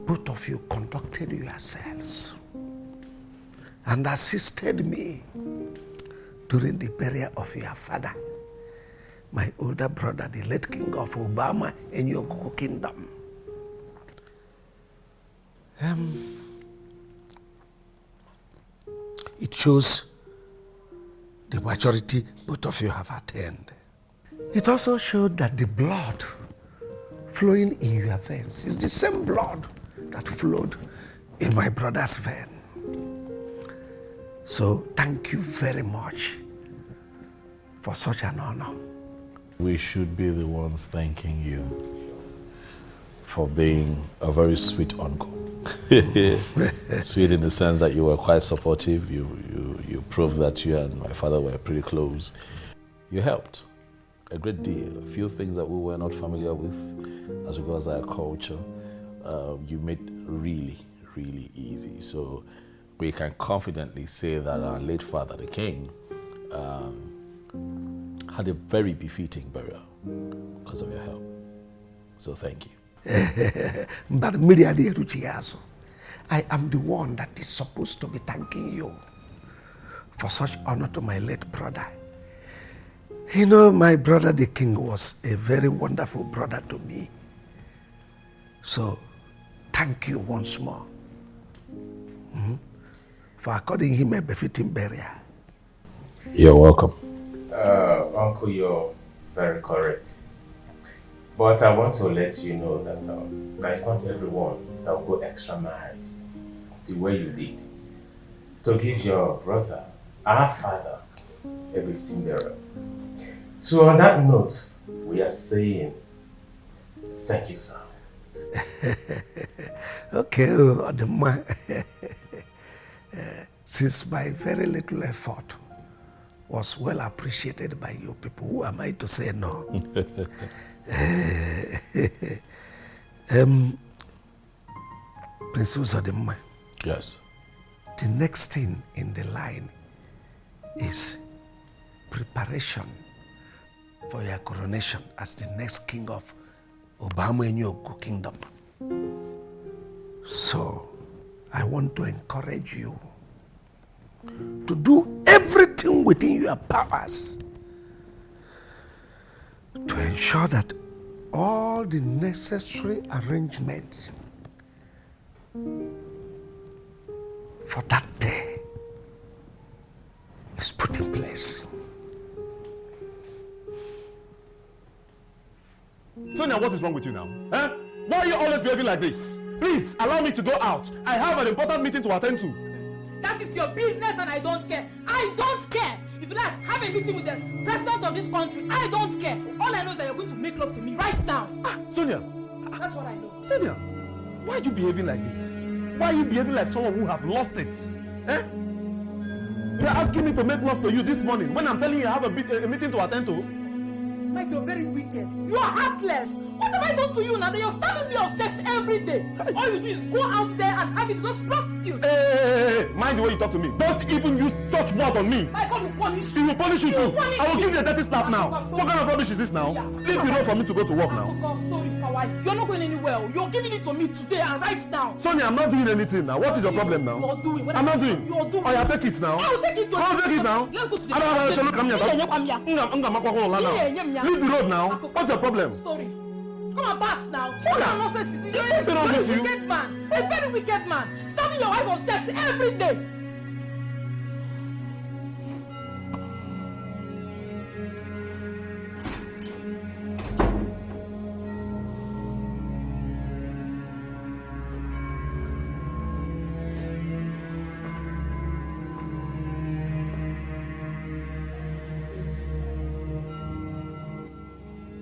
Both of you conducted yourselves and assisted me during the burial of your father, my older brother, the late king of Obama in your kingdom. It shows the maturity both of you have attained. It also showed that the blood flowing in your veins is the same blood that flowed in my brother's vein. So thank you very much for such an honor. We should be the ones thanking you for being a very sweet uncle. Sweet in the sense that you were quite supportive. You proved that you and my father were pretty close. You helped a great deal. A few things that we were not familiar with as regards our culture, you made really, really easy. So we can confidently say that our late father, the king, had a very befitting burial because of your help. So thank you. But I am the one that is supposed to be thanking you for such honor to my late brother. You know, my brother the king was a very wonderful brother to me. So thank you once more for according him a befitting burial. You're welcome. Uncle, you're very correct. But I want to let you know that it's not everyone that will go extra miles the way you did to give your brother, our father, a befitting burial. So on that note, we are saying thank you, sir. Okay, Ademoye. Since my very little effort was well appreciated by you people, who am I to say no? Prince Ademoye. Yes. The next thing in the line is preparation for your coronation as the next king of Obama in your kingdom. So I want to encourage you to do everything within your powers to ensure that all the necessary arrangements for that day is put in place. Sonia, what is wrong with you now? Eh? Why are you always behaving like this? Please, allow me to go out. I have an important meeting to attend to. That is your business and I don't care. I don't care. If you like, have a meeting with the president of this country. I don't care. All I know is that you're going to make love to me right now. Sonia. That's what I know. Sonia, why are you behaving like this? Why are you behaving like someone who have lost it? Eh? You're asking me to make love to you this morning when I'm telling you I have a meeting to attend to? Mike, you're very wicked. You are heartless. What have I done to you now that you're starving me of sex every day? All you do is go out there and have it with those prostitutes. Hey, mind the way you talk to me. Don't even use such word on me. My God will punish you. He will punish you too. I will give you a dirty slap now. What kind of rubbish is this now? Yeah. Leave the road for me to go to work now. You're not going anywhere. You're giving it to me today and right now. Sonia, I'm not doing anything now. What is your problem now? You're doing. I'm not doing. You're doing. Oh, yeah, take it now. I'll take it to I'll take it now. Let's go to the I don't have to look at me. Leave the road now. What's your problem? Story. Come and pass now. Sonia, What nonsense is this? what's wrong with you? Wicked man. A very wicked man. Starting your wife of sex every day.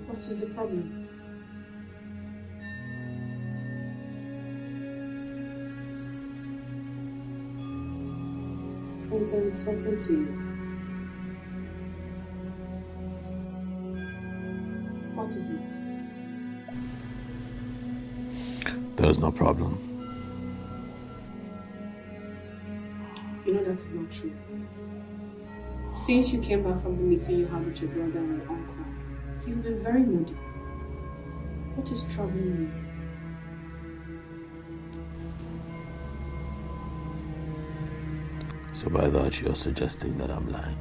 What is the problem? Because I'm talking to you. What is it? There's no problem. You know that is not true. Since you came back from the meeting you had with your brother and your uncle, you've been very moody. What is troubling So by that, you're suggesting that I'm lying?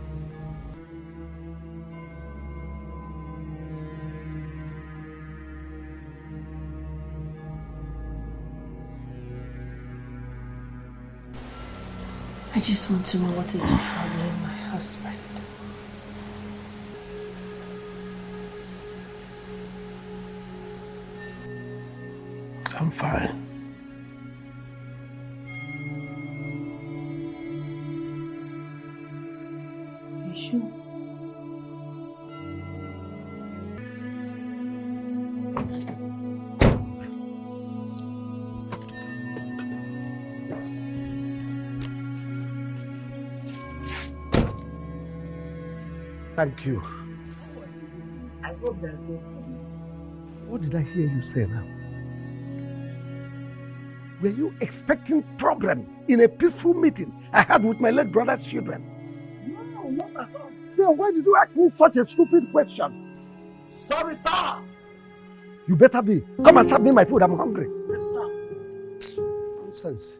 I just want to know what is troubling my husband. I'm fine. You sure? Thank you. I hope there's no. What did I hear you say now? Were you expecting problem in a peaceful meeting I had with my late brother's children? No, not at all. Then why did you ask me such a stupid question? Sorry, sir. You better be. Come and serve me my food. I'm hungry. Yes, sir. Nonsense.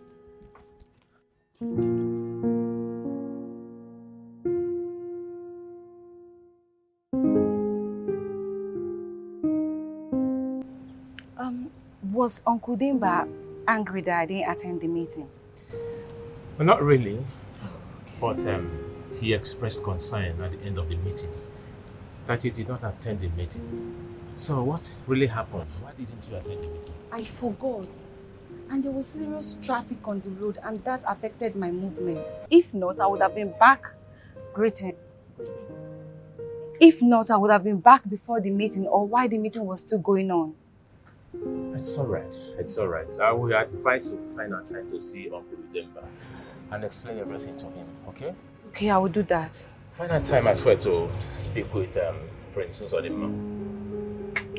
Was Uncle Dimba angry that I didn't attend the meeting? Well, not really. But he expressed concern at the end of the meeting that he did not attend the meeting. So what really happened? Why didn't you attend the meeting? I forgot. And there was serious traffic on the road and that affected my movement. If not, I would have been back. Greeting. If not, I would have been back before the meeting or while the meeting was still going on. It's all right. It's all right. I will advise you find out time to see Uncle Demba and explain everything to him, okay? Okay, I will do that. Find out time as well to speak with Princess Odima.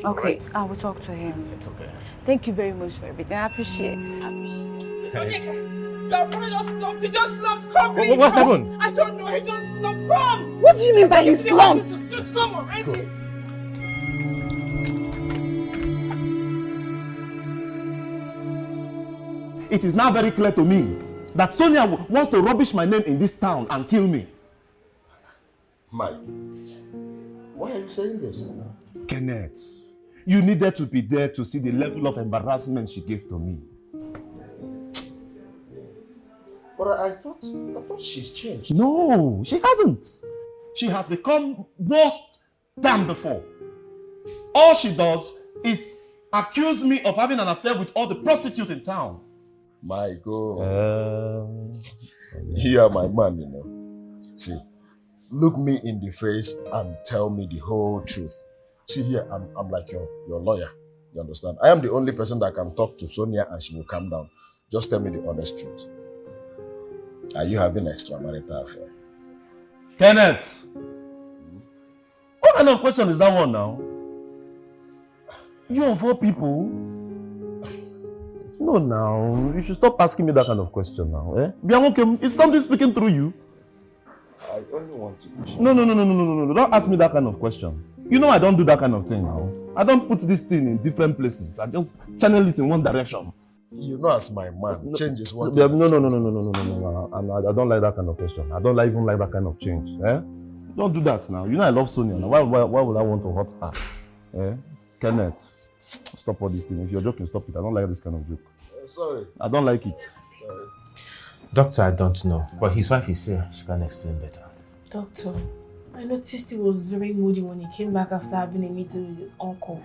Okay, right. I will talk to him. It's okay. Thank you very much for everything. I appreciate it. Sonia, your brother just slumped. He just slumped. Come, please. What happened? I don't know. He just slumped. Come. What do you mean by he slumped? Just come already. It is now very clear to me that Sonia wants to rubbish my name in this town and kill me. Mike, why are you saying this? Kenneth, you needed to be there to see the level of embarrassment she gave to me. But I thought she's changed. No, she hasn't. She has become worse than before. All she does is accuse me of having an affair with all the prostitutes in town. My God. You are my man, you know. See, look me in the face and tell me the whole truth. See here, I'm like your lawyer. You understand? I am the only person that can talk to Sonia and she will calm down. Just tell me the honest truth. Are you having an extramarital affair? Kenneth! What kind of question is that one now? You of all people? No, now. You should stop asking me that kind of question now. Eh? Bianca, is something speaking through you? I only want to be sure. No. Don't ask me that kind of question. You know I don't do that kind of thing now. I don't put this thing in different places. I just channel it in one direction. You know, as my man, change is one. No. I don't like that kind of question. I don't even like that kind of change. Eh? Don't do that now. You know I love Sonia. Now. Why would I want to hurt her? Eh? Kenneth, stop all this thing. If you're joking, stop it. I don't like this kind of joke. Sorry. I don't like it. Sorry. Doctor, I don't know, but his wife is here. She can explain better. Doctor, I noticed he was very moody when he came back after having a meeting with his uncle.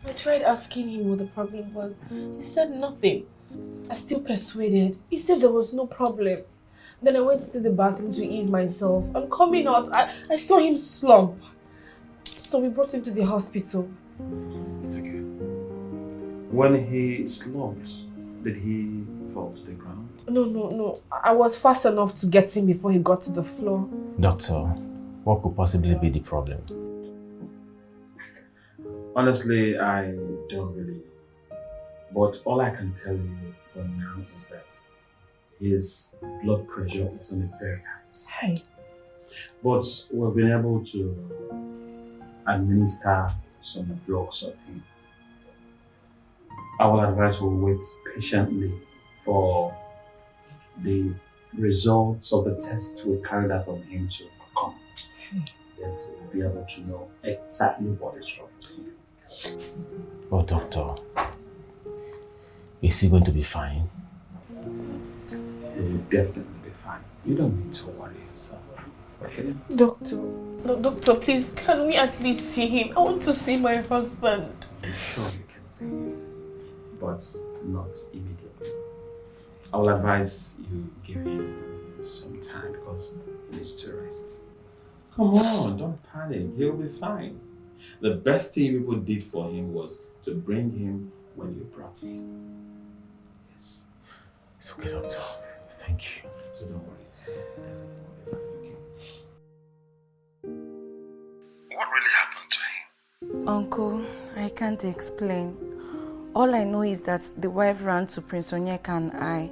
I tried asking him what the problem was. He said nothing. I still persuaded. He said there was no problem. Then I went to the bathroom to ease myself. And coming out, I saw him slump. So we brought him to the hospital. It's okay. When he slumped, did he fall to the ground? No. I was fast enough to get him before he got to the floor. Doctor, what could possibly be the problem? Honestly, I don't really know. But all I can tell you for now is that his blood pressure is on a very high. But we've been able to administer some drugs on him. I will advise we'll wait patiently for the results of the test we carried out on him to come, then we'll be able to know exactly what is wrong with him. Oh, doctor, is he going to be fine? He will definitely be fine. You don't need to worry yourself. Okay? Doctor, please, can we at least see him? I want to see my husband. I'm sure you can see him, but not immediately. I will advise you give him some time because he needs to rest. Come on, don't panic. He'll be fine. The best thing people did for him was to bring him when you brought him. Yes. It's okay, doctor. Thank you. So don't worry yourself. Everything will be fine, okay? What really happened to him? Uncle, I can't explain. All I know is that the wife ran to Prince Onyeka and I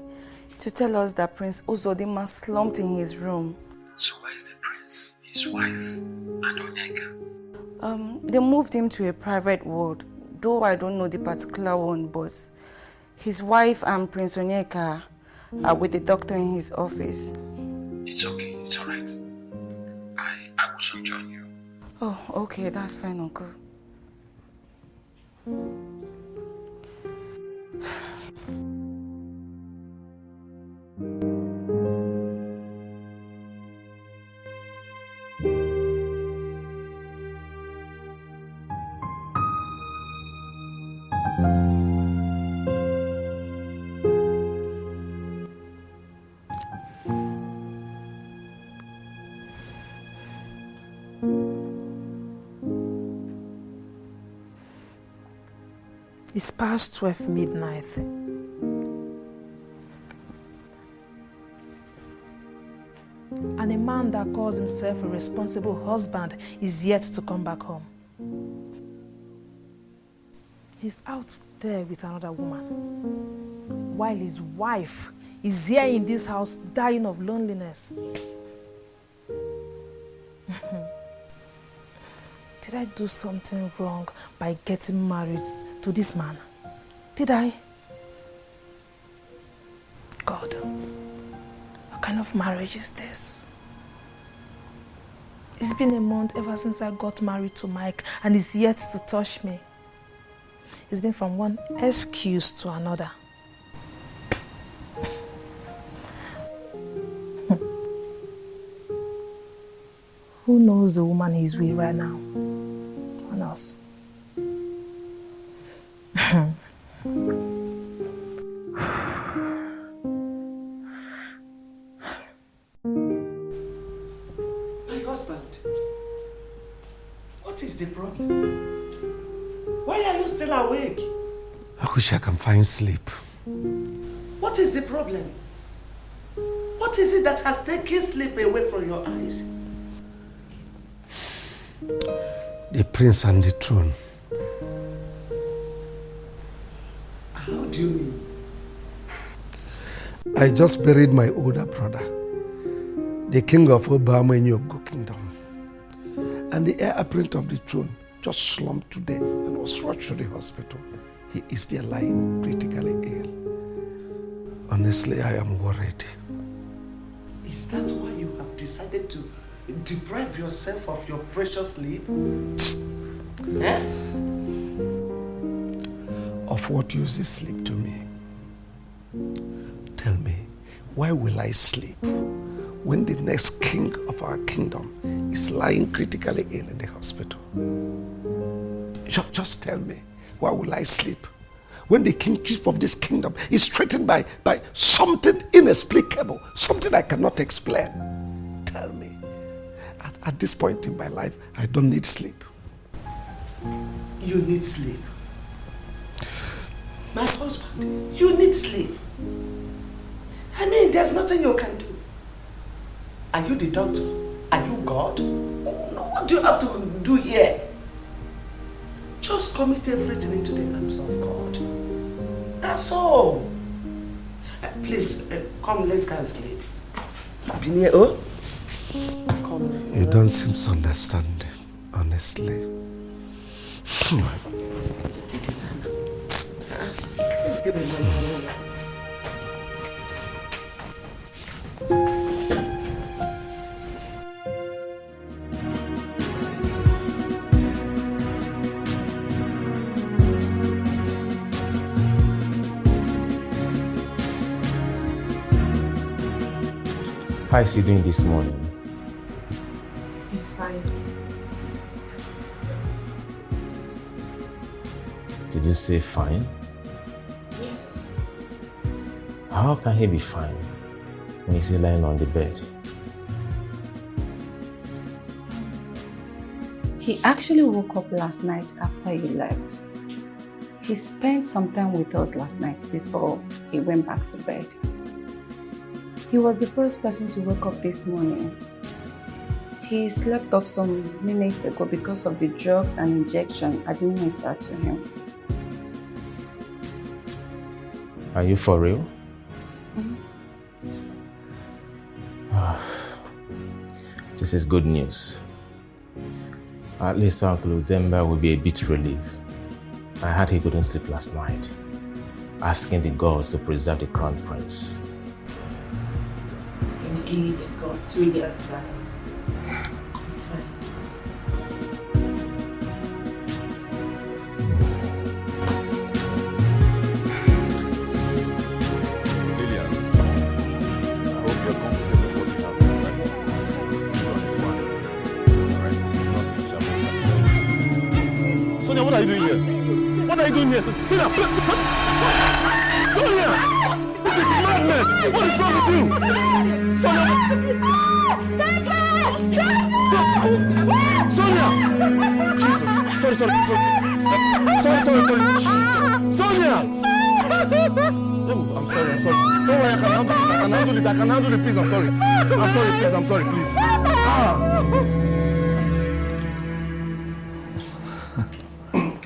to tell us that Prince Uzodinma slumped in his room. So where is the prince, his wife, and Onyeka? They moved him to a private ward, though I don't know the particular one, but his wife and Prince Onyeka are with the doctor in his office. It's okay, it's alright. I will soon join you. Oh, okay, that's fine, Uncle. It's past 12 midnight. And a man that calls himself a responsible husband is yet to come back home. He's out there with another woman, while his wife is here in this house dying of loneliness. Did I do something wrong by getting married to this man? Did I? God, what kind of marriage is this? It's been a month ever since I got married to Mike and he's yet to touch me. It's been from one excuse to another. Who knows the woman he's with right now? Who knows? My husband, what is the problem? Why are you still awake? I wish I can find sleep. What is the problem? What is it that has taken sleep away from your eyes? The prince and the throne. How do you mean? I just buried my older brother, the king of Onuigbo kingdom. And the heir apparent of the throne just slumped to death and was rushed to the hospital. He is there lying critically ill. Honestly, I am worried. Is that why you have decided to deprive yourself of your precious sleep? Eh? Of what use is sleep to me? Tell me, why will I sleep when the next king of our kingdom is lying critically ill in the hospital? Just tell me, why will I sleep when the kingship of this kingdom is threatened by something inexplicable, something I cannot explain? Tell me. At this point in my life, I don't need sleep. You need sleep. My husband, you need sleep. I mean, there's nothing you can do. Are you the doctor? Are you God? What do you have to do here? Just commit everything into the hands of God. That's all. Please, come, let's go and sleep. Oh? Come. You don't seem to understand, honestly. How is he doing this morning? He's fine. Did you say fine? Yes. How can he be fine when he's lying on the bed? He actually woke up last night after you left. He spent some time with us last night before he went back to bed. He was the first person to wake up this morning. He slept off some minutes ago because of the drugs and injection administered to him. Are you for real? This is good news. At least Uncle Udemba will be a bit relieved. I heard he couldn't sleep last night, asking the gods to preserve the crown prince. Indeed, the gods really answered. It's fine. Lillian, I hope you're comfortable with what you have done, right? This one is fine. Alright, it's not a Sonia, what are you doing here? What are you doing here? Sonia, Sonia! This is madness! What is wrong with you? Sonia! Sonia! Jesus! Sorry. Sonia! Oh, I'm sorry. Don't worry, I can handle it, please, I'm sorry. Please.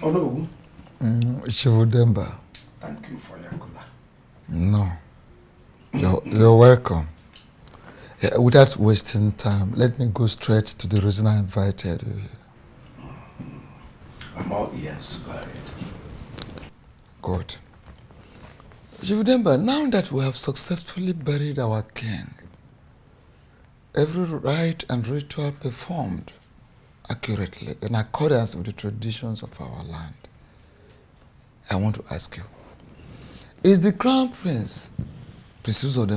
Oh no. Shivudemba. Thank you for your cola. No. You're welcome. Yeah, without wasting time, let me go straight to the reason I invited you. I'm all ears. Go ahead. Good. Shivudemba, now that we have successfully buried our king, every rite and ritual performed accurately in accordance with the traditions of our land, I want to ask you, is the Crown Prince, Refusal,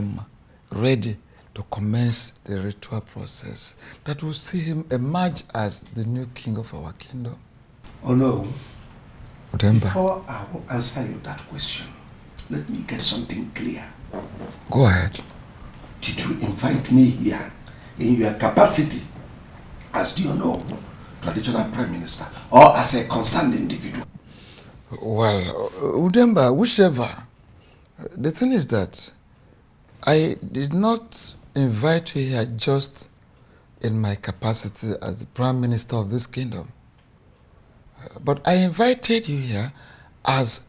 ready to commence the ritual process that will see him emerge as the new king of our kingdom? Oh no. Udemba. Before I will answer you that question, let me get something clear. Go ahead. Did you invite me here in your capacity as, do you know, traditional prime minister, or as a concerned individual? Well, Udemba, whichever. The thing is that I did not invite you here just in my capacity as the prime minister of this kingdom. But I invited you here as,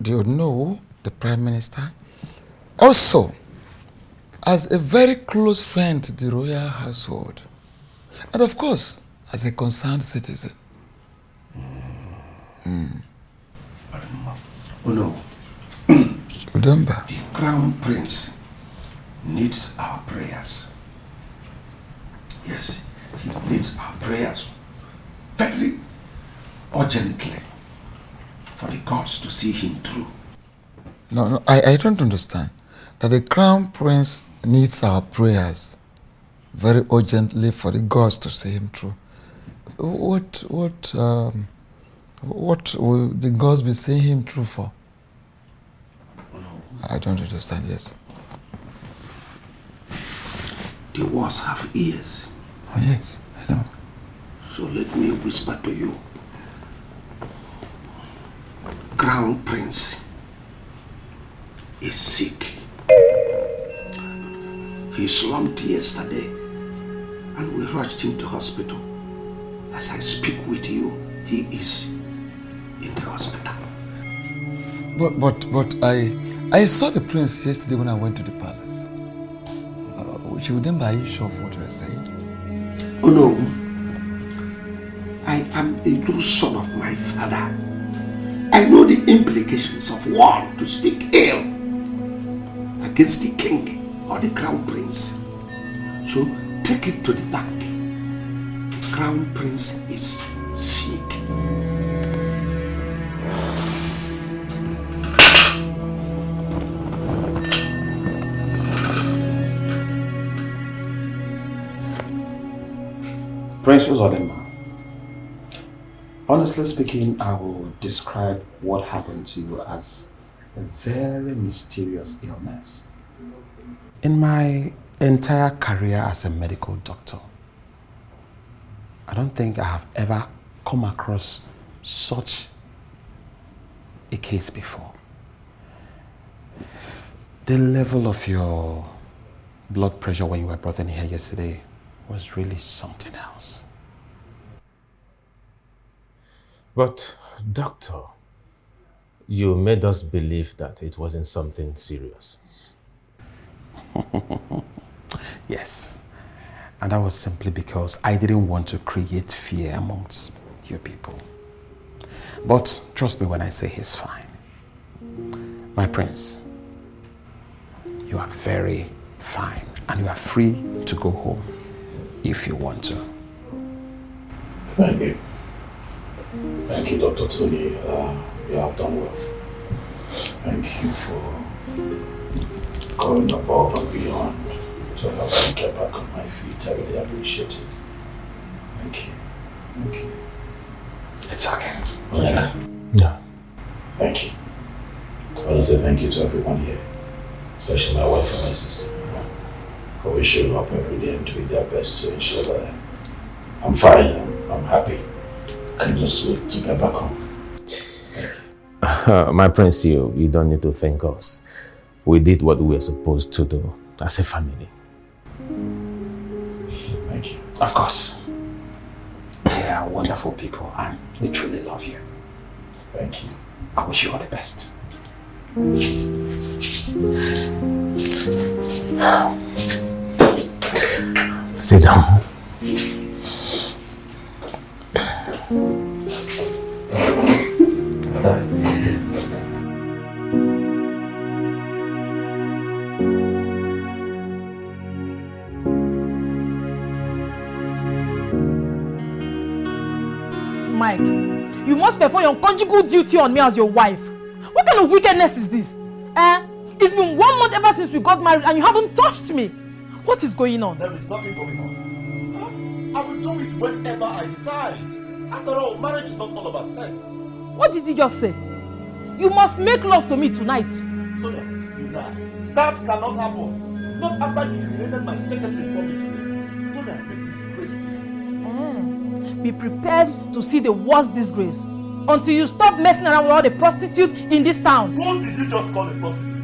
do you know, the prime minister? Also, as a very close friend to the royal household. And of course, as a concerned citizen. Oh no. Udemba. The crown prince needs our prayers. Yes, he needs our prayers very urgently for the gods to see him through. No, I don't understand. That the crown prince needs our prayers very urgently for the gods to see him through. What will the gods be seeing him through for? I don't understand, yes. The walls have ears. Oh, yes, I know. So let me whisper to you. Crown Prince is sick. He slumped yesterday and we rushed him to hospital. As I speak with you, he is in the hospital. But I saw the prince yesterday when I went to the palace. Shivudemba, are you sure of what you are saying? Oh no. I am a true son of my father. I know the implications of one to speak ill against the king or the crown prince. So take it to the bank. The crown prince is sick. Prince Uzodema, honestly speaking, I will describe what happened to you as a very mysterious illness. In my entire career as a medical doctor, I don't think I have ever come across such a case before. The level of your blood pressure when you were brought in here yesterday was really something else. But, doctor, you made us believe that it wasn't something serious. Yes. And that was simply because I didn't want to create fear amongst your people. But trust me when I say he's fine. My prince, you are very fine and you are free to go home if you want to. Thank you. Thank you, Dr. Tony. You have done well. Thank you for going above and beyond to help me get back on my feet. I really appreciate it. Thank you. Thank you. It's okay. Yeah. Yeah. Thank you. I want to say thank you to everyone here, especially my wife and my sister, for always showing up every day and doing their best to ensure that I'm fine, I'm happy. I can just wait to get back home. My prince, you don't need to thank us. We did what we were supposed to do as a family. Thank you. Of course. They are wonderful people and we truly love you. Thank you. I wish you all the best. Sit down. Mike, you must perform your conjugal duty on me as your wife. What kind of wickedness is this? It's been 1 month ever since we got married and you haven't touched me. What is going on? There is nothing going on. I will do it whenever I decide. After all, marriage is not all about sex. What did you just say? You must make love to me tonight. Sonia, you lie. That cannot happen. Not after you humiliated my secretary publicly. Sonia, you disgraced me. Be prepared to see the worst disgrace until you stop messing around with all the prostitutes in this town. Who did you just call a prostitute?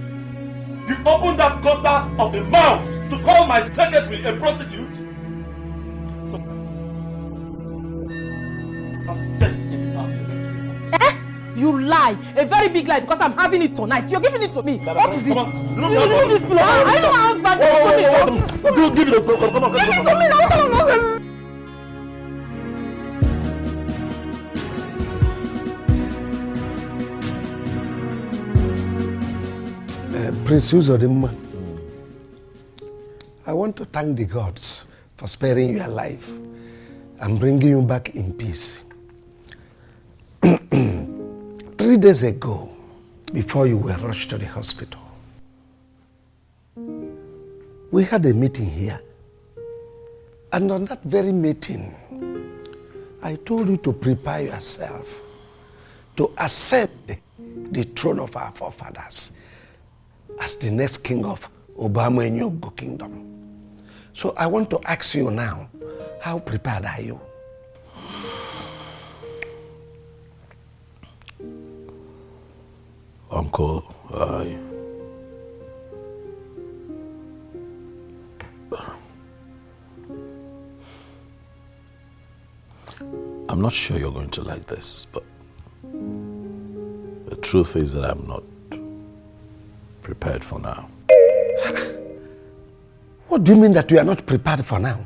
You opened that gutter of a mouth to call my secretary a prostitute? So, have sex in this house in the next 3 months. You lie. A very big lie because I'm having it tonight. You're giving it to me. What is it? You remove this pillow. I know my husband. Give it a go. Come on. Give it to me now. Come on. Prince Uzodema, I want to thank the gods for sparing you alive and bringing you back in peace. 3 days ago, before you were rushed to the hospital, we had a meeting here. And on that very meeting, I told you to prepare yourself to accept the throne of our forefathers as the next king of Obamanyogo kingdom. So I want to ask you now, how prepared are you? Uncle, I'm not sure you're going to like this, but the truth is that I'm not prepared for now. What do you mean that you are not prepared for now?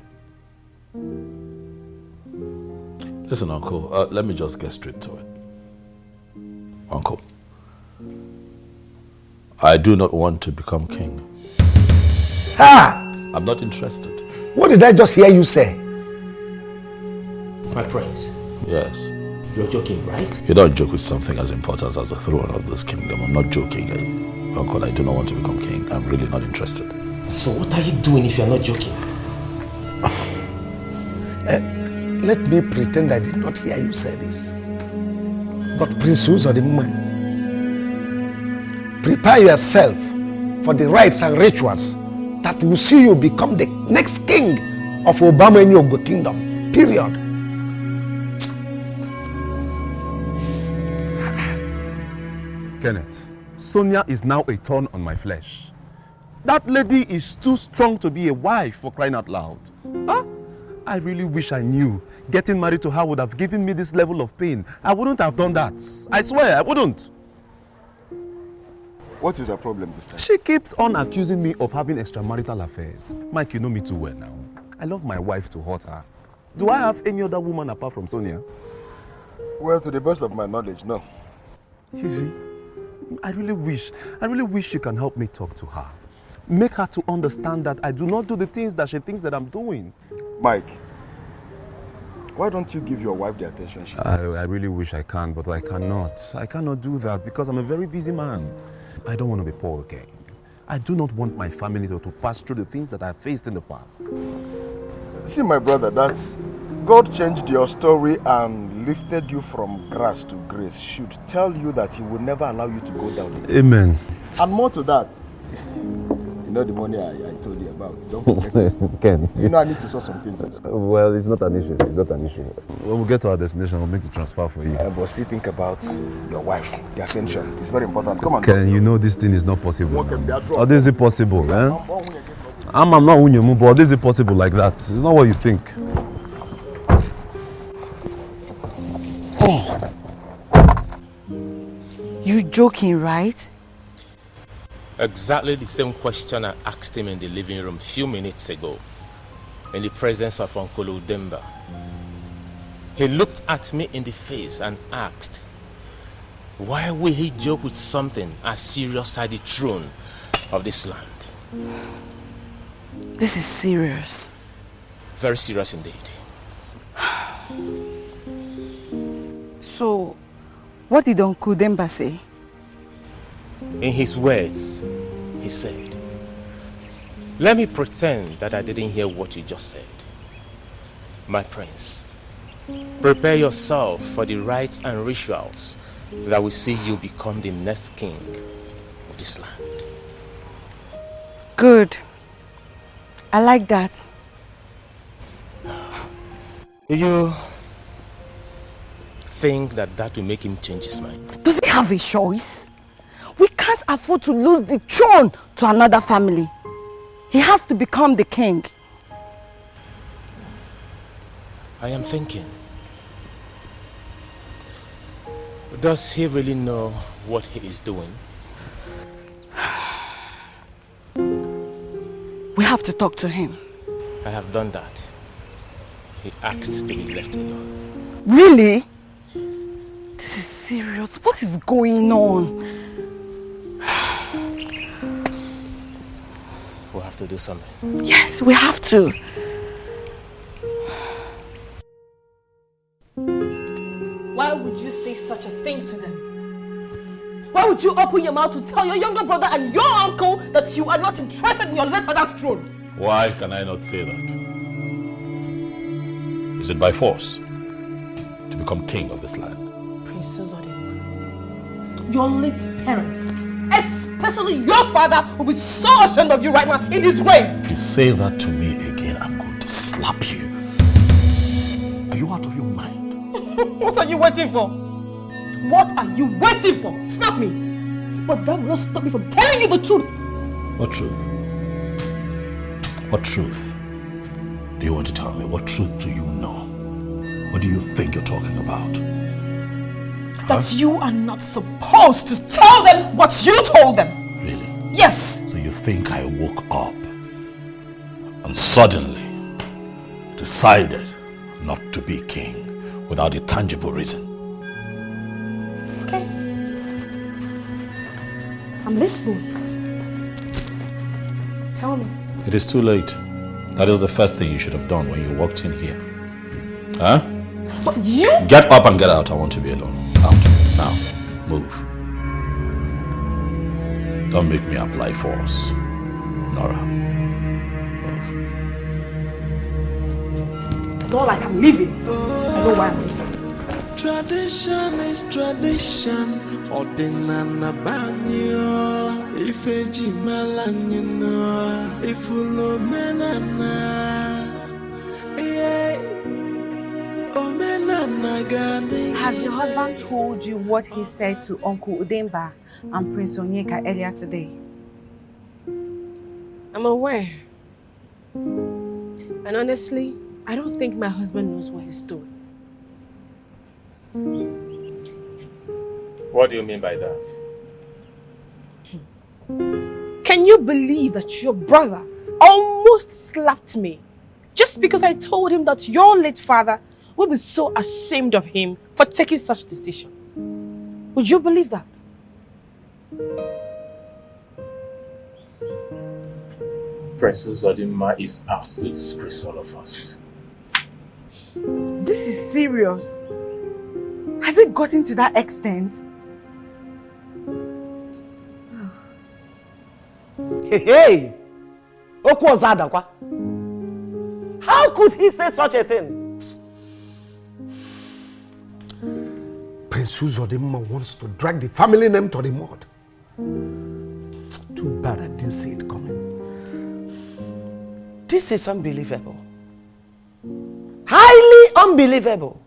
Listen, Uncle, let me just get straight to it. Uncle, I do not want to become king. I'm not interested. What did I just hear you say? My prince. Yes. You're joking, right? You don't joke with something as important as the throne of this kingdom. I'm not joking. Uncle, I do not want to become king. I'm really not interested. So what are you doing if you're not joking? let me pretend I did not hear you say this. But Prince Uzodimma, prepare yourself for the rites and rituals that will see you become the next king of Obama and Yogo Kingdom. Period. Kenneth, Sonia is now a thorn on my flesh. That lady is too strong to be a wife, for crying out loud. Huh? I really wish I knew getting married to her would have given me this level of pain. I wouldn't have done that. I swear, I wouldn't. What is the problem this time? She keeps on accusing me of having extramarital affairs. Mike, you know me too well now. I love my wife to hurt her. Do I have any other woman apart from Sonia? Well, to the best of my knowledge, no. You see, I really wish you can help me talk to her. Make her to understand that I do not do the things that she thinks that I'm doing. Mike, why don't you give your wife the attention she needs? I really wish I can, but I cannot. I cannot do that because I'm a very busy man. I don't want to be poor again. I do not want my family to pass through the things that I faced in the past. See, my brother, that God changed your story and lifted you from grass to grace should tell you that He will never allow you to go down again. Amen. And more to that, you know the money I told you about. Don't forget it. Ken. You know I need to sort some things. Well, it's not an issue. It's not an issue. When we get to our destination, we'll make the transfer for you. But still think about your wife, the ascension. It's very important. Come on. Ken, you know this thing is not possible. Or is it possible? Eh? I'm not Unyamu, but is it possible like that? It's not what you think. You joking, right? Exactly the same question I asked him in the living room a few minutes ago, in the presence of Uncle Udemba. He looked at me in the face and asked, why will he joke with something as serious as the throne of this land? This is serious. Very serious indeed. So, what did Uncle Udemba say? In his words, he said, let me pretend that I didn't hear what you just said. My prince, prepare yourself for the rites and rituals that will see you become the next king of this land. Good. I like that. You think that will make him change his mind? Does he have a choice? We can't afford to lose the throne to another family. He has to become the king. I am thinking, does he really know what he is doing? We have to talk to him. I have done that. He asked to be left alone. Really? This is serious. What is going on? We'll have to do something. Yes, we have to. Why would you say such a thing to them? Why would you open your mouth to tell your younger brother and your uncle that you are not interested in your late father's throne? Why can I not say that? Is it by force to become king of this land? Prince Uzodimma, your late parents, especially your father, will be so ashamed of you right now in his grave. If you say that to me again, I'm going to slap you. Are you out of your mind? What are you waiting for? What are you waiting for? Snap me. But that will not stop me from telling you the truth. What truth? What truth do you want to tell me? What truth do you know? What do you think you're talking about? That you are not supposed to tell them what you told them. Really? Yes. So you think I woke up and suddenly decided not to be king without a tangible reason? Okay. I'm listening. Tell me. It is too late. That is the first thing you should have done when you walked in here. Huh? But you... Get up and get out. I want to be alone. Out. Now. Move. Don't make me apply force. Nora. Move. not like I'm leaving. I know why I'm leaving. Tradition is tradition. Ordinana banyo. Ifeji malanyino. Ifulo menana. Has your husband told you what he said to Uncle Udemba and Prince Onyeka earlier today? I'm aware. And honestly, I don't think my husband knows what he's doing. What do you mean by that? Can you believe that your brother almost slapped me just because I told him that your late father would be so ashamed of him for taking such decision? Would you believe that? Princess Odima is out to disgrace all of us. This is serious. Has it gotten to that extent? Hey! How could he say such a thing? Prince Uzodimma wants to drag the family name to the mud. Too bad I didn't see it coming. This is unbelievable. Highly unbelievable.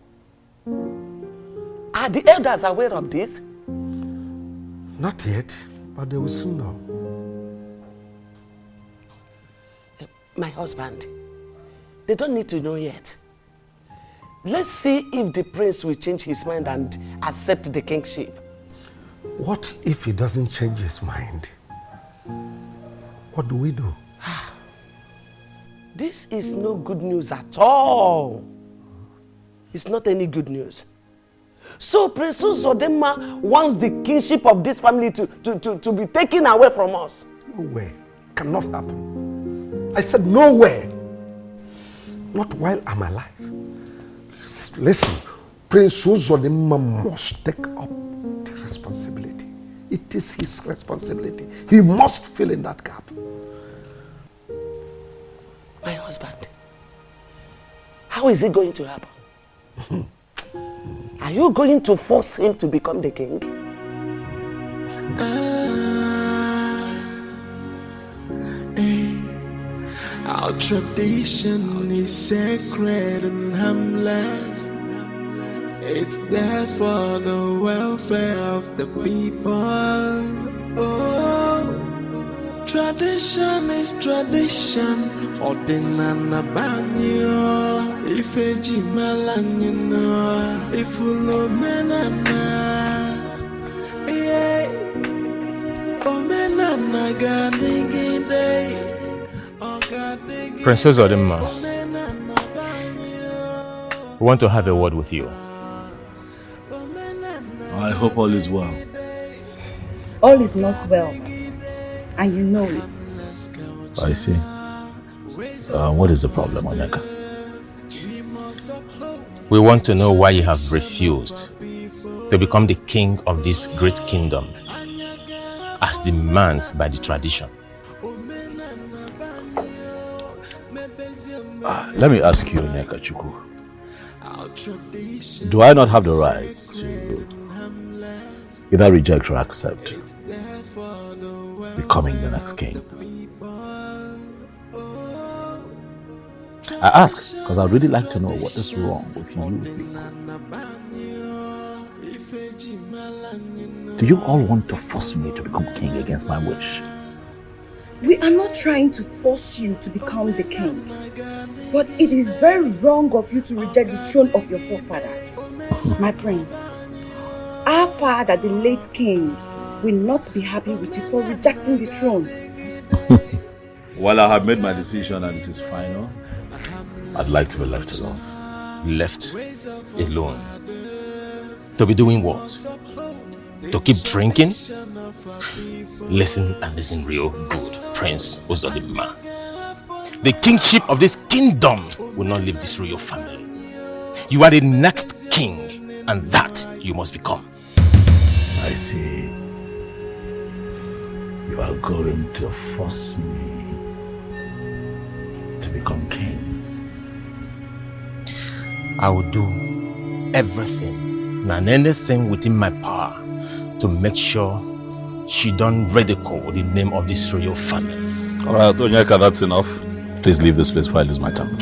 Are the elders aware of this? Not yet, but they will soon know. My husband, they don't need to know yet. Let's see if the prince will change his mind and accept the kingship. What if he doesn't change his mind? What do we do? This is no good news at all. It's not any good news. So Prince Uzodimma wants the kingship of this family to be taken away from us. No way. Cannot happen. I said no way. Not while I'm alive. Listen, Prince Uzodimma must take up the responsibility. It is his responsibility. He must fill in that gap. My husband, how is it going to happen? Are you going to force him to become the king? Our tradition is sacred and harmless. It's there for the welfare of the people. Oh, tradition is tradition. Ordinana banyo. Ifeji malanyino. Ifulo menana. Yeah. Omenana gadigide. Princess Odimma, we want to have a word with you. I hope all is well. All is not well, and you know it. I see. What is the problem, Emeka? We want to know why you have refused to become the king of this great kingdom as demanded by the tradition. Let me ask you, Emeka Chukwu. Do I not have the right to either reject or accept becoming the next king? I ask because I'd really like to know what is wrong with you people. Do you all want to force me to become king against my wish? We are not trying to force you to become the king, but it is very wrong of you to reject the throne of your forefathers. My prince, our father, the late king, will not be happy with you for rejecting the throne. While I have made my decision and it is final, I'd like to be left alone. Left alone? To be doing what? To keep drinking? Listen and listen real good, Prince Uzodimma. The kingship of this kingdom will not leave this royal family. You are the next king, and that you must become. I see. You are going to force me to become king. I will do everything and anything within my power to make sure she don't ridicule the name of this royal family. All right, Onyeka, that's enough. Please leave this place while it's my time.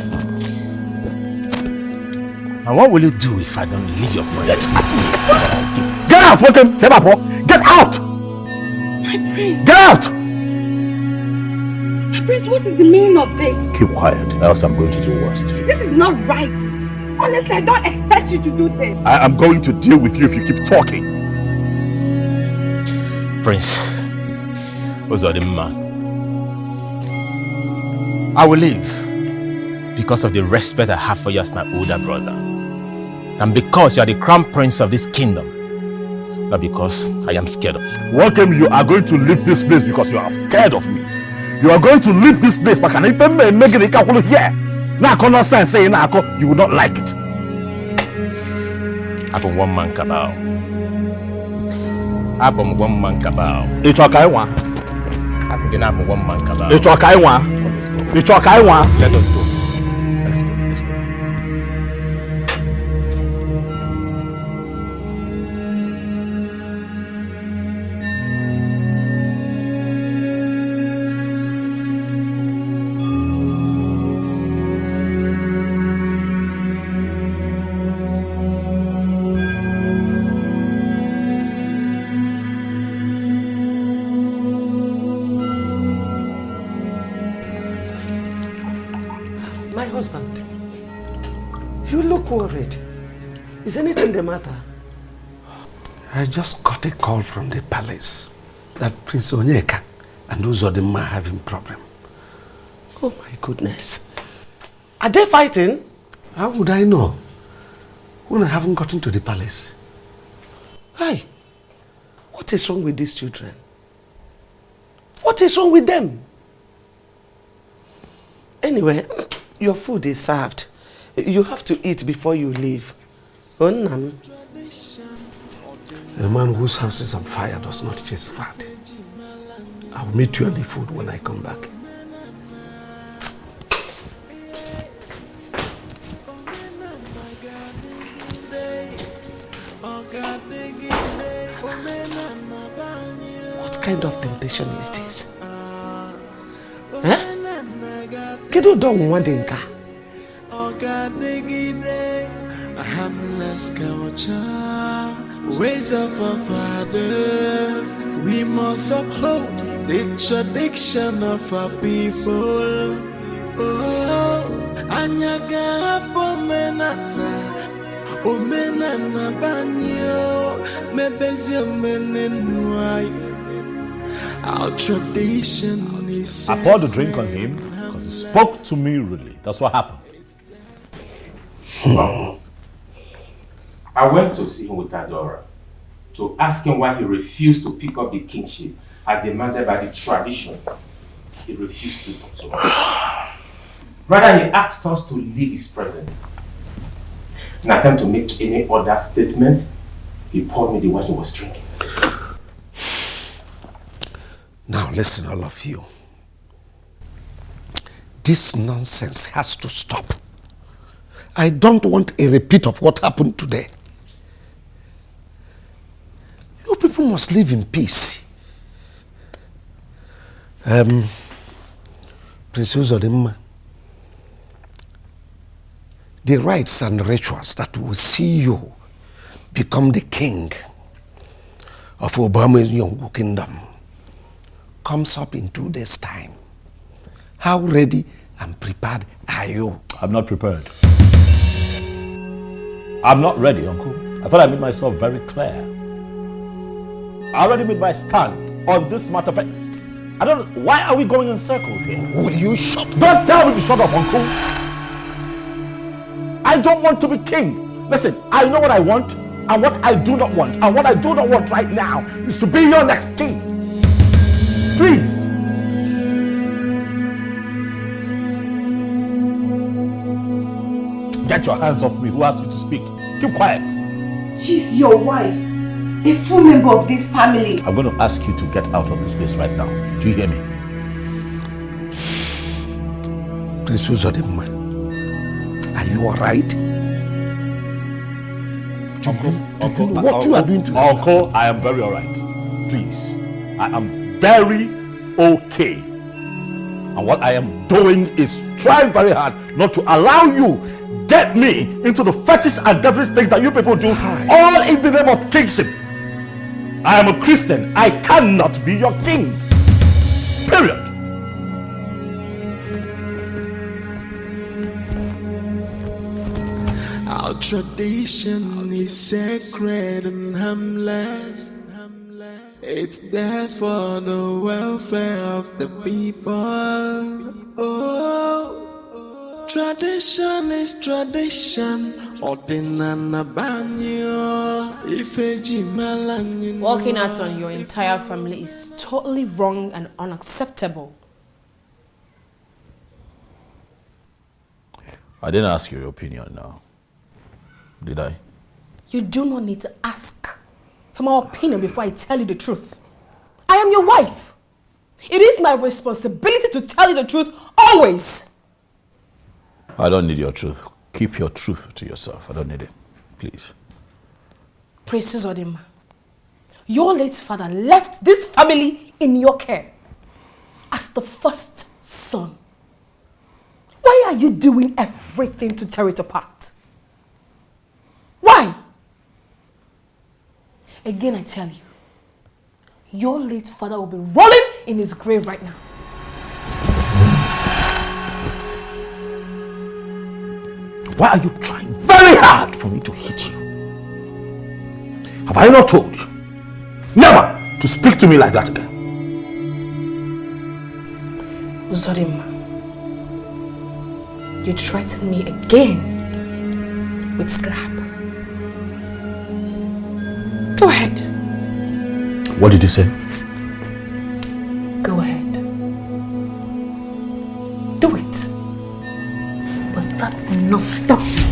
And what will you do if I don't leave your presence? Get out! Welcome, Sebapo! Get out! My prince! Get out! My prince, what is the meaning of this? Keep quiet, else I'm going to do worse. This is not right. Honestly, I don't expect you to do this. I am going to deal with you if you keep talking. Prince Ozodimma, I will leave because of the respect I have for you as my older brother, and because you are the crown prince of this kingdom, not because I am scared of you. Welcome, you are going to leave this place because you are scared of me. You are going to leave this place, but can I even make it here? Now, I cannot say you will not like it. I'm one man cabal. I'm one man cabal. It's okay, one. I think I'm one man cabal. It's okay, one. It's okay, one. Let us go. Let's go. Let's go. Worried. Is anything the matter? I just got a call from the palace that Prince Onyeka and Uzodimma are having problem. Oh my goodness. Are they fighting? How would I know when I haven't gotten to the palace? Hey, what is wrong with these children? What is wrong with them? Anyway, your food is served. You have to eat before you leave. A man whose house is on fire does not chase rat. I'll meet you on the food when I come back. What kind of temptation is this? Huh? Kedu don't want to harmless culture, ways of our fathers. We must uphold the tradition of our people. Oh, Anyaga Omenana Banyo, Mebezio Menenwai. Our tradition is. I poured a drink on him because he spoke to me rudely. That's what happened. I went to see him with Adora to ask him why he refused to pick up the kingship as demanded by the tradition. He refused to talk to us. Rather, he asked us to leave his presence. In an attempt to make any other statement, he poured me the wine he was drinking. Now listen, all of you. This nonsense has to stop. I don't want a repeat of what happened today. You people must live in peace. Prince Uzodimma, the rites and rituals that will see you become the king of Obama's young kingdom comes up in 2 days' time. How ready and prepared are you? I'm not prepared. I'm not ready, Uncle. I thought I made myself very clear. I already made my stand on this matter. I don't know. Why are we going in circles here? Will you shut up? Don't tell me to shut up, Uncle. I don't want to be king. Listen, I know what I want and what I do not want. And what I do not want right now is to be your next king. Please. Get your hands off me. Who asked you to speak? Keep quiet. She's your wife, a full member of this family. I'm going to ask you to get out of this place right now. Do you hear me? Prince Uzodimma, are you all right? what you are doing to yourself? Uncle, I am very alright. Please. I am very okay. And what I am doing is trying very hard not to allow you get me into the fetish and devilish things that you people do, all in the name of kingship. I am a Christian. I cannot be your king. Period. Our tradition is sacred and harmless. It's there for the welfare of the people. Oh, tradition is tradition. Walking out on your entire family is totally wrong and unacceptable. I didn't ask your opinion now. Did I? You do not need to ask for my opinion before I tell you the truth. I am your wife. It is my responsibility to tell you the truth always. I don't need your truth. Keep your truth to yourself. I don't need it. Please. Princess Odima, your late father left this family in your care as the first son. Why are you doing everything to tear it apart? Why? Again, I tell you, your late father will be rolling in his grave right now. Why are you trying very hard for me to hit you? Have I not told you never to speak to me like that again? Uzodima, you threaten me again with slap. Go ahead. What did you say? Go ahead. Do it. But that will not stop me.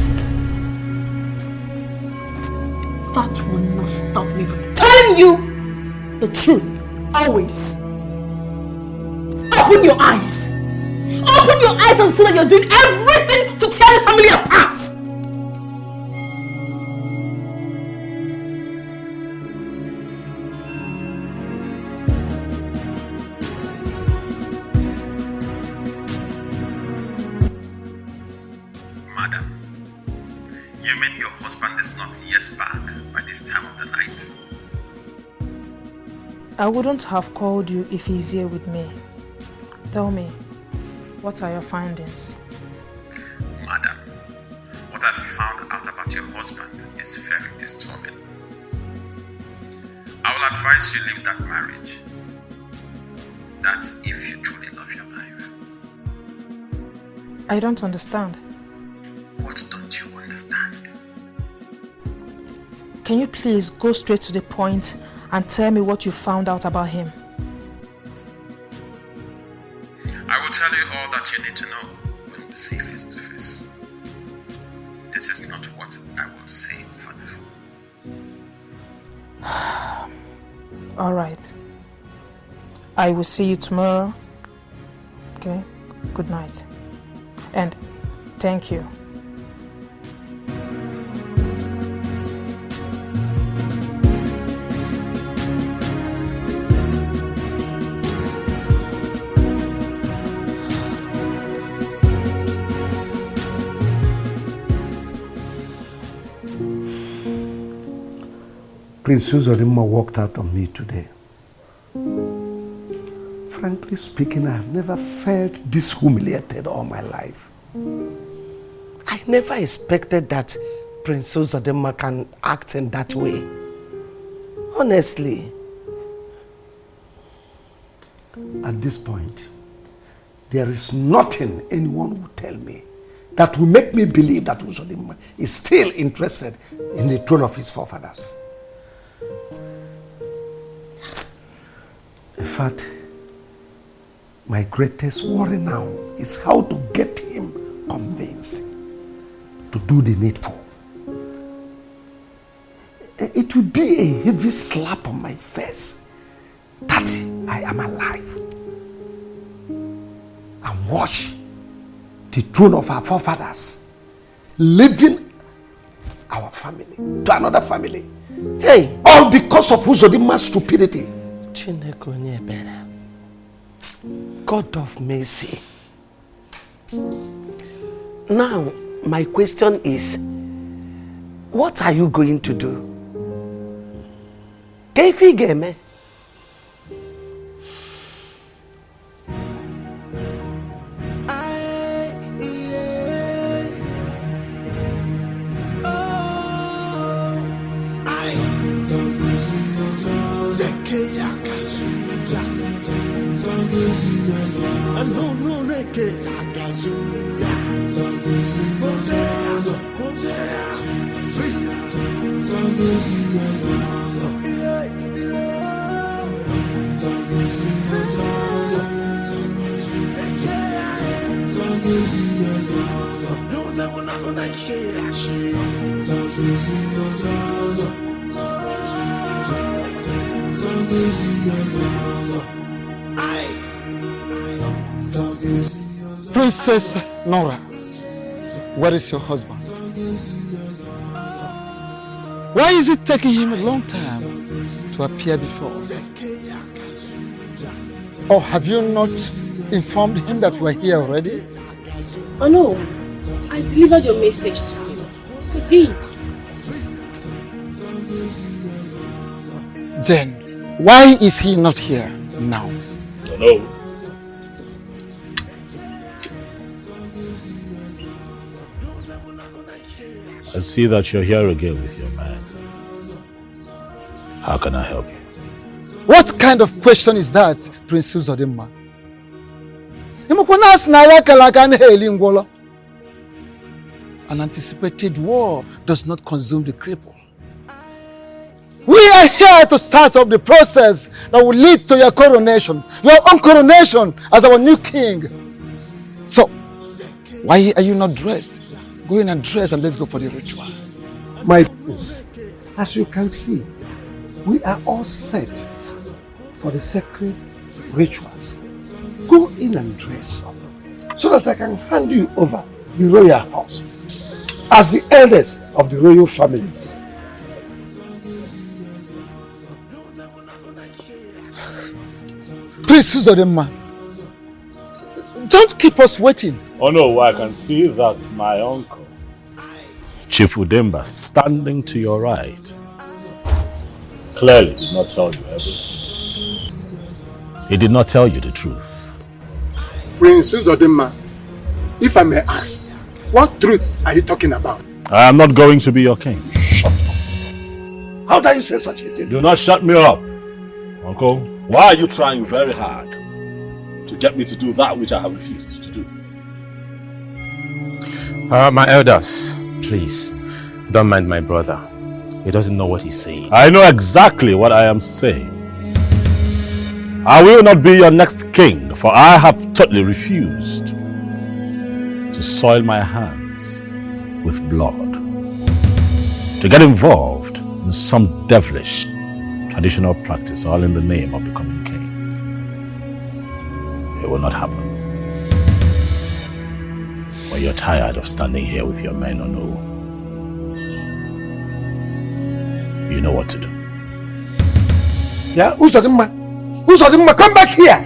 That will not stop me from telling you the truth. Always. Open your eyes. Open your eyes and see that you're doing everything to tear this family apart. I wouldn't have called you if he's here with me. Tell me, what are your findings? Madam, what I found out about your husband is very disturbing. I will advise you leave that marriage. That's if you truly love your life. I don't understand. What don't you understand? Can you please go straight to the point and tell me what you found out about him? I will tell you all that you need to know when we see face to face. This is not what I will say over the phone. All right. I will see you tomorrow. Okay? Good night. And thank you. Prince Uzodima walked out on me today. Frankly speaking, I have never felt this humiliated all my life. I never expected that Prince Uzodima can act in that way. Honestly. At this point, there is nothing anyone will tell me that will make me believe that Uzodima is still interested in the throne of his forefathers. In fact, my greatest worry now is how to get him convinced to do the needful. It will be a heavy slap on my face that I am alive and watch the throne of our forefathers leaving our family family to another family. Hey! All because of Uzodima's stupidity. Chinenye Nnebe, God of mercy. Now, my question is, what are you going to do? Kefigeme. Princess Nora, where is your husband? Why is it taking him a long time to appear before us? Or have you not informed him that we're here already? Oh no, I delivered your message to him. I did. Then, why is he not here now? Don't know. I see that you're here again with your man. How can I help you? What kind of question is that, Prince Uzodimma? An anticipated war does not consume the cripple. We are here to start up the process that will lead to your coronation, your own coronation as our new king. So, why are you not dressed? Go in and dress and let's go for the ritual. My prince, as you can see, we are all set for the sacred rituals. Go in and dress up so that I can hand you over the royal house as the eldest of the royal family. Prince Uzodimma, don't keep us waiting. Oh no, I can see that my uncle, Chief Udemba, standing to your right, clearly did not tell you everything. He did not tell you the truth. Prince Uzodimma, if I may ask, what truth are you talking about? I am not going to be your king. Shut up. How dare you say such a thing? Do not shut me up, uncle. Why are you trying very hard to get me to do that which I have refused to do? My elders, please, don't mind my brother. He doesn't know what he's saying. I know exactly what I am saying. I will not be your next king, for I have totally refused to soil my hands with blood, to get involved in some devilish traditional practice, all in the name of becoming king. It will not happen. When you're tired of standing here with your men, or no, you know what to do. Yeah, Uzodimma, come back here.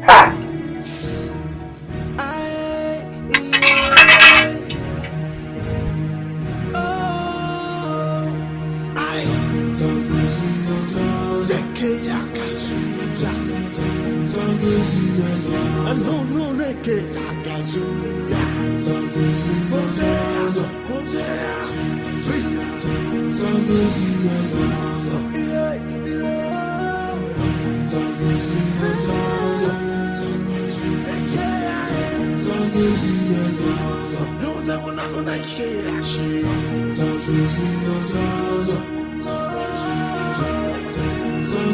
Ha!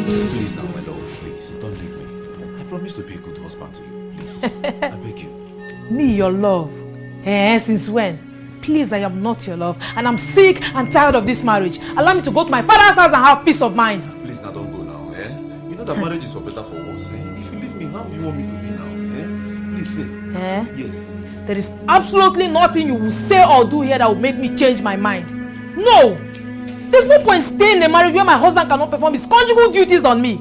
Please now, my love, please, don't leave me. I promise to be a good husband to you, please. I beg you. Me, your love? Since when? Please, I am not your love, and I'm sick and tired of this marriage. Allow me to go to my father's house and have peace of mind. Please now, don't go now, eh? You know that marriage is for better, for worse, eh? If you leave me, how do you want me to be now, eh? Please stay. Yes. There is absolutely nothing you will say or do here that will make me change my mind. No! There's no point staying in a marriage where my husband cannot perform his conjugal duties on me.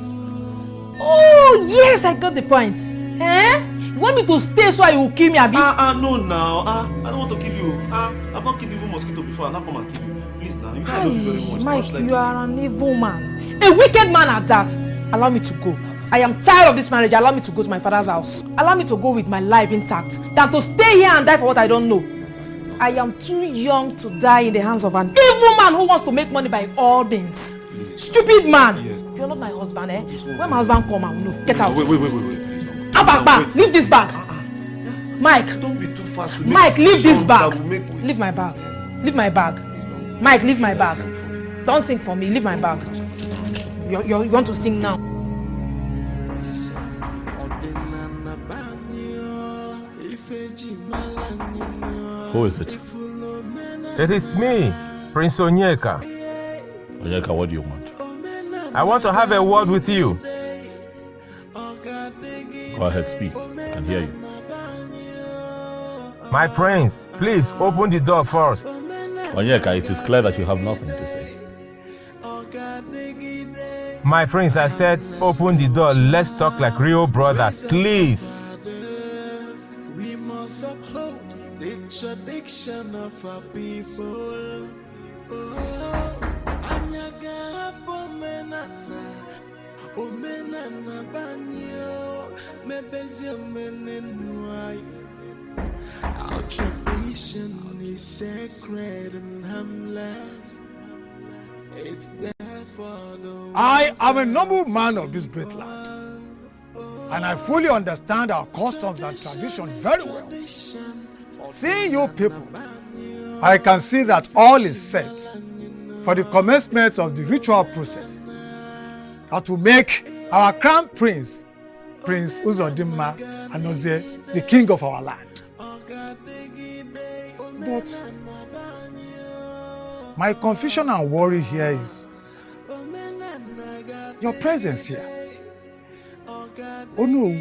Oh, yes, I got the point. Eh? You want me to stay so you will kill me, Abi? No, now. I don't want to kill you. I've not killed even mosquito before. I'll not come and kill you. Please, now. You know I love you very much. Mike, you are an evil man. A wicked man at that. Allow me to go. I am tired of this marriage. Allow me to go to my father's house. Allow me to go with my life intact than to stay here and die for what I don't know. I am too young to die in the hands of an evil man who wants to make money by all means. Stupid man. Yes. You're not my husband, eh? When my husband come, I will know. Get out. Wait. Apga, leave this bag. Mike. Don't be too fast. Mike, leave this bag. Leave my bag. Leave my bag. Mike, leave my bag. Don't sing for me. Leave my bag. You want to sing now? Who is it? It is me, Prince Onyeka. Onyeka, what do you want? I want to have a word with you. Go ahead, speak. I can hear you. My prince, please open the door first. Onyeka, it is clear that you have nothing to say. My prince, I said open the door. Let's talk like real brothers, please. We must uphold the tradition of our people. Our tradition is sacred and harmless. It's there for the I am a noble man of this great land, and I fully understand our customs and traditions very well. Seeing you people, I can see that all is set for the commencement of the ritual process that will make our crown prince, Prince Uzodimma Anozie, the king of our land. But my confusion and worry here is your presence here. Oh no,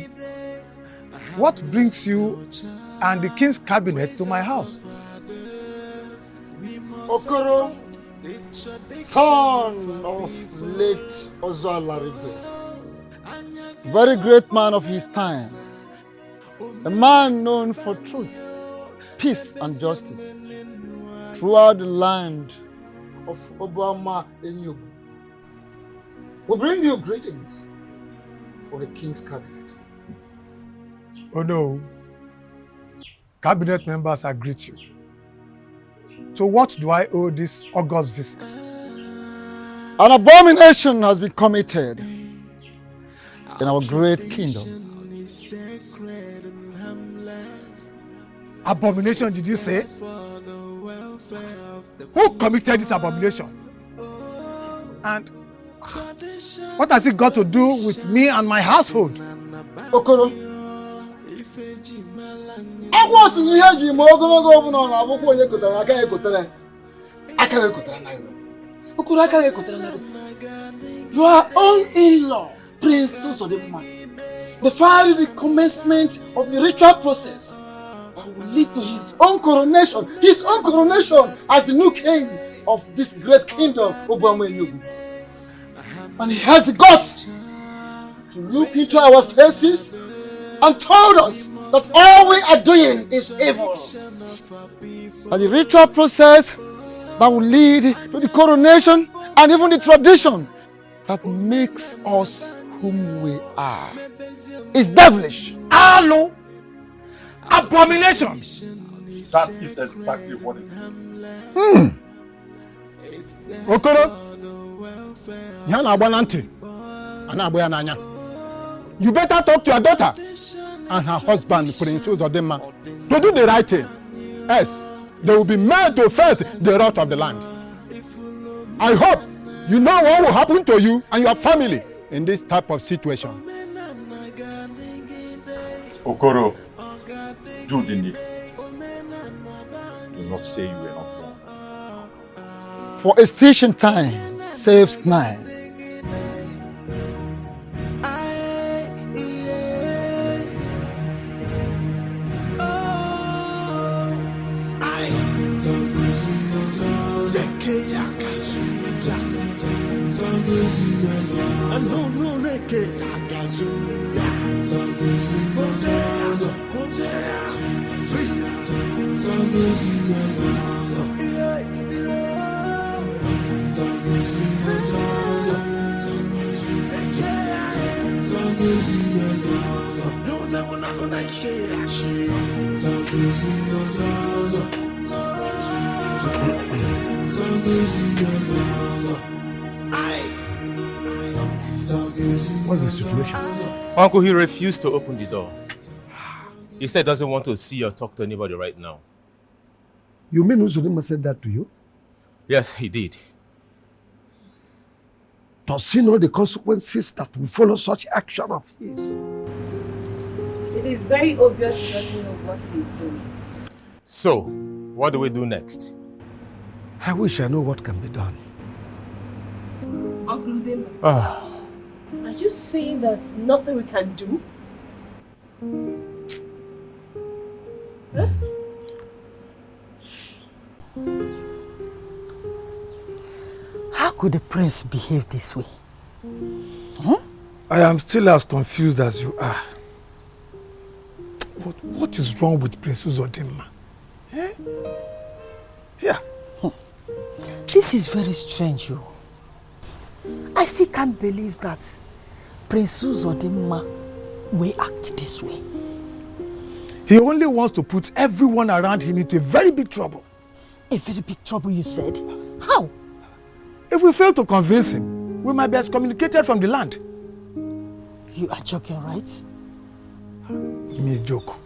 what brings you and the king's cabinet to my house? Okoro, son of late Ozoalaribe, very great man of his time, a man known for truth, peace and justice throughout the land of Obama Enugu. We bring you greetings for the king's cabinet. Oh no, cabinet members, I greet you. So what do I owe this august visit? An abomination has been committed in our great kingdom. Abomination, did you say? Who committed this abomination? And what has it got to do with me and my household? Okoro, I was in here, you your own in-law, Prince Uzodimma, defied the commencement of the ritual process that will lead to his own coronation as the new king of this great kingdom, Obama Enugu. And he has the guts to look into our faces and told us that all we are doing is evil. And the ritual process that will lead to the coronation and even the tradition that makes us whom we are is devilish. Hello? Abomination. That is exactly what it is. Okoro, you better talk to your daughter and her husband, Prince Uzodimma, to do the right thing. Yes, they will be made to face the wrath of the land. I hope you know what will happen to you and your family in this type of situation. Okoro, do the need. Do not say you were not wrong. For a station time saves 9. What's the situation? Uncle, he refused to open the door. He said he doesn't want to see or talk to anybody right now. You mean Uzodinma said that to you? Yes, he did. Does he know the consequences that will follow such action of his? It is very obvious he doesn't know what he is doing. So, what do we do next? I wish I know what can be done. Uncle Udemba, are you saying there's nothing we can do? Huh? How could the prince behave this way? I am still as confused as you are. But what is wrong with Prince Uzodinma? Eh? Yeah. This is very strange, you. I still can't believe that Prince Uzodinma will act this way. He only wants to put everyone around him into a very big trouble. A very big trouble, you said? How? If we fail to convince him, we might be excommunicated from the land. You are joking, right? Me joke.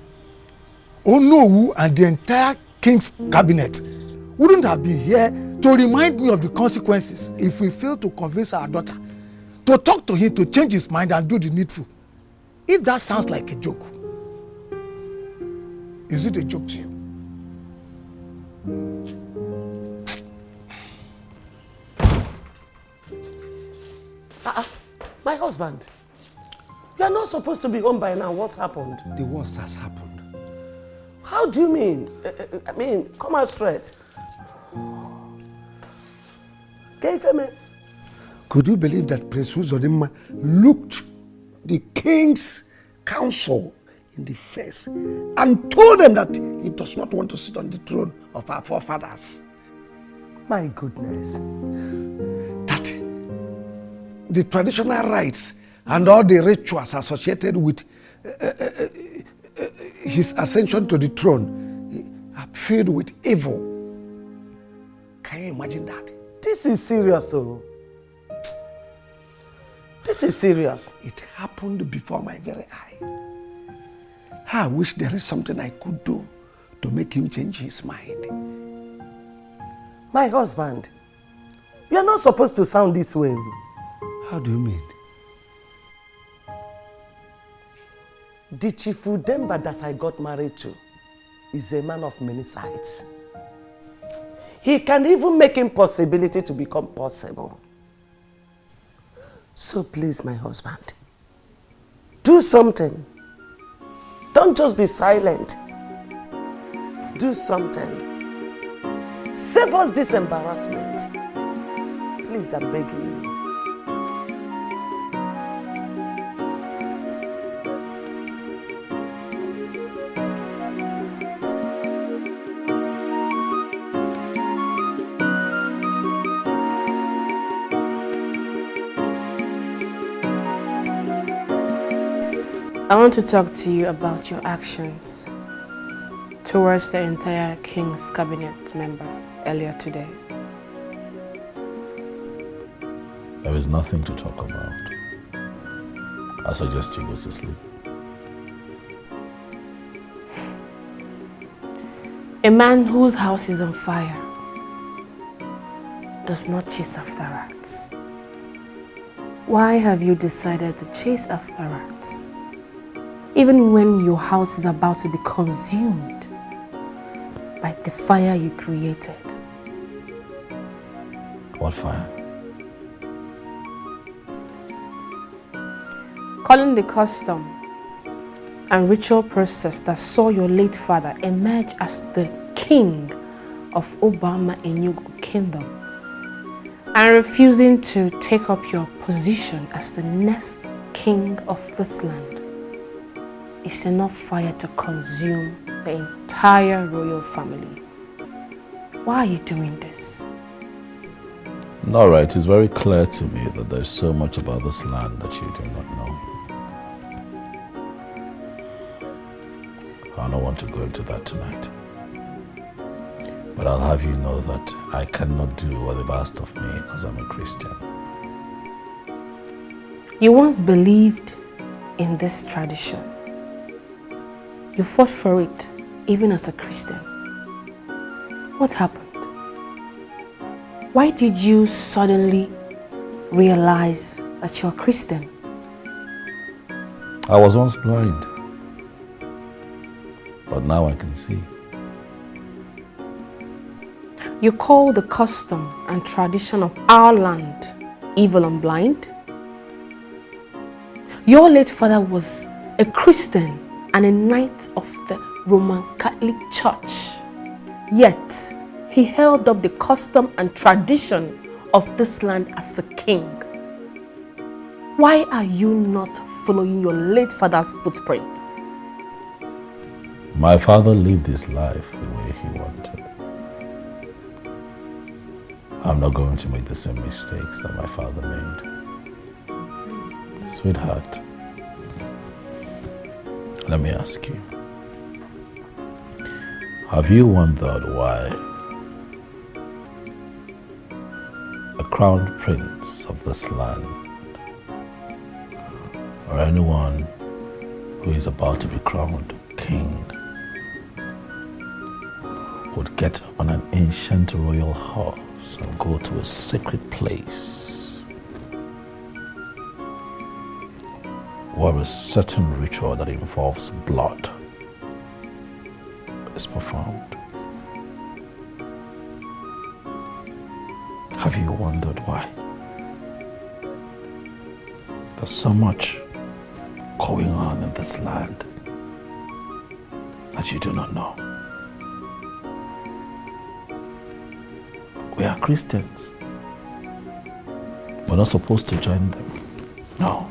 Onowu and the entire king's cabinet wouldn't have been here to remind me of the consequences if we fail to convince our daughter to talk to him to change his mind and do the needful. If that sounds like a joke, is it a joke to you? My husband, you are not supposed to be home by now. What happened? The worst has happened. How do you mean? I mean, come out straight. Could you believe that Prince Uzodinma looked the king's council in the face and told them that he does not want to sit on the throne of our forefathers? My goodness. That the traditional rites and all the rituals associated with his ascension to the throne are filled with evil. Can you imagine that? This is serious, oh. This is serious. It happened before my very eye. I wish there is something I could do to make him change his mind. My husband, you are not supposed to sound this way. How do you mean? The Chief Udemba that I got married to is a man of many sides. He can even make impossibility to become possible. So please, my husband, do something. Don't just be silent. Do something. Save us this embarrassment. Please, I'm begging you. I want to talk to you about your actions towards the entire King's cabinet members earlier today. There is nothing to talk about. I suggest you go to sleep. A man whose house is on fire does not chase after rats. Why have you decided to chase after rats? Even when your house is about to be consumed by the fire you created. What fire? Calling the custom and ritual process that saw your late father emerge as the king of Obama Enugu Kingdom and refusing to take up your position as the next king of this land is enough fire to consume the entire royal family. Why are you doing this? All right, it's very clear to me that there's so much about this land that you do not know. I don't want to go into that tonight. But I'll have you know that I cannot do what they've asked of me because I'm a Christian. You once believed in this tradition. You fought for it, even as a Christian. What happened? Why did you suddenly realize that you're a Christian? I was once blind, but now I can see. You call the custom and tradition of our land evil and blind? Your late father was a Christian and a knight of the Roman Catholic Church. Yet, he held up the custom and tradition of this land as a king. Why are you not following your late father's footprint? My father lived his life the way he wanted. I'm not going to make the same mistakes that my father made. Sweetheart, let me ask you. Have you wondered why a crowned prince of this land, or anyone who is about to be crowned king, would get on an ancient royal horse and go to a sacred place where a certain ritual that involves blood is performed? Have you wondered why? There's so much going on in this land that you do not know. We are Christians. We're not supposed to join them. No.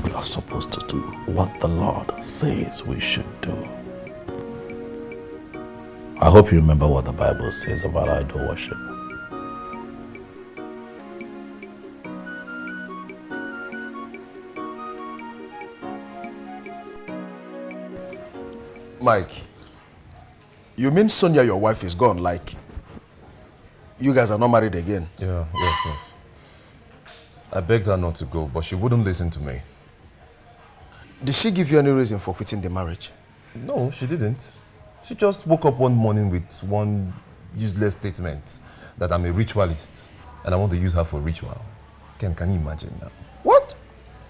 We are supposed to do what the Lord says we should do. I hope you remember what the Bible says about idol worship. Mike, you mean Sonia, your wife, is gone? Like, you guys are not married again? Yeah. I begged her not to go, but she wouldn't listen to me. Did she give you any reason for quitting the marriage? No, she didn't. She just woke up one morning with one useless statement that I'm a ritualist and I want to use her for ritual. Can you imagine now? What?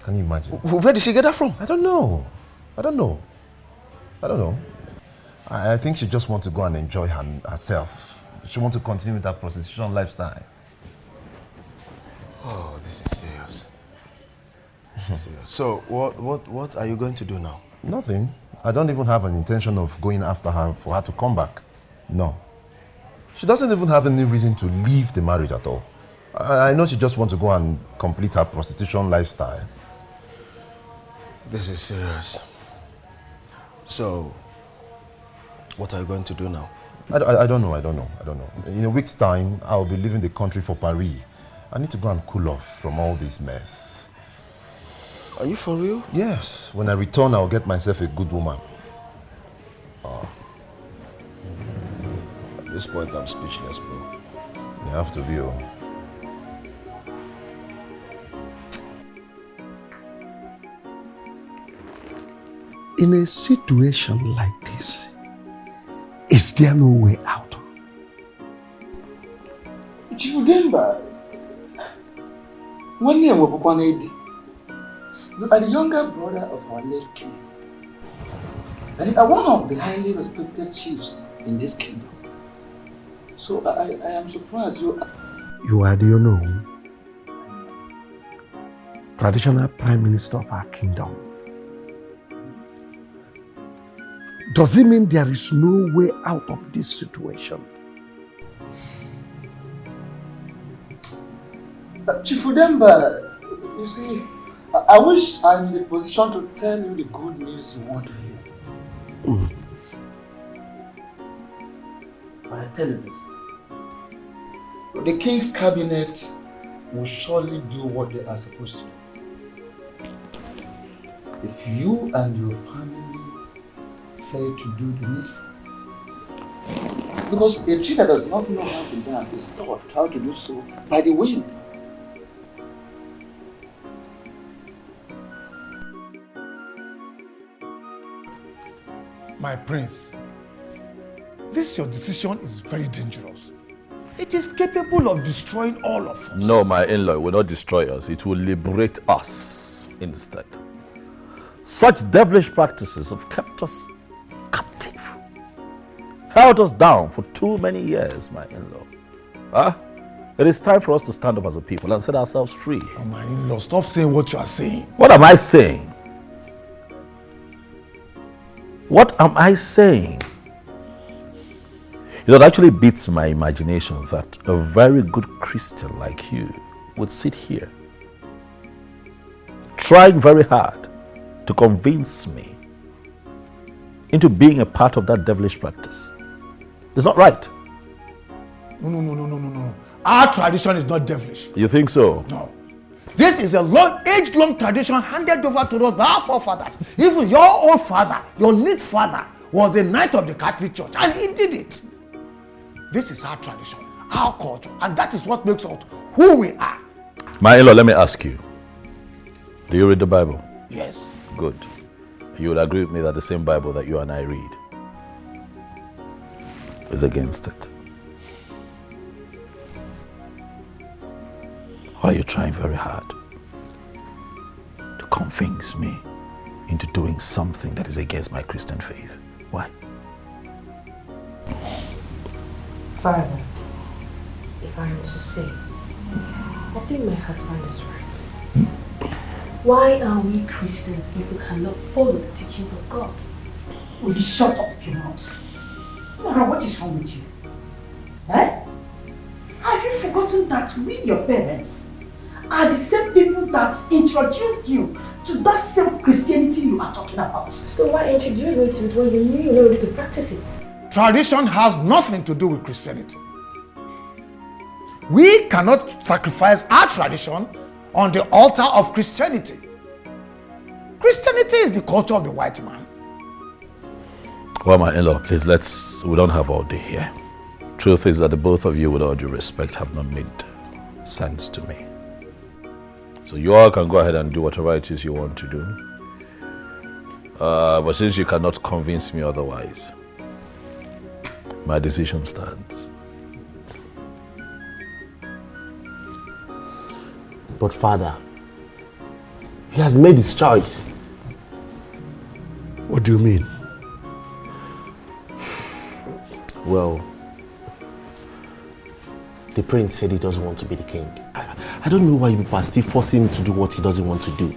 Can you imagine? Where did she get that from? I don't know. I think she just wants to go and enjoy herself. She wants to continue with that prostitution lifestyle. Oh, this is serious. This is serious. So, what are you going to do now? Nothing. I don't even have an intention of going after her for her to come back. No. She doesn't even have any reason to leave the marriage at all. I know she just wants to go and complete her prostitution lifestyle. This is serious. So, what are you going to do now? I don't know. In a week's time, I'll be leaving the country for Paris. I need to go and cool off from all this mess. Are you for real? Yes. When I return, I'll get myself a good woman. Oh. At this point, I'm speechless, bro. You have to be, oh. In a situation like this, is there no way out? Remember, one year you are the younger brother of our late king. And you are one of the highly respected chiefs in this kingdom. So I am surprised You are the unknown traditional prime minister of our kingdom. Does it mean there is no way out of this situation? Chief Udemba, you see, I wish I'm in the position to tell you the good news you want to hear. But I tell you this. The King's Cabinet will surely do what they are supposed to do. If you and your family fail to do the needful. Because a tree that does not know how to dance is taught how to do so by the wind. My prince, this your decision is very dangerous. It is capable of destroying all of us. No, my in-law will not destroy us. It will liberate us instead. Such devilish practices have kept us captive, held us down for too many years, my in-law. It is time for us to stand up as a people and set ourselves free. Oh, my in-law, stop saying what you are saying. What am I saying? What am I saying? It actually beats my imagination that a very good Christian like you would sit here trying very hard to convince me into being a part of that devilish practice. It's not right. No. Our tradition is not devilish. You think so? No. This is a age-long tradition handed over to us by our forefathers. Even your own father, your late father, was a knight of the Catholic Church, and he did it. This is our tradition, our culture, and that is what makes us who we are. My in-law, let me ask you. Do you read the Bible? Yes. Good. You will agree with me that the same Bible that you and I read is against it. Why are you trying very hard to convince me into doing something that is against my Christian faith? Why? Father, if I am to say, I think my husband is right. Why are we Christians if we cannot follow the teachings of God? Will you shut up your mouth? Nora, what is wrong with you? Eh? Have you forgotten that we, your parents, are the same people that introduced you to that same Christianity you are talking about? So why introduce me to it when you knew you were ready to practice it? Tradition has nothing to do with Christianity. We cannot sacrifice our tradition on the altar of Christianity. Christianity is the culture of the white man. Well, my in-law, please, we don't have all day here. Truth is that the both of you, with all due respect, have not made sense to me. So you all can go ahead and do whatever it is you want to do. But since you cannot convince me otherwise, my decision stands. But Father, he has made his choice. What do you mean? Well, the prince said he doesn't want to be the king. I don't know why you people are still forcing him to do what he doesn't want to do.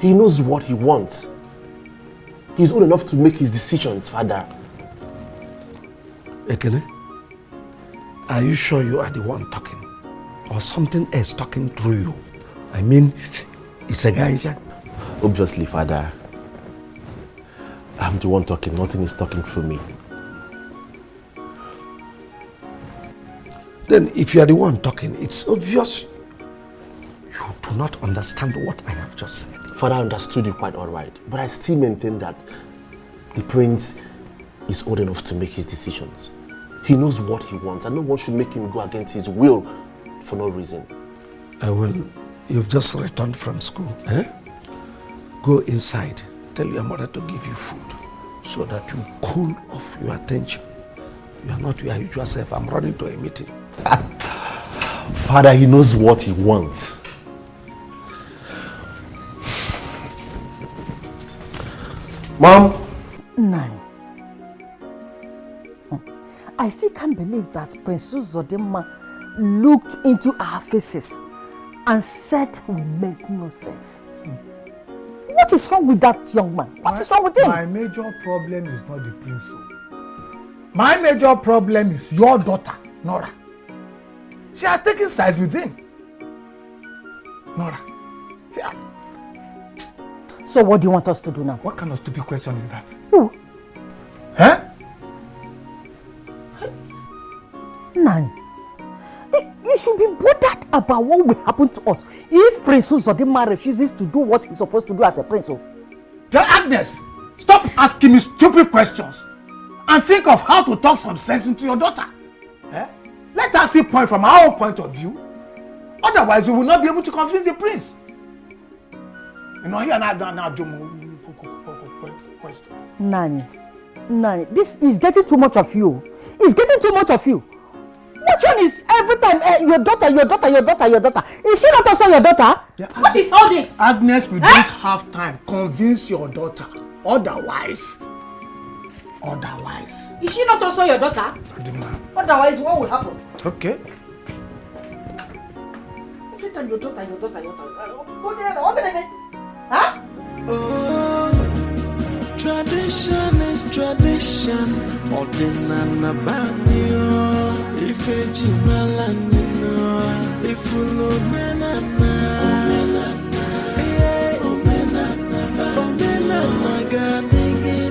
He knows what he wants. He's old enough to make his decisions, Father. Ekene, are you sure you are the one talking? Or something else talking through you? I mean, it's a guy here. Obviously, Father. I'm the one talking, nothing is talking through me. Then if you are the one talking, it's obvious you do not understand what I have just said. Father, I understood you quite alright, but I still maintain that the prince is old enough to make his decisions. He knows what he wants, and no one should make him go against his will for no reason. Well, you've just returned from school, eh? Go inside, tell your mother to give you food so that you cool off your attention. You are not your usual self. I'm running to a meeting. Father, he knows what he wants. Mom? No. I still can't believe that Prince Uzodimma looked into our faces and said we make no sense. What is wrong with that young man? What is wrong with him? My major problem is not the prince. My major problem is your daughter, Nora. She has taken sides with him. Nora, yeah. So what do you want us to do now? What kind of stupid question is that? Who? Huh? Nani, you should be bothered about what will happen to us if Prince Uzodinma refuses to do what he's supposed to do as a prince. Tell Agnes, stop asking me stupid questions and think of how to talk some sense into your daughter. Eh? Let us see point from our own point of view. Otherwise, we will not be able to convince the prince. You know, here now, question. Nani, this is getting too much of you. It's getting too much of you. Which one is every time your daughter? Is she not also your daughter? Yeah, what is all this? Agnes, we don't have time. Convince your daughter. Otherwise. Is she not also your daughter? Otherwise, what will happen? Okay. Every time your daughter. Go there, huh? Tradition is tradition. Ordinana banyo. Ifeji malanyino. Ifulo menana. Omenana gadigide.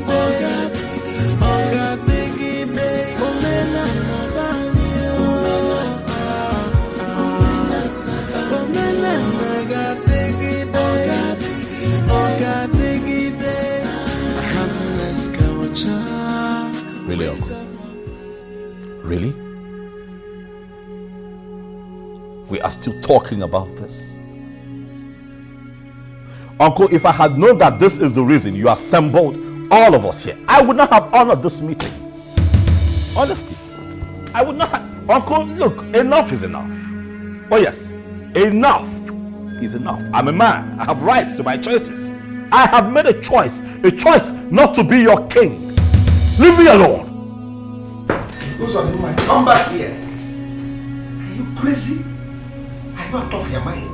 Ogadigide. Omenana banyo. Omenana gadigide. Ogadigide. Really, Uncle? Really? We are still talking about this? Uncle, if I had known that this is the reason you assembled all of us here, I would not have honored this meeting. Honestly, I would not have. Uncle, look, enough is enough. Oh yes, enough is enough. I'm a man. I have rights to my choices. I have made a choice not to be your king. Leave me alone. Uzodinma, come back here. Are you crazy? Are you out of your mind?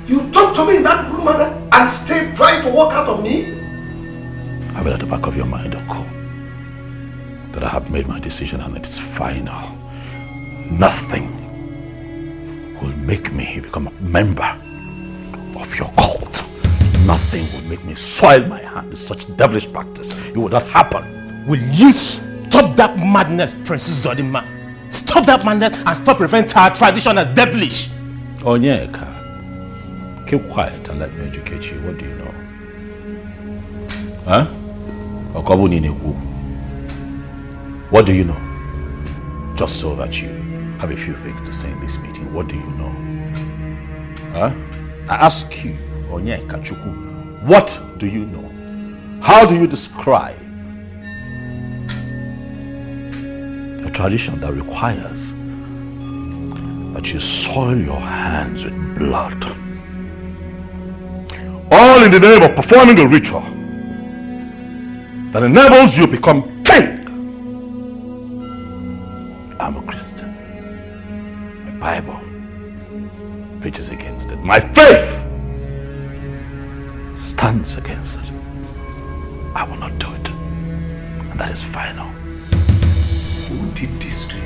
You talk to me in that good manner and stay trying to walk out on me? Have it at the back of your mind, Uncle, that I have made my decision and it's final. Nothing will make me become a member of your cult. Nothing will make me soil my hand in such devilish practice. It will not happen. Will you stop that madness, Princess Uzodinma? Stop that madness and stop referring to our tradition as devilish. Onyeka, keep quiet and let me educate you. What do you know? Huh? What do you know? Just so that you have a few things to say in this meeting. What do you know? Huh? I ask you, Onyeka Chukwu, what do you know? How do you describe a tradition that requires that you soil your hands with blood? All in the name of performing a ritual that enables you to become king. I'm a Christian. My Bible preaches against it. My faith stands against it. I will not do it. And that is final. Who did this to you?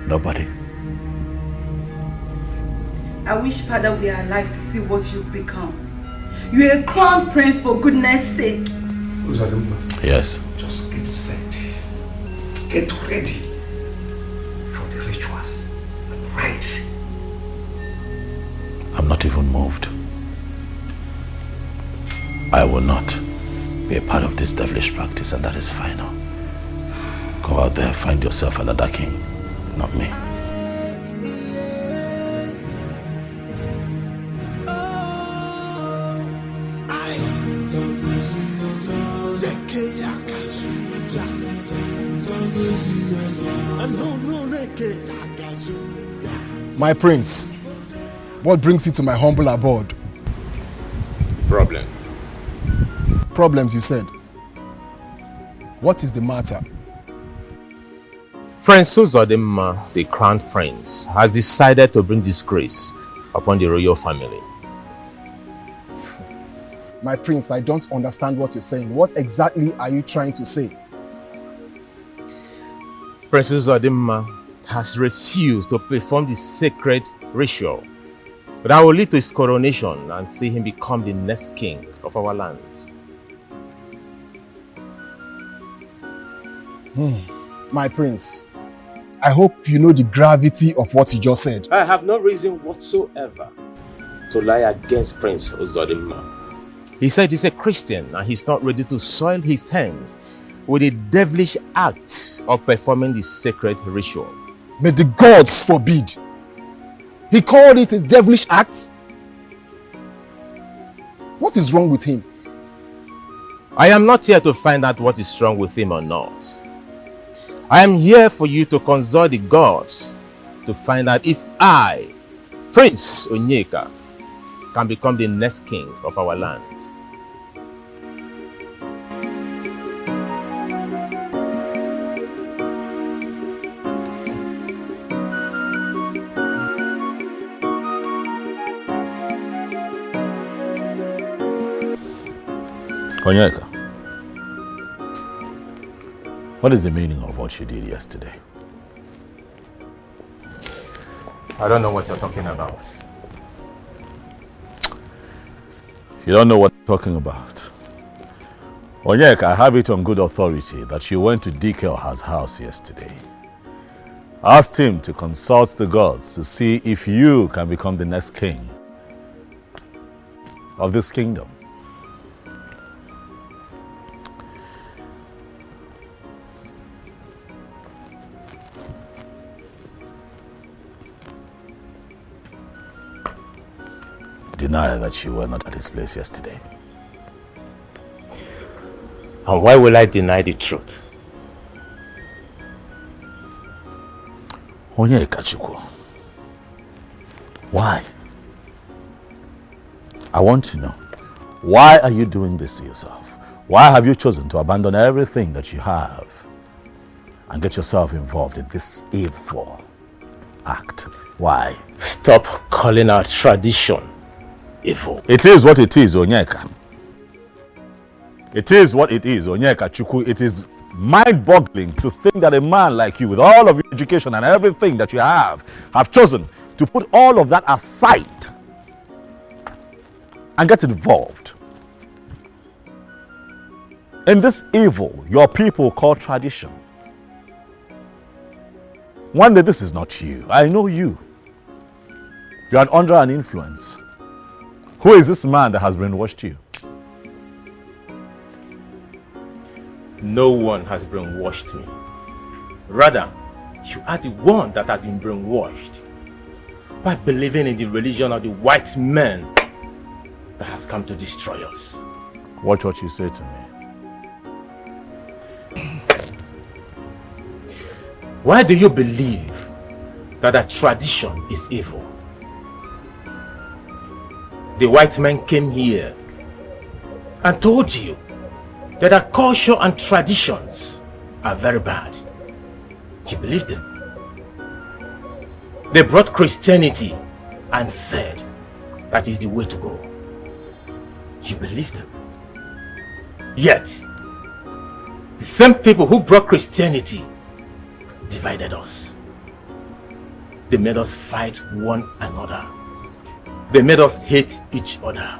Nobody. I wish, Father, we are alive to see what you've become. You're a crown prince for goodness sake. Yes. Just get set. Get ready for the rituals and rites. I'm not even moved. I will not be a part of this devilish practice, and that is final. Go out there, find yourself another king, not me. My prince, what brings you to my humble abode? Problem. Problems, you said. What is the matter? Prince Uzodinma, the crown prince, has decided to bring disgrace upon the royal family. My prince, I don't understand what you're saying. What exactly are you trying to say? Princess Odimma has refused to perform the sacred ritual that will lead to his coronation and see him become the next king of our land. My prince, I hope you know the gravity of what you just said. I have no reason whatsoever to lie against Prince Uzodimma. He said he's a Christian and he's not ready to soil his hands with the devilish act of performing the sacred ritual. May the gods forbid. He called it a devilish act? What is wrong with him? I am not here to find out what is wrong with him or not. I am here for you to consult the gods to find out if I, Prince Onyeka, can become the next king of our land. Onyeka, what is the meaning of what you did yesterday? I don't know what you're talking about. You don't know what I'm talking about? Onyeka, I have it on good authority that you went to Dikeoha's house yesterday. Asked him to consult the gods to see if you can become the next king of this kingdom. Deny that you were not at his place yesterday. And why will I deny the truth? Onyeka Chukwu, why? I want to know, why are you doing this to yourself? Why have you chosen to abandon everything that you have and get yourself involved in this evil act? Why? Stop calling our tradition evil. It is what it is, Onyeka. It is what it is, Onyeka Chukwu. It is mind-boggling to think that a man like you, with all of your education and everything that you have chosen to put all of that aside and get involved in this evil your people call tradition. One day, this is not you. I know you. You are under an influence. Who is this man that has brainwashed you? No one has brainwashed me. Rather, you are the one that has been brainwashed by believing in the religion of the white men that has come to destroy us. Watch what you say to me. Why do you believe that a tradition is evil? The white men came here and told you that our culture and traditions are very bad. You believed them. They brought Christianity and said that is the way to go. You believed them. Yet, the same people who brought Christianity divided us. They made us fight one another. They made us hate each other.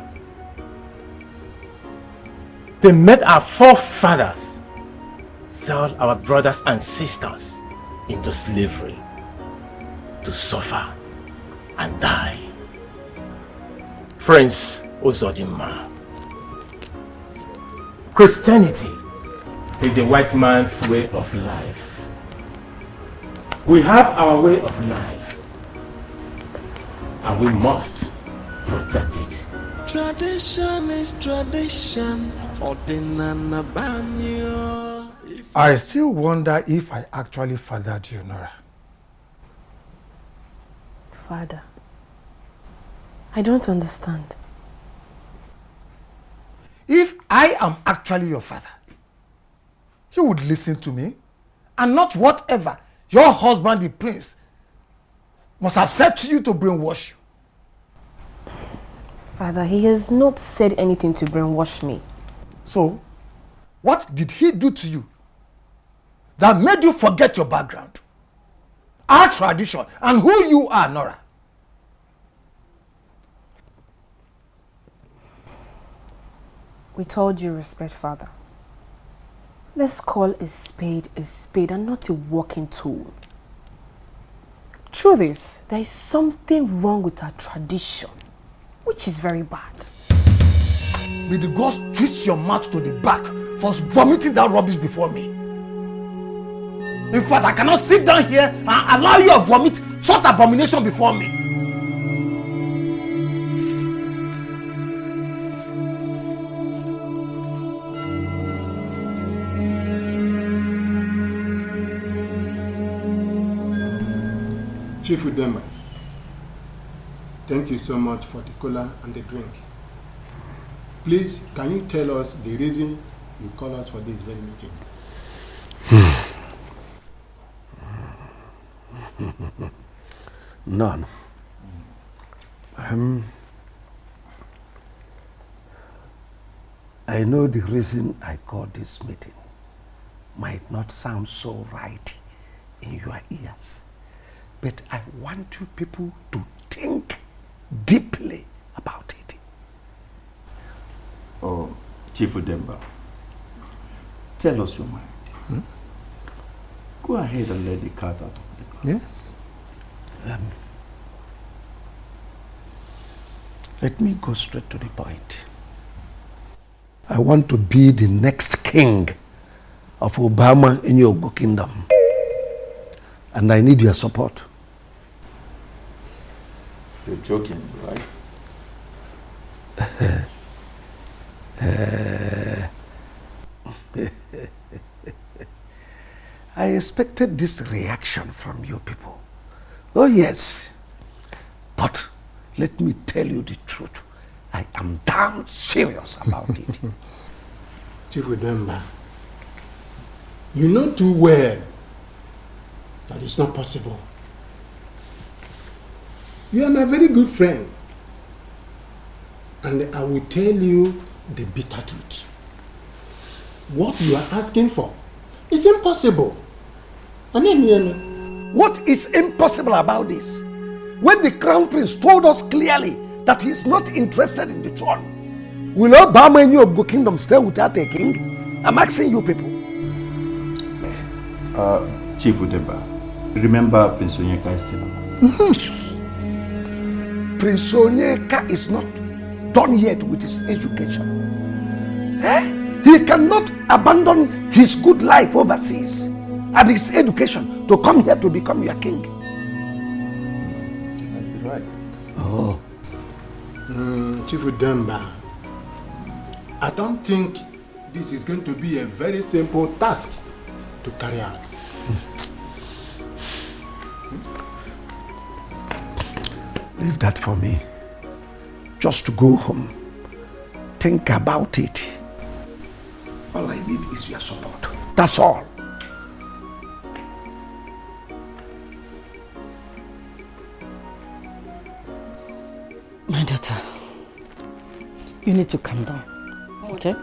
They made our forefathers sell our brothers and sisters into slavery to suffer and die. Prince Uzodimma, Christianity is the white man's way of life. We have our way of life, and we must protect it. Tradition is tradition. I still wonder if I actually fathered you, Nora. Father, I don't understand. If I am actually your father, you would listen to me and not whatever your husband, the prince, must have said to you to brainwash you. Father, he has not said anything to brainwash me. So, what did he do to you that made you forget your background, our tradition, and who you are, Nora? With all due respect, Father, let's call a spade and not a walking tool. Truth is, there is something wrong with our tradition, which is very bad. May the gods twist your mouth to the back for vomiting that rubbish before me. In fact, I cannot sit down here and allow you to vomit such abomination before me. Chief Udemba, thank you so much for the cola and the drink. Please, can you tell us the reason you call us for this very meeting? None. I know the reason I called this meeting might not sound so right in your ears, but I want you people to think deeply about it. Oh, Chief Udemba, tell us your mind. Go ahead and let the cat out of the bag. Yes. Let me go straight to the point. I want to be the next king of Obama in your kingdom. And I need your support. You're joking, right? I expected this reaction from you people. Oh yes. But let me tell you the truth. I am damn serious about it. Chief Udemba, you know too well that it's not possible. You are my very good friend. And I will tell you the bitter truth. What you are asking for is impossible. What is impossible about this? When the crown prince told us clearly that he is not interested in the throne, will Obama and your kingdom stay without a king? I'm asking you people. Chief Udemba, remember Prince Onyeka is still alive. Prince Onyeka is not done yet with his education. He cannot abandon his good life overseas and his education to come here to become your king. Right. Oh. Chief Udemba, I don't think this is going to be a very simple task to carry out. Leave that for me. Just to go home. Think about it. All I need is your support. That's all. My daughter, you need to calm down, okay?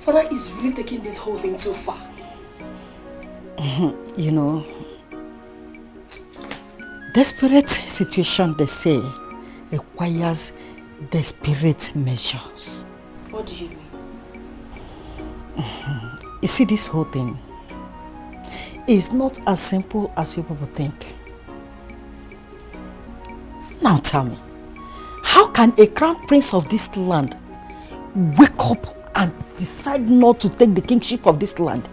Father is really taking this whole thing too far. You know, desperate situation, they say, requires desperate measures. What do you mean? You see, this whole thing is not as simple as you people think. Now tell me, how can a crown prince of this land wake up and decide not to take the kingship of this land?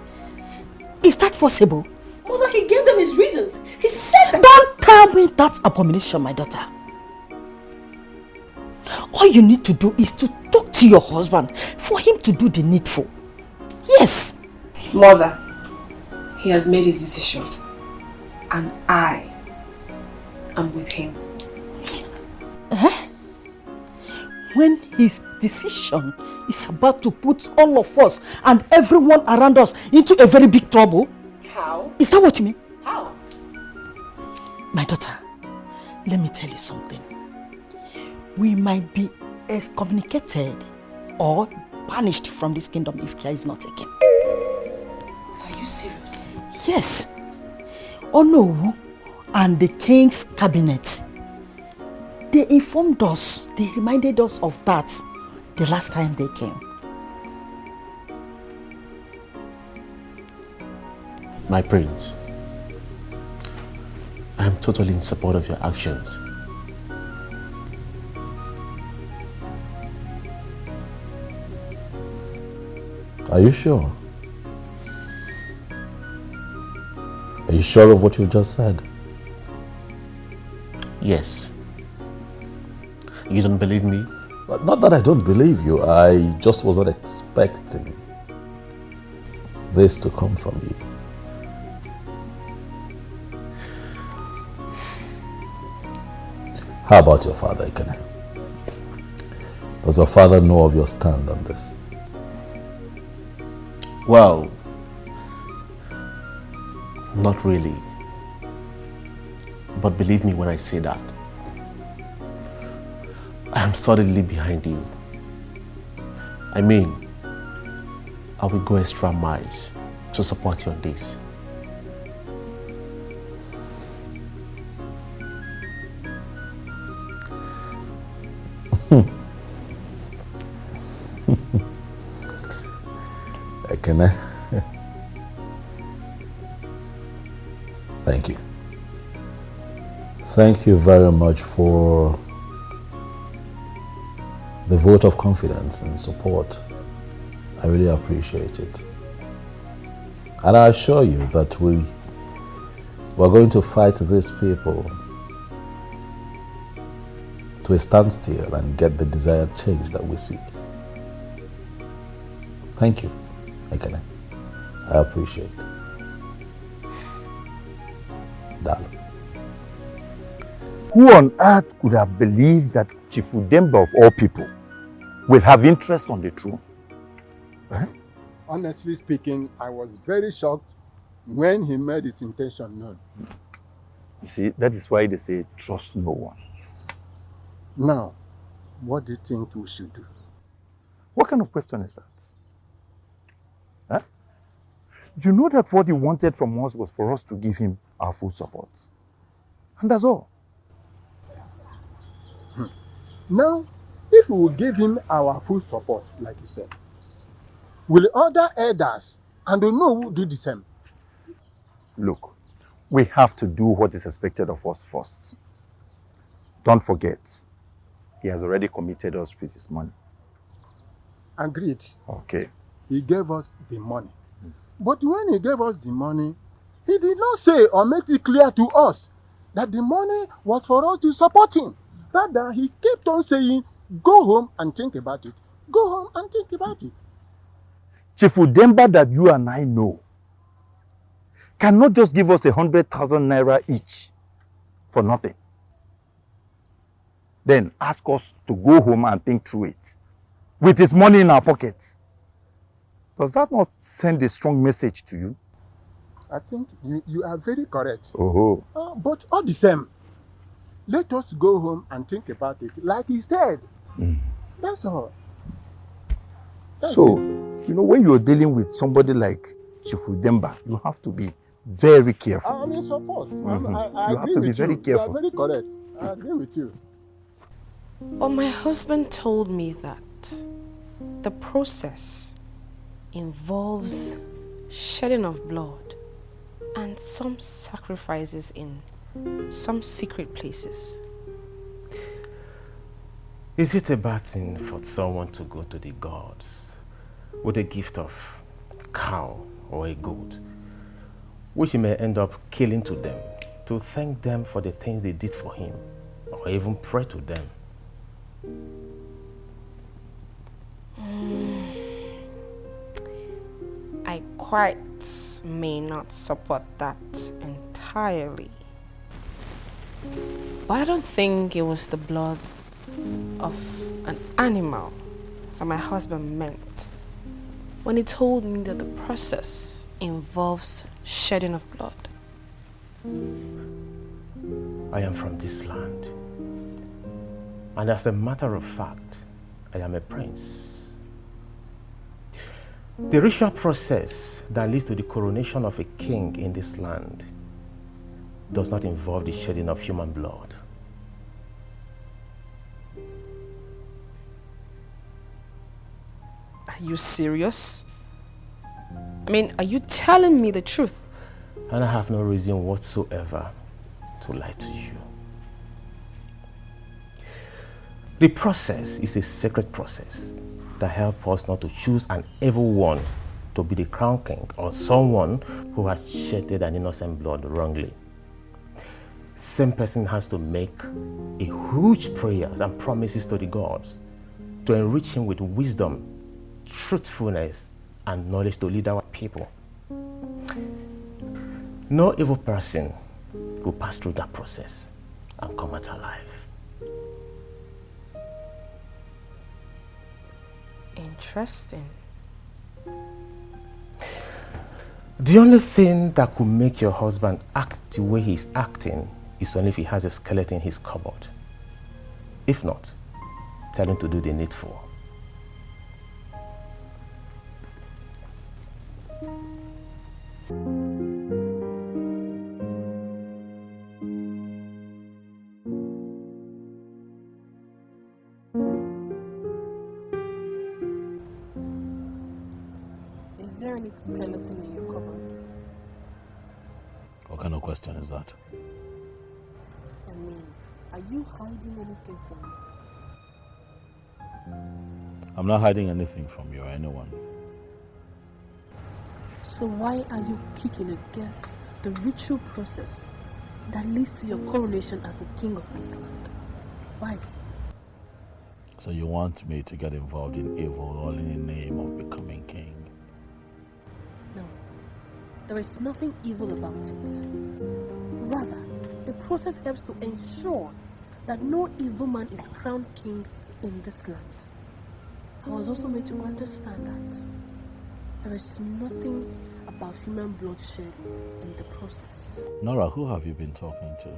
Is that possible? Mother, he gave them his reasons. He said that. Don't tell me that's abomination, my daughter. All you need to do is to talk to your husband for him to do the needful. Yes. Mother, he has made his decision. And I am with him. When his decision is about to put all of us and everyone around us into a very big trouble? How? Is that what you mean? How? My daughter, let me tell you something. We might be excommunicated or banished from this kingdom if care is not taken. Are you serious? Yes. Onowu and the king's cabinet, they informed us, they reminded us of that the last time they came. My prince, I am totally in support of your actions. Are you sure? Are you sure of what you just said? Yes. You don't believe me? But not that I don't believe you. I just wasn't expecting this to come from you. How about your father, Ikene? Does your father know of your stand on this? Well, not really. But believe me when I say that. I am solidly behind you. I mean, I will go extra miles to support you on this. Ekene. Thank you. Thank you very much for the vote of confidence and support. I really appreciate it. And I assure you that we're going to fight these people to a standstill and get the desired change that we seek. Thank you, Ekene. I appreciate it. Darling. Who on earth could have believed that Chief Udemba of all people will have interest on the throne? Eh? Honestly speaking, I was very shocked when he made his intention known. You see, that is why they say trust no one. Now, what do you think we should do? What kind of question is that? Huh? You know that what he wanted from us was for us to give him our full support. And that's all. Now, if we will give him our full support, like you said, will other elders and Onuigbo do the same? Look, we have to do what is expected of us first. Don't forget, he has already committed us with his money. Agreed. Okay. He gave us the money. But when he gave us the money, he did not say or make it clear to us that the money was for us to support him. Rather, he kept on saying, go home and think about it. Go home and think about it. Chief Udemba that you and I know cannot just give us 100,000 naira each for nothing. Then ask us to go home and think through it with his money in our pockets. Does that not send a strong message to you? I think you are very correct. Oh. But all the same, let us go home and think about it, like he said. That's all. So, you know, when you're dealing with somebody like Chief Udemba, you have to be very careful. I'm in support. I I you have agree to be with very you. careful. You are very correct. I agree with you. But my husband told me that the process involves shedding of blood and some sacrifices in some secret places. Is it a bad thing for someone to go to the gods with a gift of a cow or a goat, which he may end up killing to them, to thank them for the things they did for him, or even pray to them? I quite may not support that entirely. But I don't think it was the blood of an animal that my husband meant when he told me that the process involves shedding of blood. I am from this land, and as a matter of fact, I am a prince. The ritual process that leads to the coronation of a king in this land does not involve the shedding of human blood. Are you serious? I mean, are you telling me the truth? And I have no reason whatsoever to lie to you. The process is a sacred process that helps us not to choose an evil one to be the crown king or someone who has shedded an innocent blood wrongly. Same person has to make a huge prayers and promises to the gods to enrich him with wisdom, truthfulness, and knowledge to lead our people. No evil person will pass through that process and come out alive. Interesting. The only thing that could make your husband act the way he's acting is only if he has a skeleton in his cupboard. If not, tell him to do the needful. Is there any skeleton in your cupboard? What kind of question is that? I mean, are you hiding anything from me? I'm not hiding anything from you or anyone. So why are you kicking against the ritual process that leads to your coronation as the king of this land? Why? So you want me to get involved in evil all in the name of becoming king? No. There is nothing evil about it. Rather, the process helps to ensure that no evil man is crowned king in this land. I was also made to understand that there is nothing about human bloodshed in the process. Nora, who have you been talking to?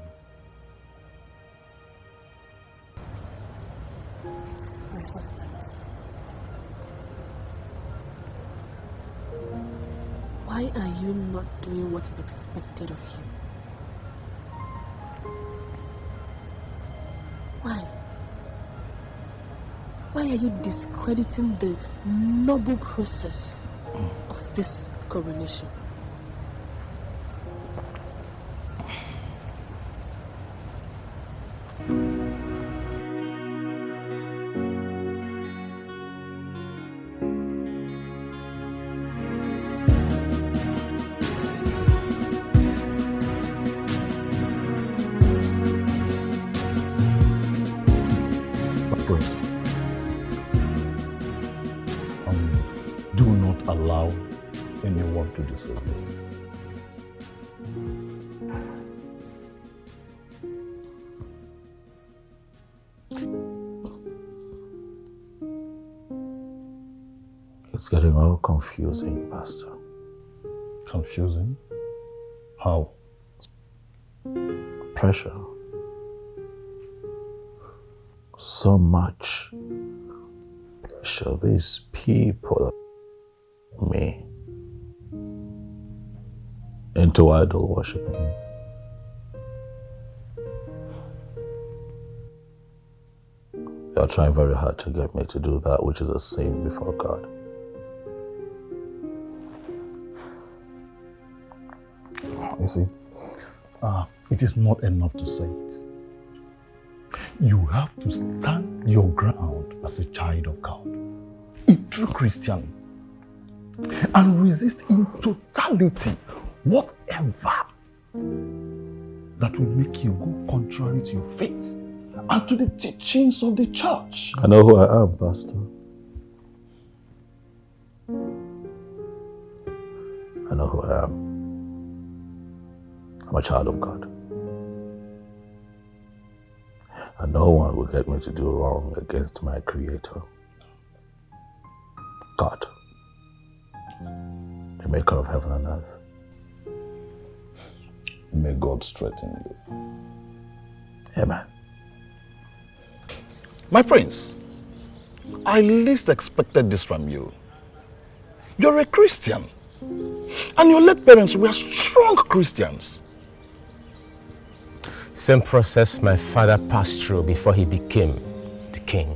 My husband. Why are you not doing what is expected of you? Why? Why are you discrediting the noble process of this coronation? Do not allow anyone to deceive you. It's getting all confusing, Pastor. Confusing? How? Pressure. So much pressure. These people, me, into idol worshiping. They are trying very hard to get me to do that which is a sin before God. You see, it is not enough to say it. You have to stand your ground as a child of God, a true Christian, and resist in totality whatever that will make you go contrary to your faith and to the teachings of the church. I know who I am, Pastor. I know who I am. I'm a child of God. And no one will get me to do wrong against my Creator. God, the maker of heaven and earth. May God strengthen you. Amen. My prince, I least expected this from you. You're a Christian. And your late parents were strong Christians. Same process my father passed through before he became the king.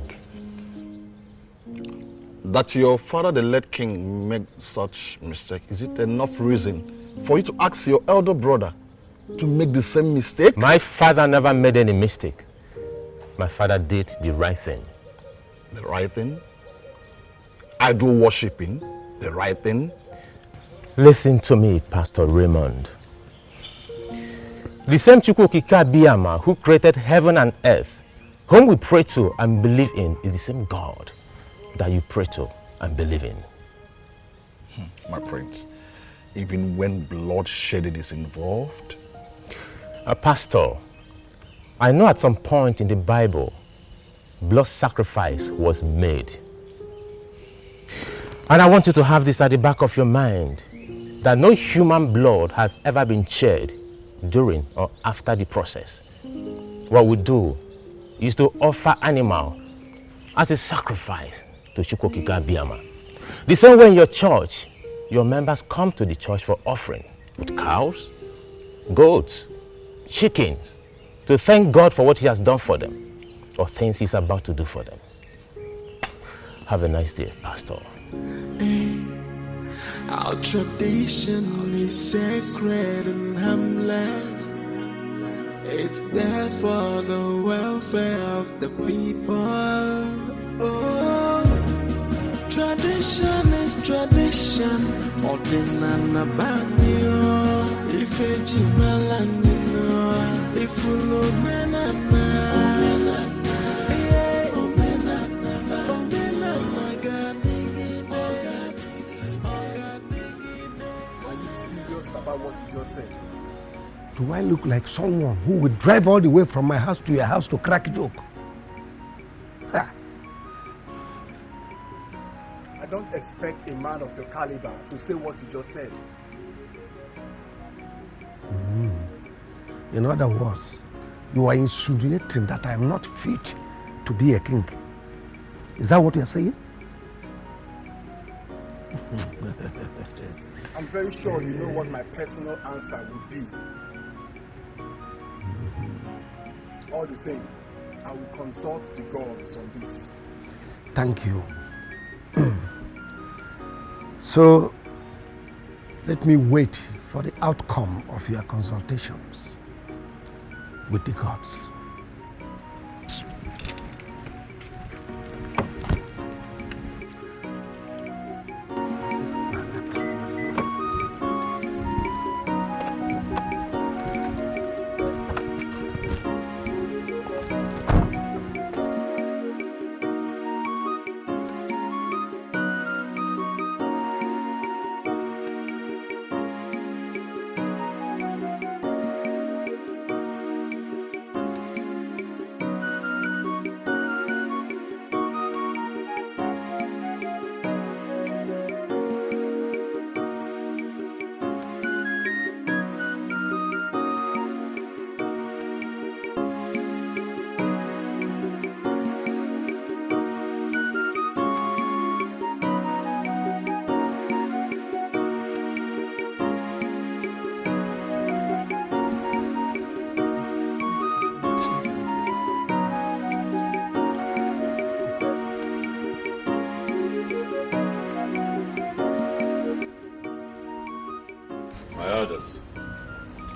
That your father, the late king, made such mistake, is it enough reason for you to ask your elder brother to make the same mistake? My father never made any mistake. My father did the right thing. The right thing? Idol worshipping? The right thing? Listen to me, Pastor Raymond. The same Chukwukika Biyama who created heaven and earth, whom we pray to and believe in, is the same God that you pray to and believe in. My prince, even when bloodshedding is involved? Pastor, I know at some point in the Bible, blood sacrifice was made. And I want you to have this at the back of your mind, that no human blood has ever been shed during or after the process. What we do is to offer animal as a sacrifice to Chukwukika Biyama. The same way in your church, your members come to the church for offering with cows, goats, chickens, to thank God for what he has done for them or things he's about to do for them. Have a nice day, Pastor. Our tradition is sacred and harmless. It's there for the welfare of the people. Oh, tradition is tradition. Ordinana banyo, ifeji malanino, ifulo menana. About what you just said. Do I look like someone who would drive all the way from my house to your house to crack a joke? Ha. I don't expect a man of your caliber to say what you just said. In other words, you are insinuating that I am not fit to be a king. Is that what you are saying? I'm very sure you know what my personal answer would be. All the same, I will consult the gods on this. Thank you. So, let me wait for the outcome of your consultations with the gods.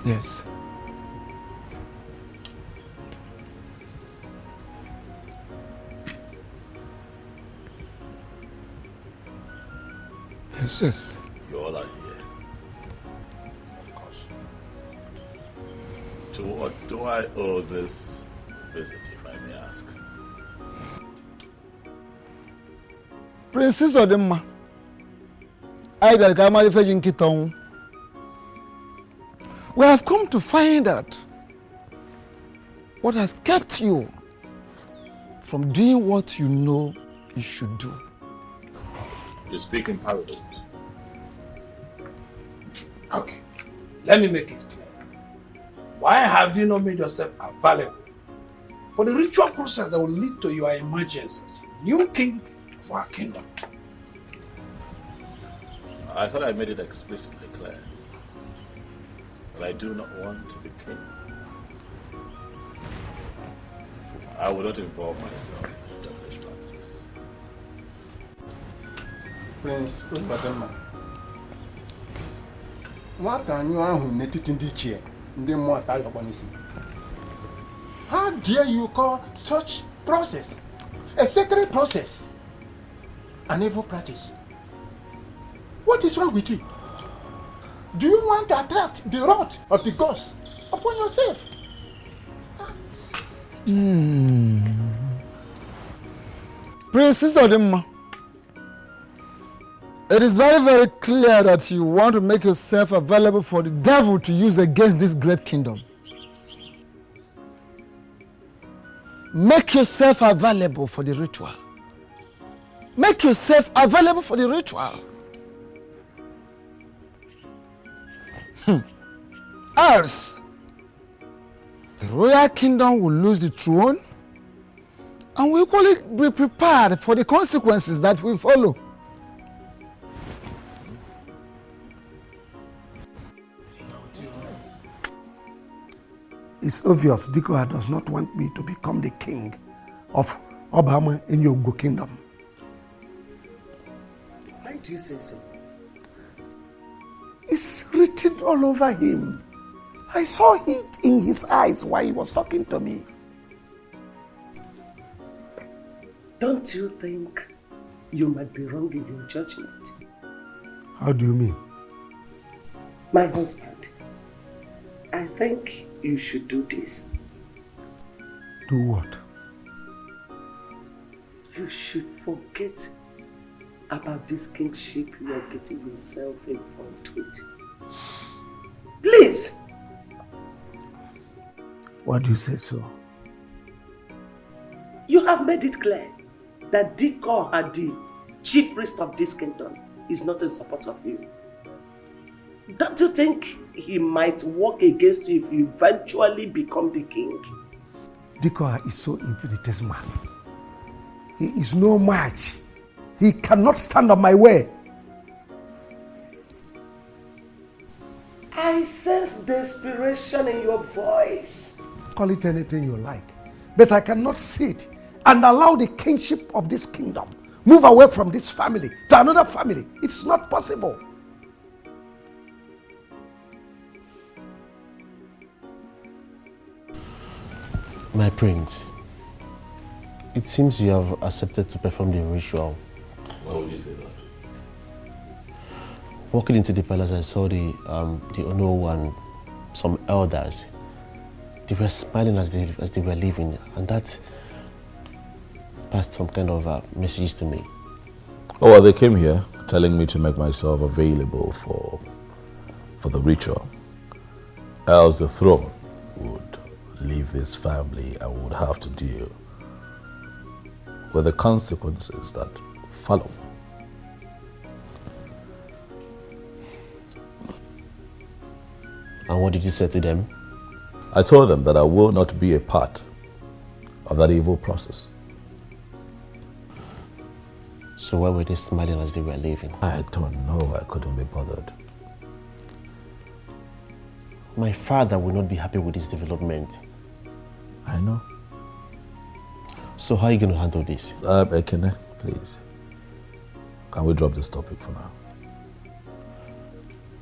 Yes. Yes. You all are here. Of course. To what do I owe this visit, if I may ask? Princess Odemma, I got Kamali Fejin Kitong. We have come to find out what has kept you from doing what you know you should do. You speak in parables. Okay, let me make it clear. Why have you not made yourself available for the ritual process that will lead to your emergence as new king of our kingdom? I thought I made it explicitly clear that I do not want to be king. I will not involve myself in devilish practice. Prince Uzodimma, nwata anyụ ahụ n'etiti ndị ichie ndị mmụọ ata ya ọgbanisi. How dare you call such process a sacred process an evil practice? What is wrong with you? Do you want to attract the wrath of the gods upon yourself? Prince Uzodimma, it is very, very clear that you want to make yourself available for the devil to use against this great kingdom. Make yourself available for the ritual. Make yourself available for the ritual. Else, the royal kingdom will lose the throne and we equally be prepared for the consequences that will follow. It's obvious Dikoha does not want me to become the king of Obama in Yogo kingdom. Why do you say so? It's written all over him. I saw it in his eyes while he was talking to me. Don't you think you might be wrong in your judgment? How do you mean? My husband, I think you should do this. Do what? You should forget about this kingship you are getting yourself involved with. Please! Why do you say so? You have made it clear that Dikoha, the chief priest of this kingdom, is not in support of you. Don't you think he might work against you if you eventually become the king? Dikoha is so infinitesimal. He is no match. He cannot stand on my way. I sense desperation in your voice. Call it anything you like. But I cannot sit and allow the kingship of this kingdom move away from this family to another family. It's not possible. My prince, it seems you have accepted to perform the ritual. Why would you say that? Walking into the palace, I saw the Onuigbo and some elders. They were smiling as they were leaving, and that passed some kind of messages to me. Oh, well, they came here telling me to make myself available for the ritual. Else the throne would leave this family and would have to deal with the consequences that follow. And what did you say to them? I told them that I will not be a part of that evil process. So why were they smiling as they were leaving? I don't know. I couldn't be bothered. My father will not be happy with this development. I know. So how are you going to handle this? Ekene, please. Can we drop this topic for now?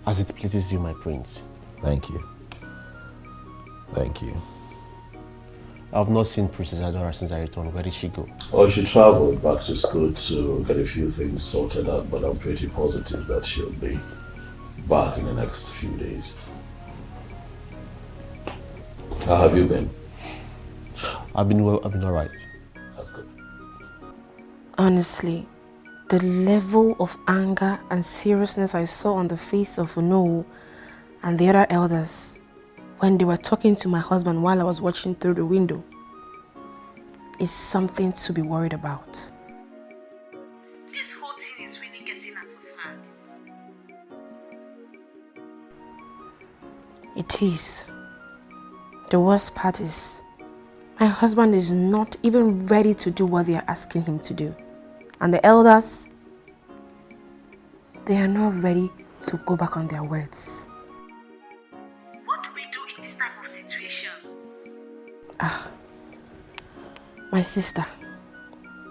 As it pleases you, my prince. Thank you. Thank you. I've not seen Princess Adora since I returned. Where did she go? Oh, she traveled back to school to get a few things sorted out, but I'm pretty positive that she'll be back in the next few days. How have you been? I've been well, I've been alright. That's good. Honestly, the level of anger and seriousness I saw on the face of Onuigbo and the other elders when they were talking to my husband while I was watching through the window is something to be worried about. This whole thing is really getting out of hand. It is. The worst part is, my husband is not even ready to do what they are asking him to do. And the elders, they are not ready to go back on their words. What do we do in this type of situation? My sister,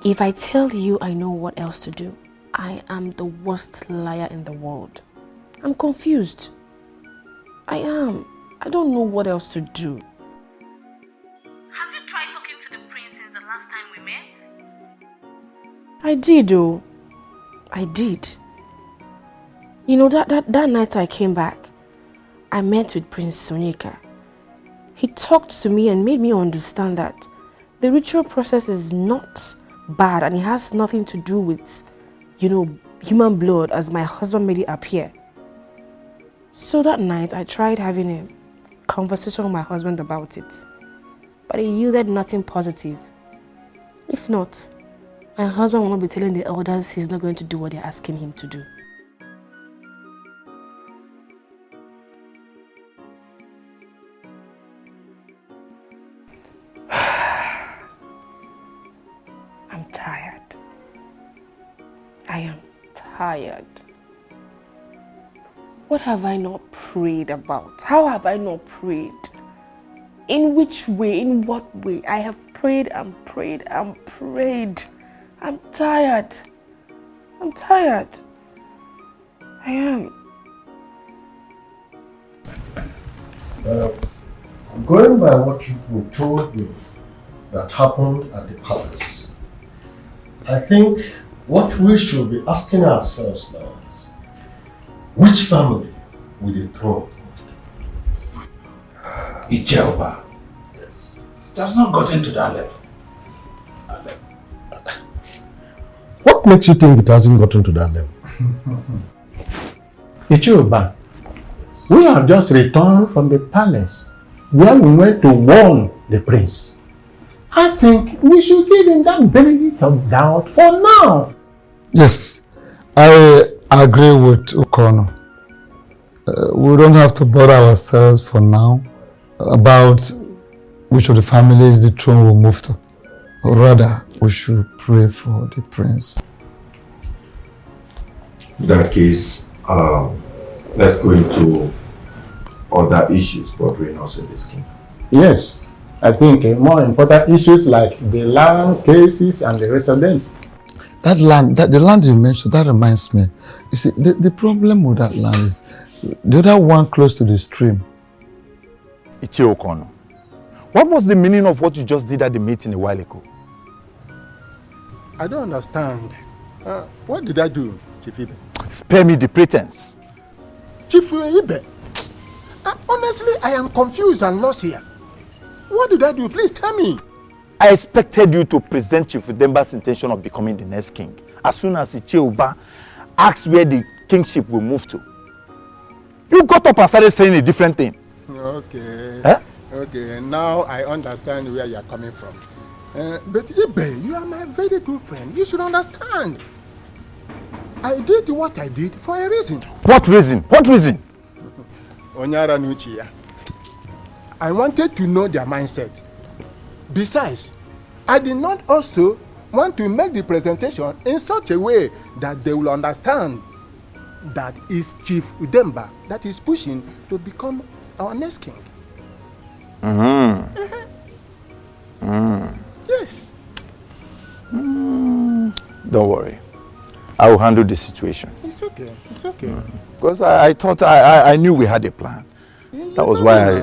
if I tell you I know what else to do, I am the worst liar in the world. I'm confused. I am. I don't know what else to do. Have you tried talking to the prince since the last time we met? I did, though. I did. You know, that night I came back, I met with Prince Sonika. He talked to me and made me understand that the ritual process is not bad and it has nothing to do with, you know, human blood as my husband made it appear. So that night I tried having a conversation with my husband about it, but he yielded nothing positive. If not, my husband will not be telling the elders he's not going to do what they're asking him to do. I'm tired. I am tired. What have I not prayed about? How have I not prayed? In which way? In what way? I have prayed and prayed and prayed. I'm tired. I'm tired. I am. Going by what you told me that happened at the palace, I think what we should be asking ourselves now is, which family will the throne move to? Ijeoba. Yes. It has not gotten to that level. What makes you think it hasn't gotten to that level? Ijeoba, we have just returned from the palace where we went to warn the prince. I think we should give him that benefit of doubt for now. Yes, I agree with Okono. We don't have to bother ourselves for now about which of the families the throne will move to. Or rather, we should pray for the prince. In that case, let's go into other issues bordering us in this kingdom. Yes, I think more important issues like the land cases and the rest of them. That land, the land you mentioned, that reminds me. You see, the problem with that land is the other one close to the stream. Ichie Okono, what was the meaning of what you just did at the meeting a while ago? I don't understand. What did I do, Chief Ibe? Spare me the pretense. Chief Ibe, honestly, I am confused and lost here. What did I do? Please tell me. I expected you to present Chief Udemba's intention of becoming the next king as soon as Ichie Uba asked where the kingship will move to. You got up and started saying a different thing. Okay. Huh? Okay, now I understand where you are coming from. But Ibe, you are my very good friend. You should understand. I did what I did for a reason. What reason? What reason? Onyara Nuchia. I wanted to know their mindset. Besides, I did not also want to make the presentation in such a way that they will understand that it's Chief Udemba that is pushing to become our next king. Yes. Don't worry. I will handle the situation. It's okay. It's okay. Because I thought I knew we had a plan. That was why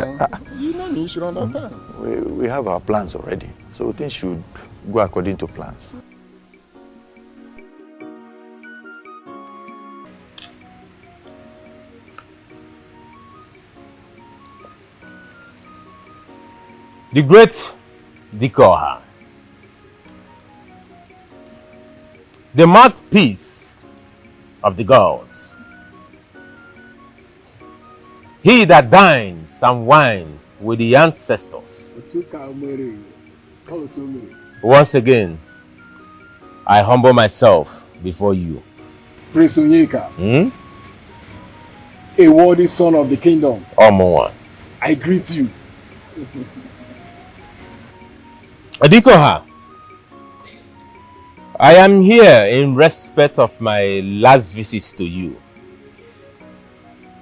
you know me, you should understand. We have our plans already. So things should go according to plans. The great Dikoha, the mouthpiece of the gods, he that dines and wines with the ancestors. Once again, I humble myself before you. Prince Onyeka, a worthy son of the kingdom, Omowa, I greet you. Adikoha, I am here in respect of my last visit to you.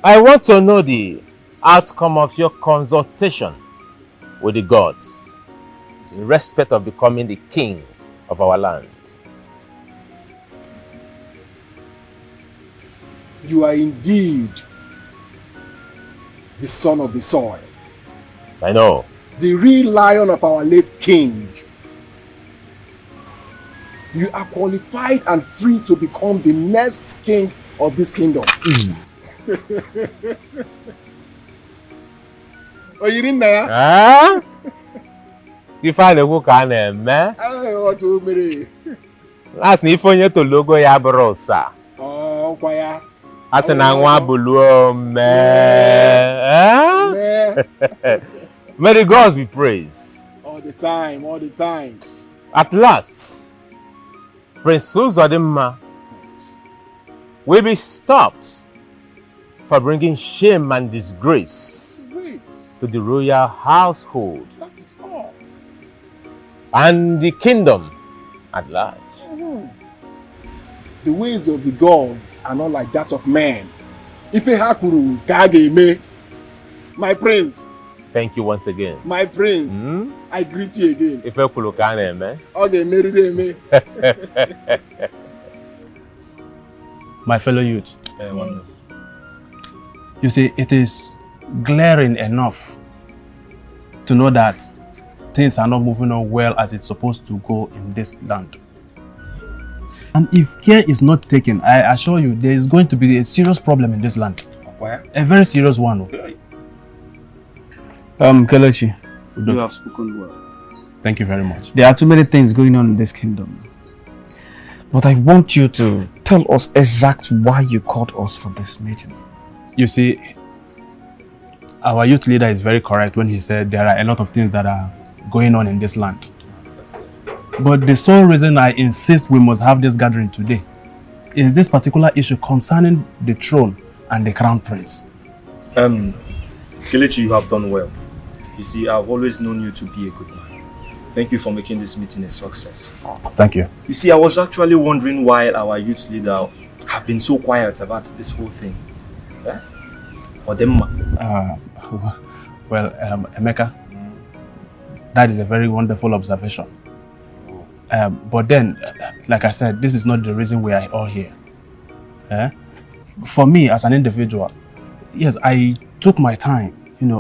I want to know the outcome of your consultation with the gods in respect of becoming the king of our land. You are indeed the son of the soil. I know. The real lion of our late king. You are qualified and free to become the next king of this kingdom. Oh, you didn't know? Huh? You find a book on him, man? What to me? Last night, you to logo ya brosa. Oh, why? As an angwa bulu, man. May the gods be praised. All the time, all the time. At last, Prince Uzodimma will be stopped for bringing shame and disgrace to the royal household and the kingdom at large. The ways of the gods are not like that of man. Ifeka kuru kage me, my prince. Thank you once again. My prince, I greet you again. Ifeka kuru kage me. Okay, me. My fellow youth, you see, it is glaring enough to know that things are not moving on well as it's supposed to go in this land. And if care is not taken, I assure you, there is going to be a serious problem in this land. Why? A very serious one. Kelechi, you have spoken well. Thank you very much. There are too many things going on in this kingdom. But I want you to tell us exactly why you called us for this meeting. You see, our youth leader is very correct when he said there are a lot of things that are going on in this land. But the sole reason I insist we must have this gathering today is this particular issue concerning the throne and the crown prince. Kelechi, you have done well. You see, I've always known you to be a good man. Thank you for making this meeting a success. Thank you. You see, I was actually wondering why our youth leader have been so quiet about this whole thing. Eh? Emeka, that is a very wonderful observation. But then, like I said, this is not the reason we are all here. For me, as an individual, yes, I took my time,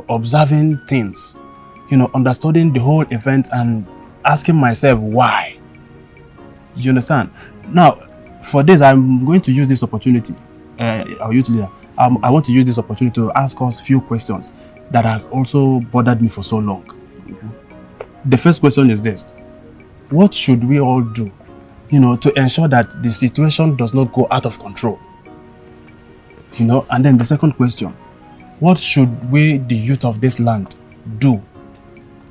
observing things, understanding the whole event and asking myself why. You understand? Now, for this, I'm going to use this opportunity, our youth leader, I want to use this opportunity to ask us a few questions that has also bothered me for so long. The first question is this. What should we all do, to ensure that the situation does not go out of control? And then the second question, what should we, the youth of this land, do,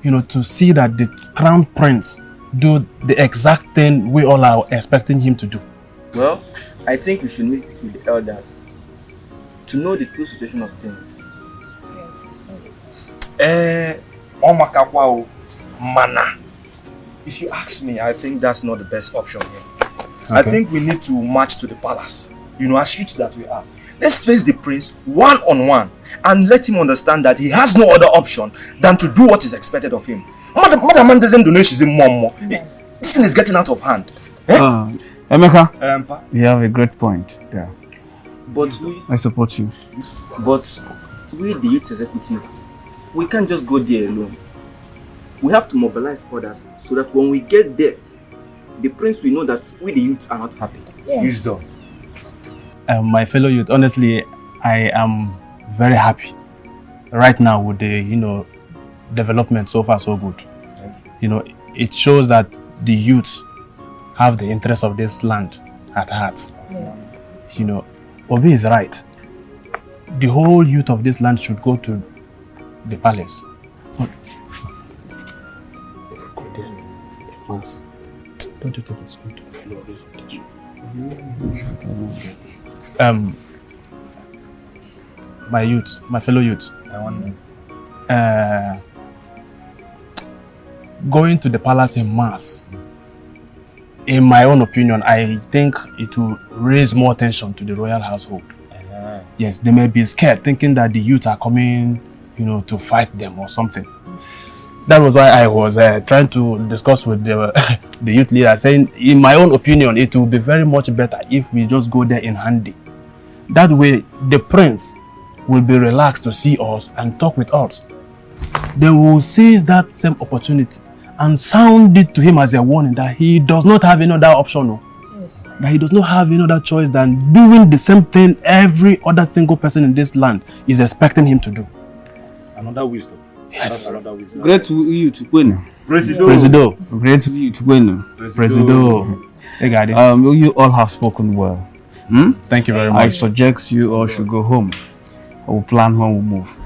to see that the crown prince do the exact thing we all are expecting him to do? Well, I think we should meet with the elders to know the true situation of things. Mana. If you ask me, I think that's not the best option here. Okay. I think we need to march to the palace. As youth that we are. Let's face the prince one-on-one and let him understand that he has no other option than to do what is expected of him. Madam doesn't do she's in more. This thing is getting out of hand. Emeka, you have a great point there. But I support you. But we, the youth executive, we can't just go there alone. We have to mobilize others so that when we get there, the prince will know that we, the youth, are not happy. Yes. My fellow youth, honestly, I am very happy right now with the development so far so good. It shows that the youth have the interest of this land at heart. Yes. Obi is right. The whole youth of this land should go to the palace. But if we go there once, don't you think it's going to be a lot of tension? My youth, my fellow youth. Going to the palace in mass in my own opinion, I think it will raise more attention to the royal household. Yes, they may be scared, thinking that the youth are coming, to fight them or something. That was why I was trying to discuss with the youth leader, saying, in my own opinion, it will be very much better if we just go there in handy. That way, the prince will be relaxed to see us and talk with us. They will seize that same opportunity and sound it to him as a warning that he does not have any other option. No? Yes. That he does not have any other choice than doing the same thing every other single person in this land is expecting him to do. Another wisdom. Yes. Great you to win. Presido. Great you to win. Presido. Hey, Daddy. You all have spoken well. Thank you very much. I suggest you all should go home. I will plan when we move.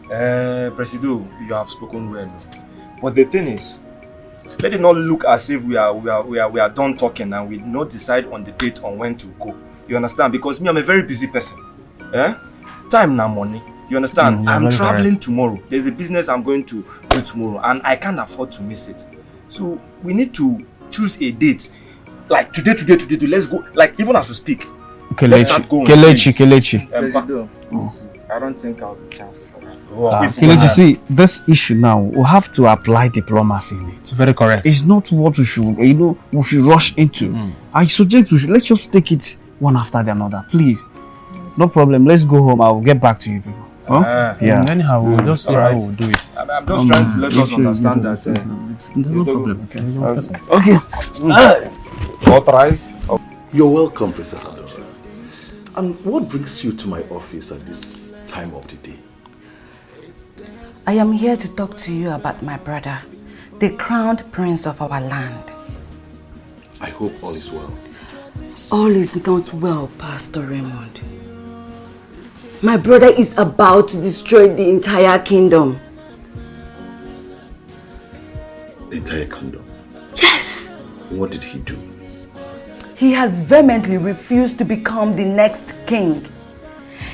Presido, you have spoken well. But the thing is, let it not look as if we are done talking and we not decide on the date on when to go. You understand? Because me, I'm a very busy person. Time now money. You understand? I'm traveling tomorrow. There's a business I'm going to do tomorrow and I can't afford to miss it. So we need to choose a date. Like today, let's go. Like even as we speak. Kelechi. I don't think I'll be chanced for that. Kelechi, see, this issue now, we have to apply diplomacy in it. Very correct. It's not what we should, we should rush into. I suggest let's just take it one after the other, please. No problem. Let's go home. I will get back to you people. Yeah. Anyhow, we'll just see how we'll do it. I'm just trying to let us understand that. No problem. Okay. Authorized. You're welcome, Princess Adora. And what brings you to my office at this time of the day? I am here to talk to you about my brother, the crowned prince of our land. I hope all is well. All is not well, Pastor Raymond. My brother is about to destroy the entire kingdom. The entire kingdom? Yes! What did he do? He has vehemently refused to become the next king.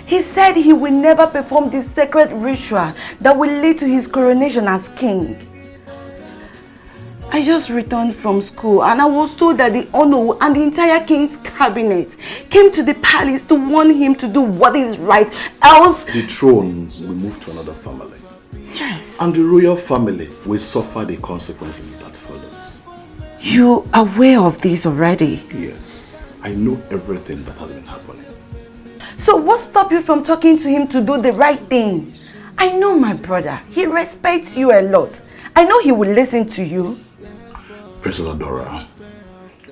He said he will never perform the sacred ritual that will lead to his coronation as king. I just returned from school and I was told that the Ono and the entire king's cabinet came to the palace to warn him to do what is right, else... The throne will move to another family. Yes. And the royal family will suffer the consequences that follows. You are aware of this already? Yes. I know everything that has been happening. So what stopped you from talking to him to do the right thing? I know my brother. He respects you a lot. I know he will listen to you. Princess Adora,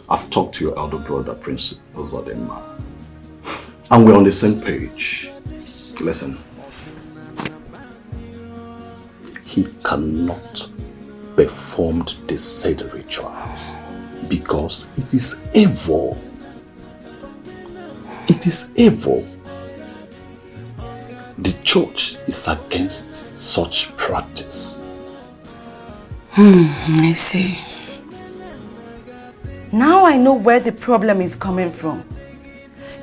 I've talked to your elder brother, Prince Ozodema, and we're on the same page. Listen, he cannot perform the said rituals because it is evil. It is evil. The church is against such practice. I see. Now I know where the problem is coming from.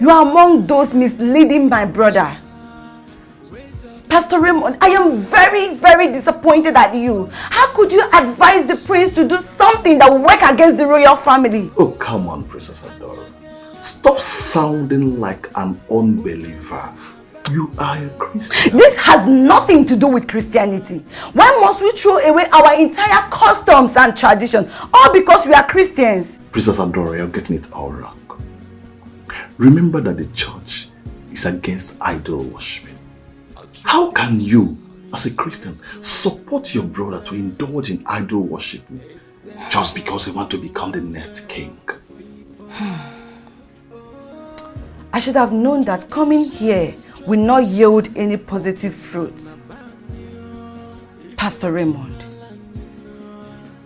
You are among those misleading my brother. Pastor Raymond, I am very, very disappointed at you. How could you advise the prince to do something that will work against the royal family? Oh, come on, Princess Adora. Stop sounding like an unbeliever. You are a Christian. This has nothing to do with Christianity. Why must we throw away our entire customs and tradition, all because we are Christians? Princess Adora, you're getting it all wrong. Remember that the church is against idol worshiping. How can you, as a Christian, support your brother to indulge in idol worshiping just because he wants to become the next king? I should have known that coming here will not yield any positive fruits. Pastor Raymond,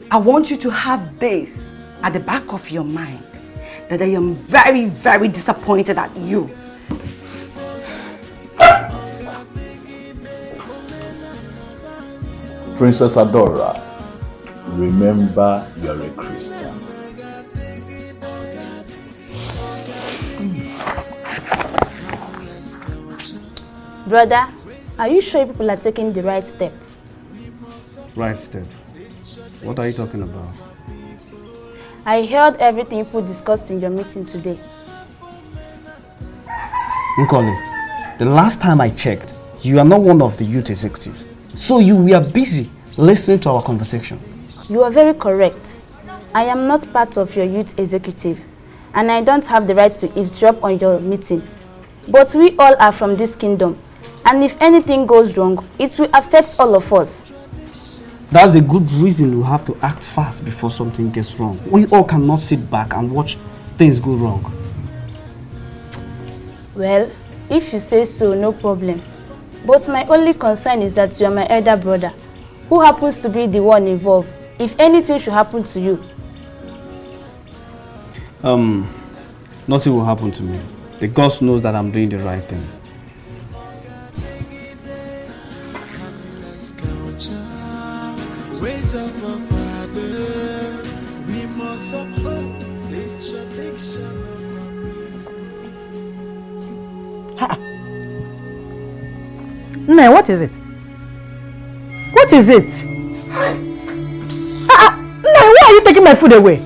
I want you to have this at the back of your mind, that I am very, very disappointed at you. Princess Adora, remember you're a Christian. Brother, are you sure people are taking the right step? Right step? What are you talking about? I heard everything you discussed in your meeting today. Nkoli, the last time I checked, you are not one of the youth executives. So you were busy listening to our conversation. You are very correct. I am not part of your youth executive, and I don't have the right to eavesdrop on your meeting. But we all are from this kingdom, and if anything goes wrong, it will affect all of us. That's the good reason we have to act fast before something gets wrong. We all cannot sit back and watch things go wrong. Well, if you say so, no problem. But my only concern is that you are my elder brother, who happens to be the one involved. If anything should happen to you. Nothing will happen to me. The God knows that I'm doing the right thing. Ways of our fathers, we must uphold the tradition of Ha! Nne, what is it? What is it? Nne, why are you taking my food away?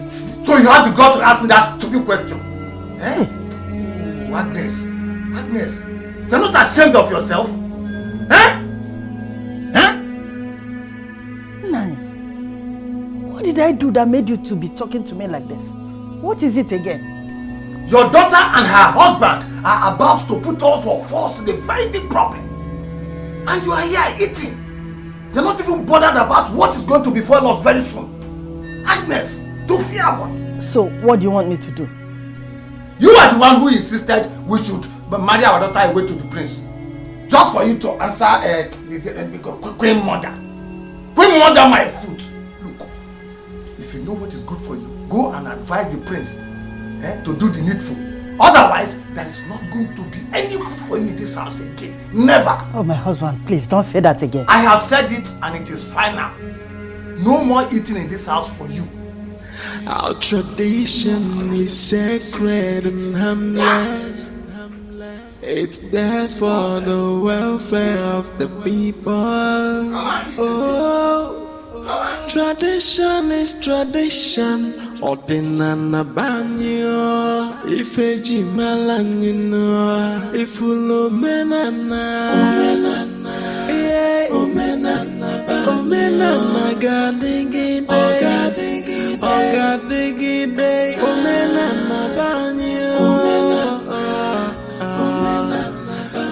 So you have to go to ask me that stupid question? Eh? Agnes, Agnes, you're not ashamed of yourself? Eh? What did I do that made you to be talking to me like this? What is it again? Your daughter and her husband are about to put us or force in a very big problem. And you are here eating. You're not even bothered about what is going to befall us very soon. Agnes, to fear what? So, what do you want me to do? You are the one who insisted we should marry our daughter away to the prince. Just for you to answer the Queen Mother. Queen Mother, my foot. Look, if you know what is good for you, go and advise the prince to do the needful. Otherwise, there is not going to be any food for you in this house again. Never. Oh, my husband, please don't say that again. I have said it and it is final. No more eating in this house for you. Our tradition is sacred and harmless. It's there for the welfare of the people. Oh, tradition is tradition. Ordinana banyo, ifeji malanyino, ifulo menana, omenana gadigide, ogadigide, omenana banyo,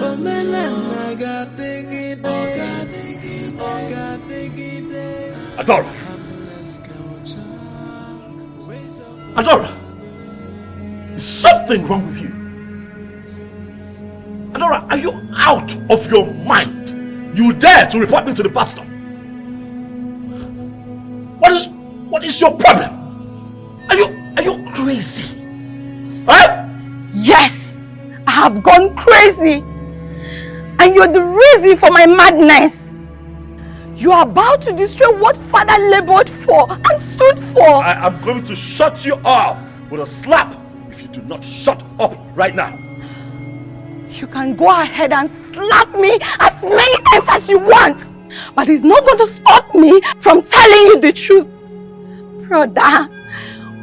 omenana gadigide, ogadigide. Adora! Adora! Is something wrong with you? Adora, are you out of your mind? You dare to report me to the pastor? What is your problem? Are you crazy? Huh? Yes, I have gone crazy. And you're the reason for my madness. You are about to destroy what father labored for and stood for. I am going to shut you up with a slap if you do not shut up right now. You can go ahead and slap me as many times as you want. But it's not going to stop me from telling you the truth. Brother,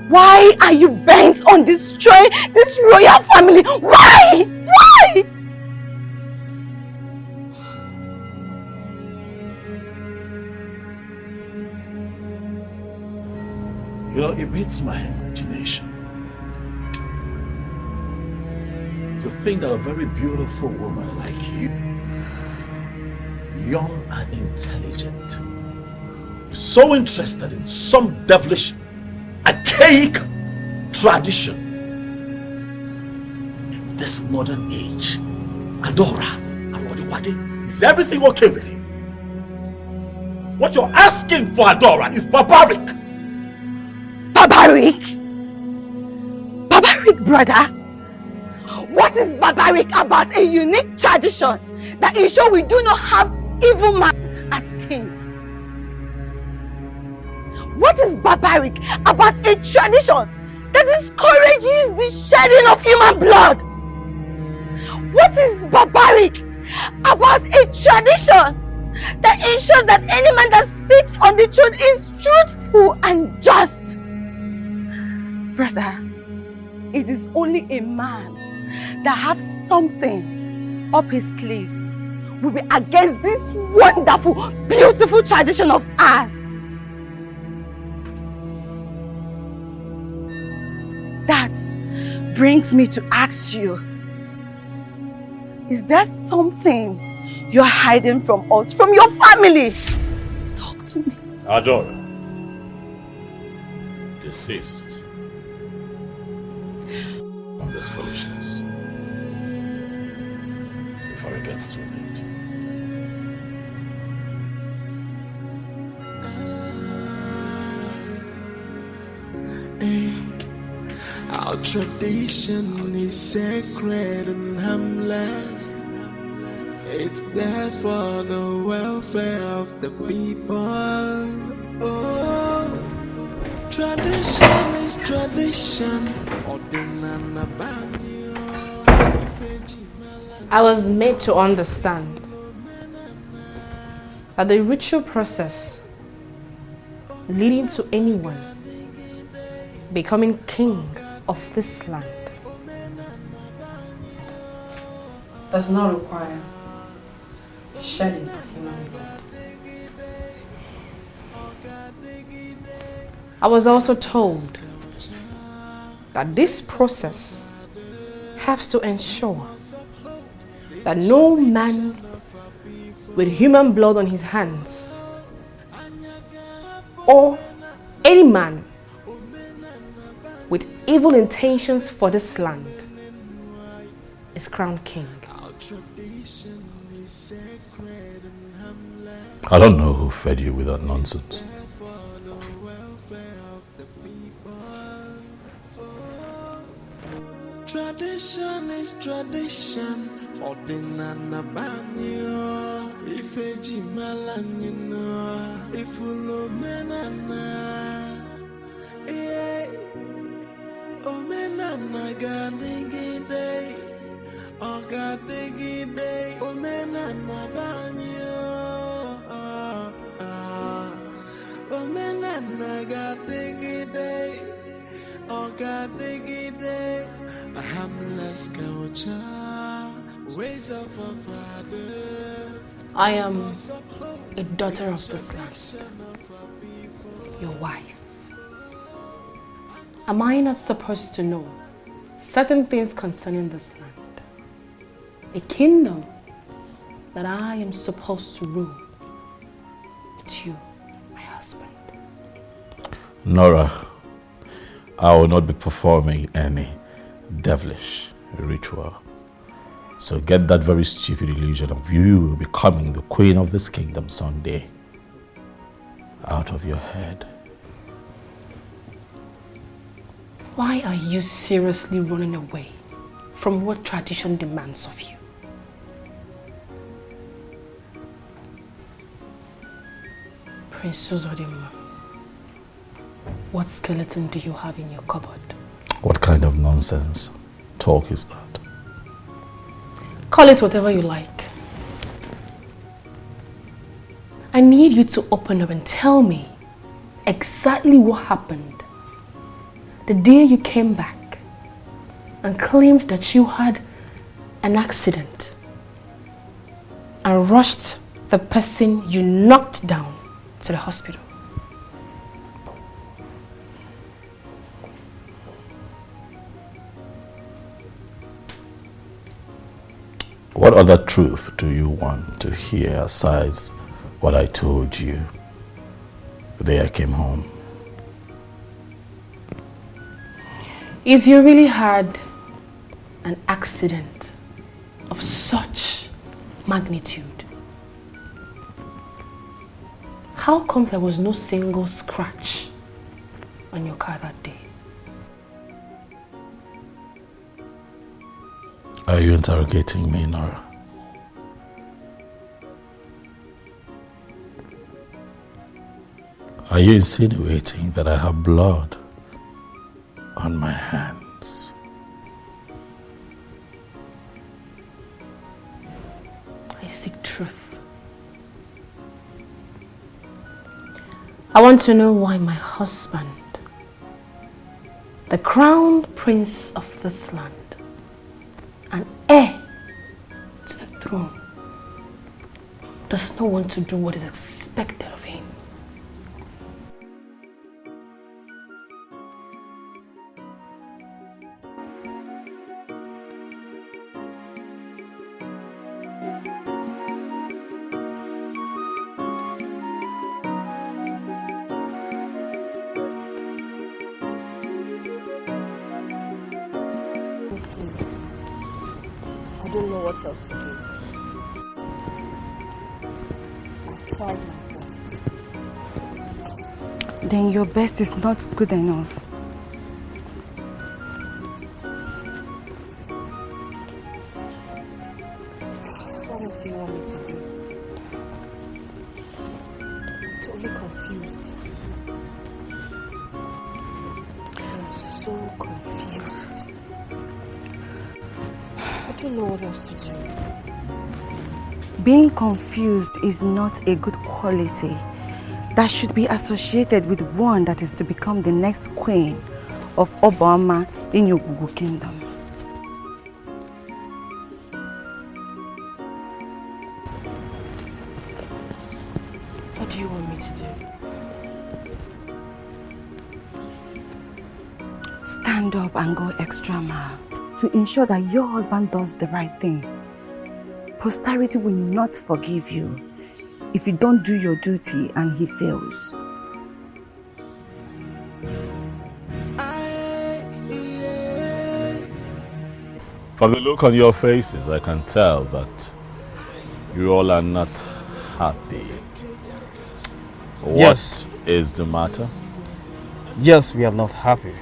why are you bent on destroying this royal family? Why? Why? You know, it beats my imagination to think that a very beautiful woman like you, young and intelligent, is so interested in some devilish, archaic tradition in this modern age. Adora, is everything okay with you? What you're asking for, Adora, is barbaric. Barbaric? Barbaric, brother? What is barbaric about a unique tradition that ensures we do not have evil man as king? What is barbaric about a tradition that discourages the shedding of human blood? What is barbaric about a tradition that ensures that any man that sits on the throne is truthful and just? Brother, it is only a man that has something up his sleeves will be against this wonderful, beautiful tradition of ours. That brings me to ask you, is there something you're hiding from us, from your family? Talk to me. Adora, desist from this foolishness before it gets too late. Our tradition is sacred and harmless. It's there for the welfare of the people. Oh, tradition is tradition. I was made to understand that the ritual process leading to anyone becoming king of this land does not require shedding of human blood. I was also told that this process helps to ensure that no man with human blood on his hands or any man with evil intentions for this land is crowned king. I don't know who fed you with that nonsense. Tradition is tradition. Ordinana banyo. Ifeji malanino. Ifulo menana. Omenana gadigide. Ogadigide. Omenana banyo. Omenana gadigide. Ogadigide. A harmless culture, ways of our fathers. I am a daughter of this land, your wife. Am I not supposed to know certain things concerning this land? A kingdom that I am supposed to rule with you, my husband. Nora, I will not be performing any devilish ritual. So get that very stupid illusion of you becoming the queen of this kingdom someday out of your head. Why are you seriously running away from what tradition demands of you? Prince Uzodimma, what skeleton do you have in your cupboard? What kind of nonsense talk is that? Call it whatever you like. I need you to open up and tell me exactly what happened the day you came back and claimed that you had an accident and rushed the person you knocked down to the hospital. What other truth do you want to hear aside what I told you the day I came home? If you really had an accident of such magnitude, how come there was no single scratch on your car that day? Are you interrogating me, Nora? Are you insinuating that I have blood on my hands? I seek truth. I want to know why my husband the crown prince of this land, and heir to the throne, does not want to do what is expected of him. I don't know what else to do. I've tried my best. Then your best is not good enough. What else do you want me to do? I'm totally confused. I'm so confused. I don't know what else to do. Being confused is not a good quality that should be associated with one that is to become the next queen of Obama in your Google kingdom. What do you want me to do? Stand up and go extra mile to ensure that your husband does the right thing. Posterity will not forgive you if you don't do your duty and he fails. From the look on your faces, I can tell that you all are not happy. Yes. What is the matter? Yes, we are not happy.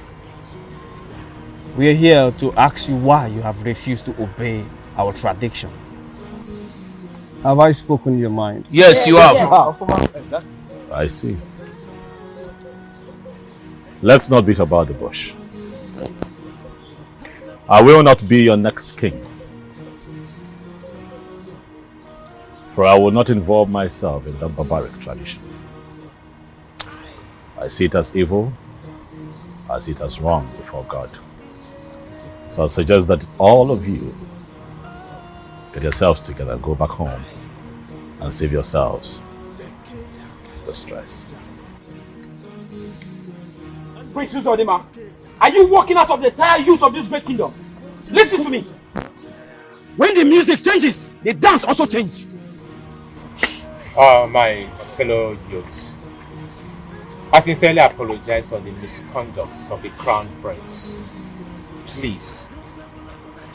We are here to ask you why you have refused to obey our tradition. Have I spoken your mind? Yes, you have. I see. Let's not beat about the bush. I will not be your next king. For I will not involve myself in that barbaric tradition. I see it as evil. I see it as wrong before God. So I suggest that all of you get yourselves together, go back home and save yourselves the stress. Prince Uzodima, are you walking out of the entire youth of this great kingdom? Listen to me. When the music changes, the dance also changes. My fellow youths, I sincerely apologize for the misconduct of the crown prince. Please,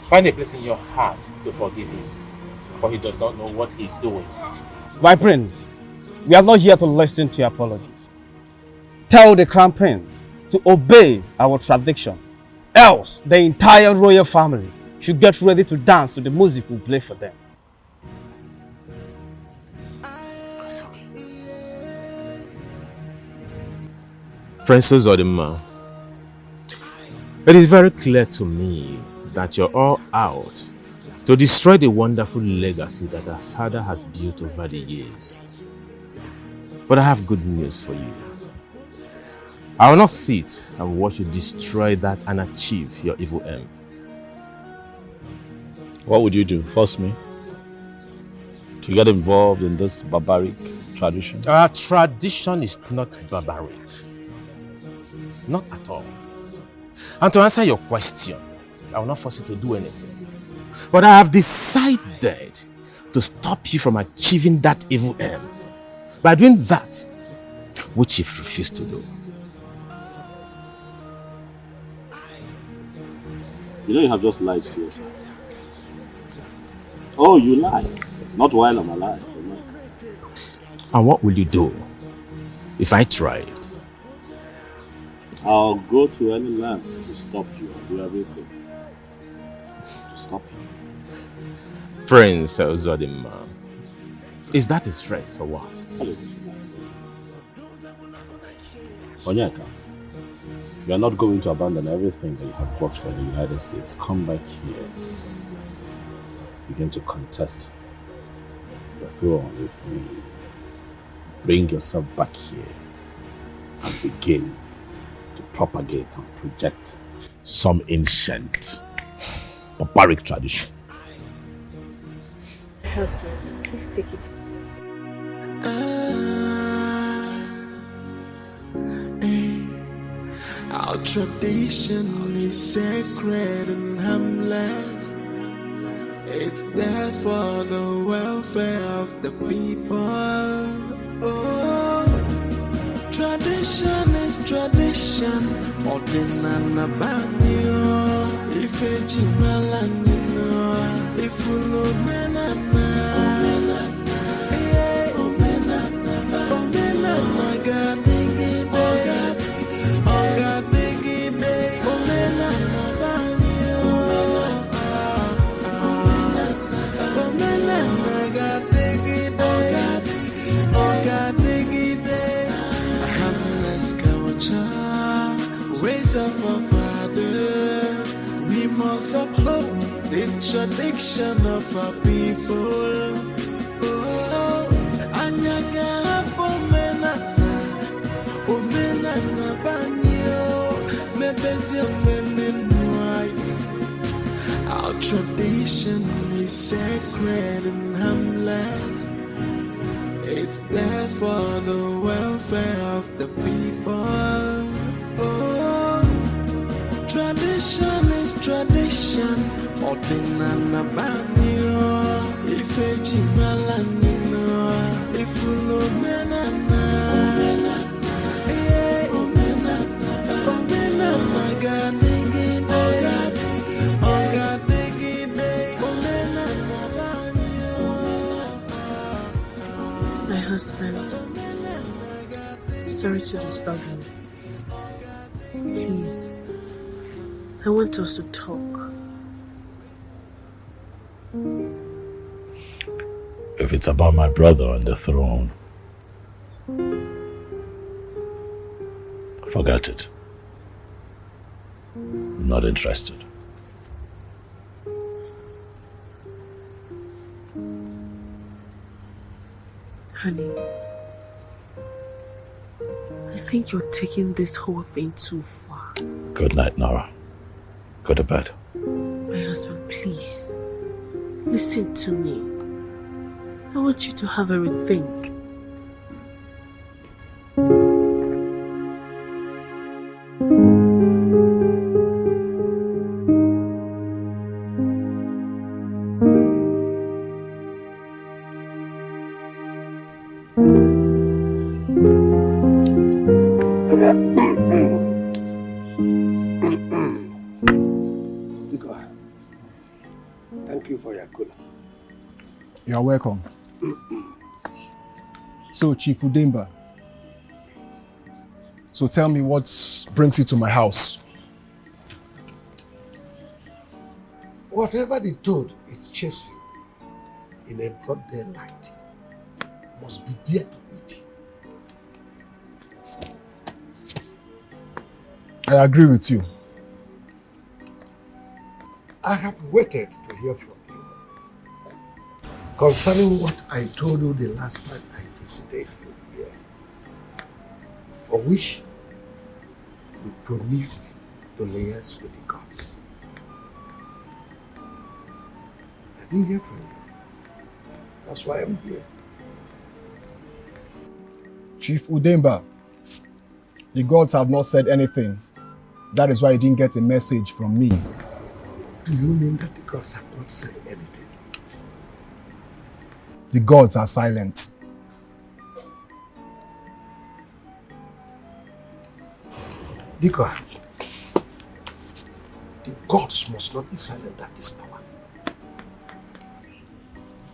find a place in your heart to forgive him, for he does not know what he's doing. My prince, we are not here to listen to your apologies. Tell the crown prince to obey our tradition, else the entire royal family should get ready to dance to the music we play for them. Princess Odima, it is very clear to me that you're all out to destroy the wonderful legacy that our father has built over the years. But I have good news for you. I will not sit and watch you destroy that and achieve your evil aim. What would you do? Force me to get involved in this barbaric tradition? Our tradition is not barbaric. Not at all. And to answer your question, I will not force you to do anything. But I have decided to stop you from achieving that evil aim by doing that which you've refused to do. You know you have just lied to yourself. Oh, you lie. Not while I'm alive. And what will you do if I try it? I'll go to any land to stop you and do everything to stop you. Prince Uzodima, is that a threat or what? Onyeka, you are not going to abandon everything that you have worked for in the United States. Come back here. Begin to contest the throne with me. Bring yourself back here and begin to propagate and project some ancient, barbaric tradition. Husband, please take it. Our tradition is sacred and harmless. It's there for the welfare of the people. Oh, tradition is tradition. Ordinana banyo, ifeji melanino, ifulo menana, omenana gadigi day, omenana banyo, omenana gadigi day, harmless culture, ways of our fathers. We must uphold the tradition of our people. Oh, anyaga omenana banyo, mebezi omenenwai. Our tradition is sacred and harmless. It's there for the welfare of the people. Oh, tradition is tradition. Ordinana banyo, ifeji melanino, ifulo menana, omenana gadigi day, omenana banyo. My husband, sorry to disturb you. Please, I want us to talk. If it's about my brother on the throne, forget it. I'm not interested. Honey, I think you're taking this whole thing too far. Good night, Nora. Go to bed. My husband, please, listen to me. I want you to have a rethink. Thank you for your cooler. You're welcome. So, Chief Udemba, so tell me what brings you to my house? Whatever the toad is chasing in a broad daylight must be there to eat. I agree with you. I have waited to hear from you concerning what I told you the last time I visited you here, for which you promised to liaise with the gods. I didn't hear from you. That's why I'm here. Chief Udemba, the gods have not said anything. That is why you didn't get a message from me. Do you mean that the gods have not said anything? The gods are silent. Dika, the gods must not be silent at this power.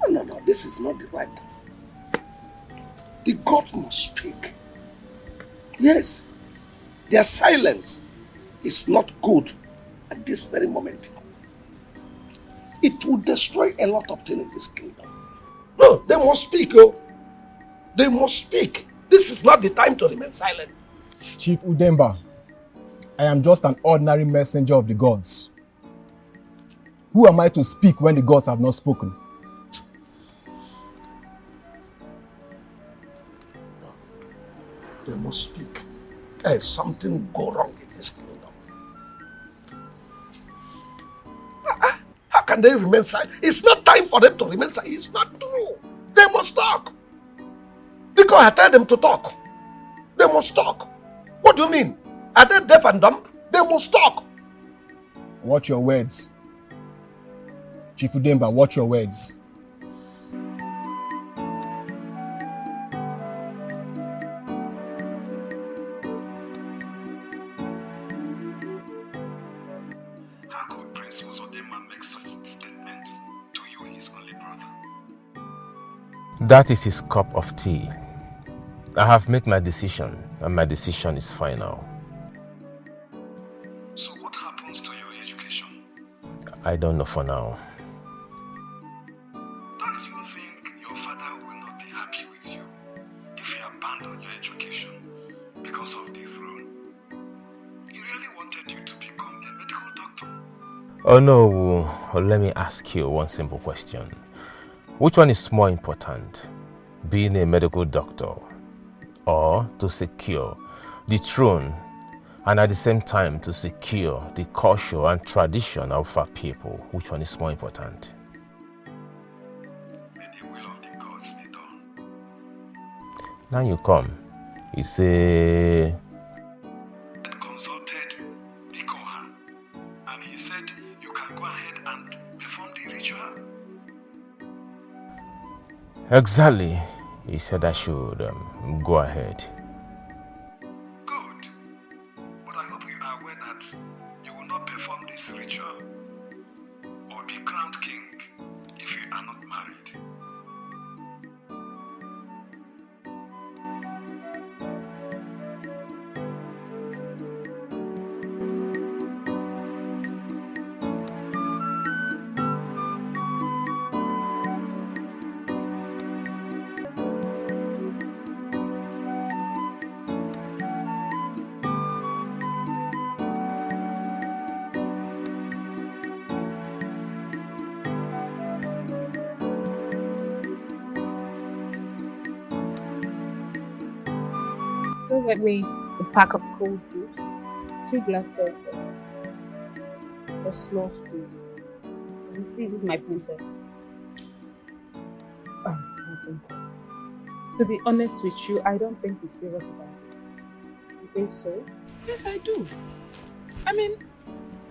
No, this is not the right time. The gods must speak. Yes, their silence is not good at this very moment. It will destroy a lot of things in this kingdom. No, they must speak, oh. They must speak. This is not the time to remain silent. Chief Udemba, I am just an ordinary messenger of the gods. Who am I to speak when the gods have not spoken? They must speak. There is something go wrong in this kingdom. can they remain silent? It's not time for them to remain silent. It's not true. They must talk. Because I tell them to talk. They must talk. What do you mean? Are they deaf and dumb? They must talk. Watch your words. Chief Udemba, watch your words. How could Prince Uzodinma make such statements to you, his only brother? That is his cup of tea. I have made my decision, and my decision is final. So what happens to your education? I don't know for now. Don't you think your father will not be happy with you if you abandon your education because of the throne? He really wanted you to become a medical doctor. Oh no, let me ask you one simple question. Which one is more important, being a medical doctor or to secure the throne and at the same time to secure the culture and tradition of our people? Which one is more important? May the will of the gods be done. Now you come. You say... Consulted the Koha and he said you can go ahead and perform the ritual. Exactly. He said I should go ahead. Good. But I hope you are aware that you will not perform this ritual or be crowned king if you are not married. Don't get me a pack of cold food, 2 glasses of a small spoon. As it pleases my princess. Oh, my princess. To be honest with you, I don't think he's serious about this. You think so? Yes, I do. I mean,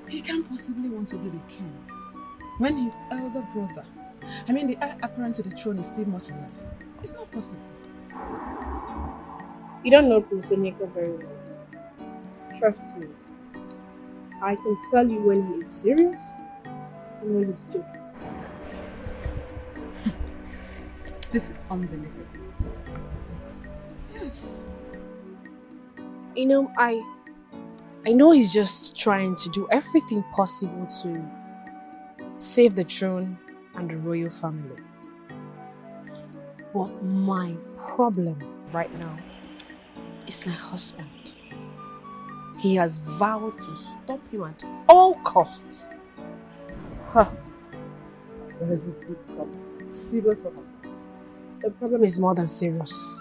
he can't possibly want to be the king when his elder brother, the heir apparent to the throne, is still much alive. It's not possible. You don't know Prince Emeka very well. Trust me. I can tell you when he is serious and when he's joking. This is unbelievable. Yes. You know, I know he's just trying to do everything possible to save the throne and the royal family. But my problem right now is my husband. He has vowed to stop him at all costs. There is a big problem. Serious problem. The problem is more than serious.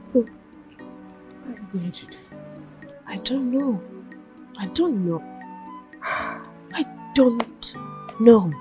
So, what are you going to do? I don't know. I don't know. I don't know.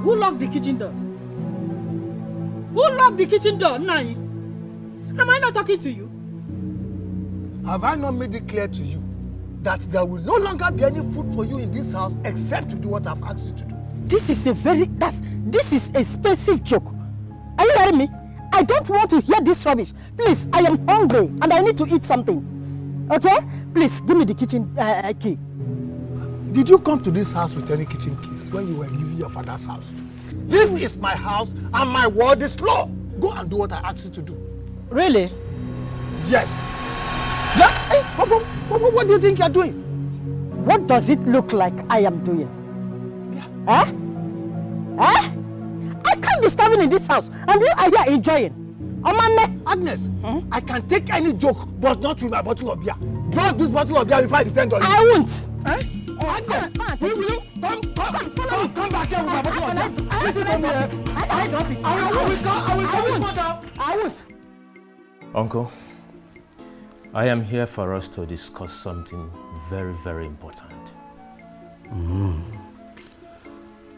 Who locked the kitchen door? Who locked the kitchen door, Nai? Am I not talking to you? Have I not made it clear to you that there will no longer be any food for you in this house except to do what I've asked you to do? This is a expensive joke. Are you hearing me? I don't want to hear this rubbish. Please, I am hungry and I need to eat something. Okay? Please, give me the kitchen key. Did you come to this house with any kitchen keys when you were leaving your father's house? This is my house and my word is law. Go and do what I asked you to do. Really? Yes. Yeah? Hey, what do you think you're doing? What does it look like I am doing? Yeah. I can't be starving in this house and you are here enjoying. Agnes, I can take any joke, but not with my bottle of beer. Drop this bottle of beer before I descend on you. I won't. Agnes, will you come back here with my bottle of beer? Listen to me. I won't. Uncle, I am here for us to discuss something very, very important.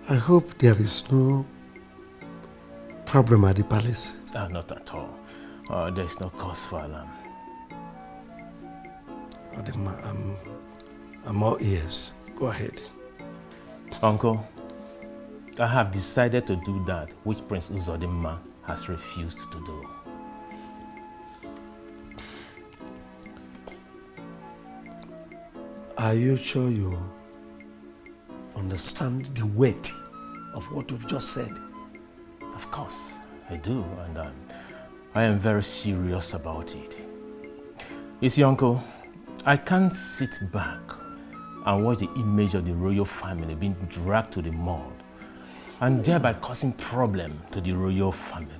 I hope there is no problem at the palace. Not at all. There is no cause for alarm. I'm all ears. Go ahead. Uncle, I have decided to do that which Prince Uzodimma has refused to do. Are you sure you understand the weight of what you've just said? Of course, I do, and I am very serious about it. You see, Uncle, I can't sit back and watch the image of the royal family being dragged to the mud and thereby causing problem to the royal family.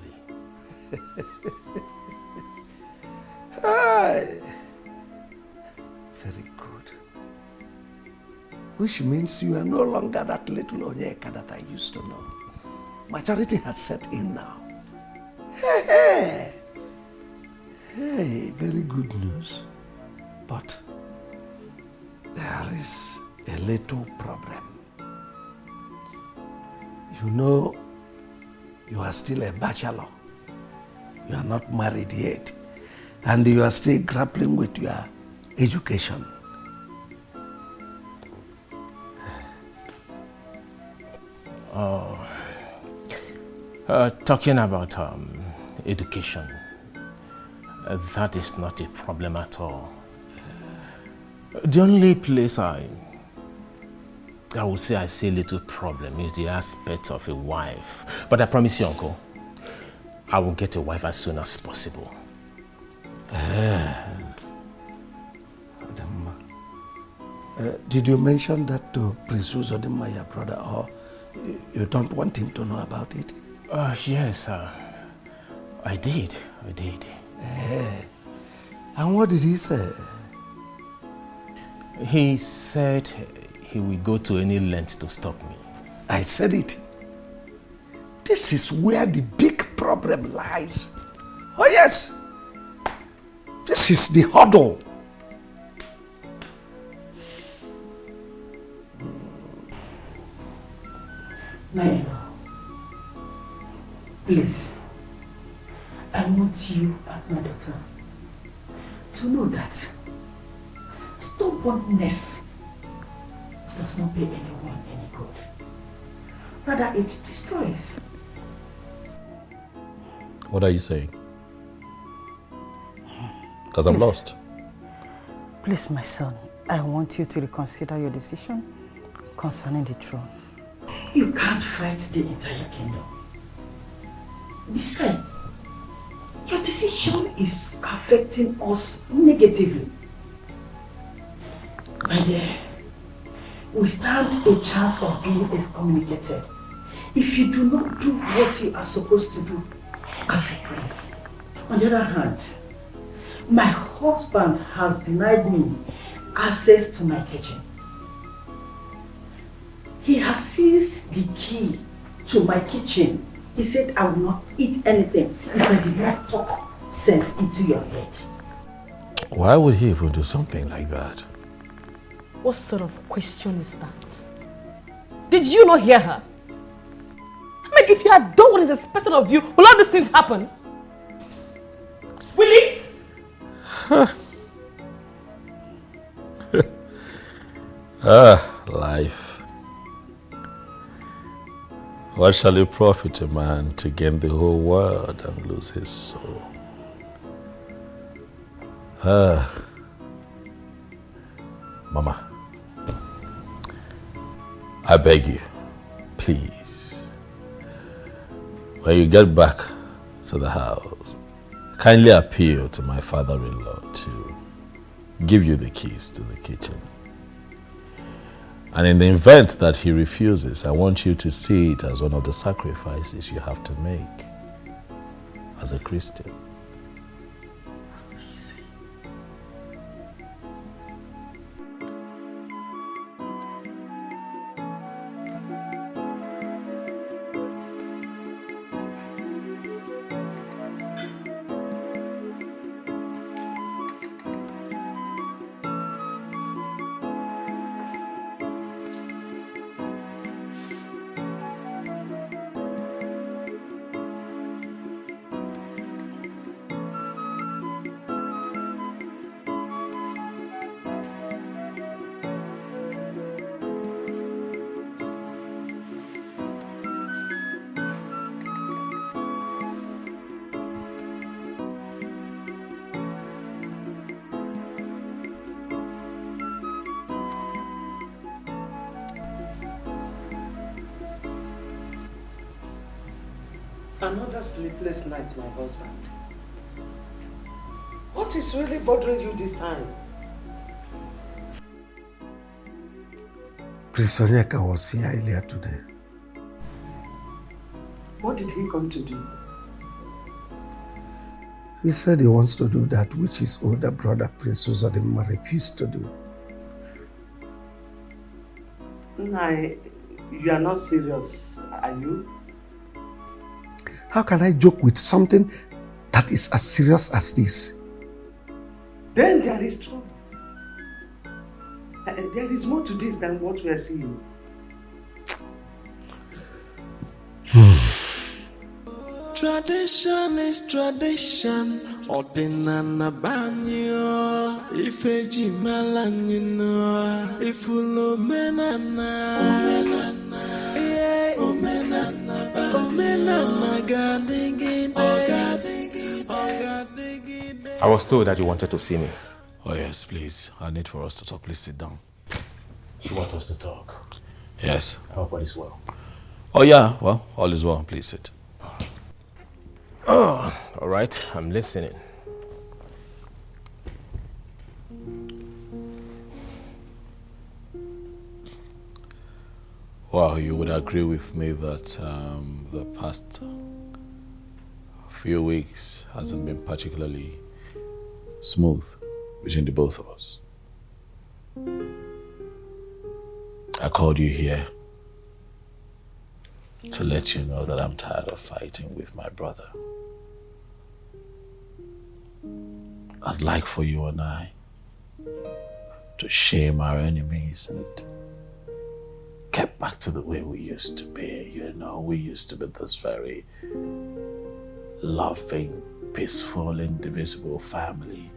Very good. Which means you are no longer that little Onyeka that I used to know. Maturity has set in now. Hey, very good news. But there is a little problem. You know, you are still a bachelor. You are not married yet. And you are still grappling with your education. Talking about education, that is not a problem at all. The only place I would say I see a little problem is the aspect of a wife. But I promise you, Uncle, I will get a wife as soon as possible. Did you mention that to Prince Uzodimma, your brother, or you don't want him to know about it? Yes, I did. And what did he say? He said he will go to any length to stop me. I said it. This is where the big problem lies. Oh yes, this is the hurdle. Nailo, please, I want you and my daughter to know that stubbornness does not pay anyone any good. Rather, it destroys. What are you saying? Because I'm lost. Please, my son, I want you to reconsider your decision concerning the throne. You can't fight the entire kingdom. Besides, your decision is affecting us negatively. My dear, we stand a chance of being excommunicated if you do not do what you are supposed to do as a prince. On the other hand, my husband has denied me access to my kitchen. He has seized the key to my kitchen. He said I will not eat anything if I did not talk sense into your head. Why would he even do something like that? What sort of question is that? Did you not hear her? I mean, if you had done what is expected of you, will all these things happen? Will it? Life. What shall it profit a man to gain the whole world and lose his soul? Mama, I beg you, please, when you get back to the house, kindly appeal to my father-in-law to give you the keys to the kitchen. And in the event that he refuses, I want you to see it as one of the sacrifices you have to make as a Christian. Another sleepless night, my husband. What is really bothering you this time? Prince Onyeka was here earlier today. What did he come to do? He said he wants to do that which his older brother, Prince Uzodimma, refused to do. Nah, you are not serious, are you? How can I joke with something that is as serious as this? Then there is trouble. There is more to this than what we are seeing. Tradition is tradition. Ordinana banyo. Ifeji malanyino. Ifulo menana. Omenana. Omenana. Omenana. I was told that you wanted to see me. Oh yes, please. I need for us to talk. Please sit down. You want us to talk? Yes. I hope all is well. Oh yeah, well, all is well. Please sit. Oh, all right. I'm listening. Well, you would agree with me that the past few weeks hasn't been particularly smooth between the both of us. I called you here to let you know that I'm tired of fighting with my brother. I'd like for you and I to shame our enemies and get back to the way we used to be. You know, we used to be this very loving, peaceful, indivisible family.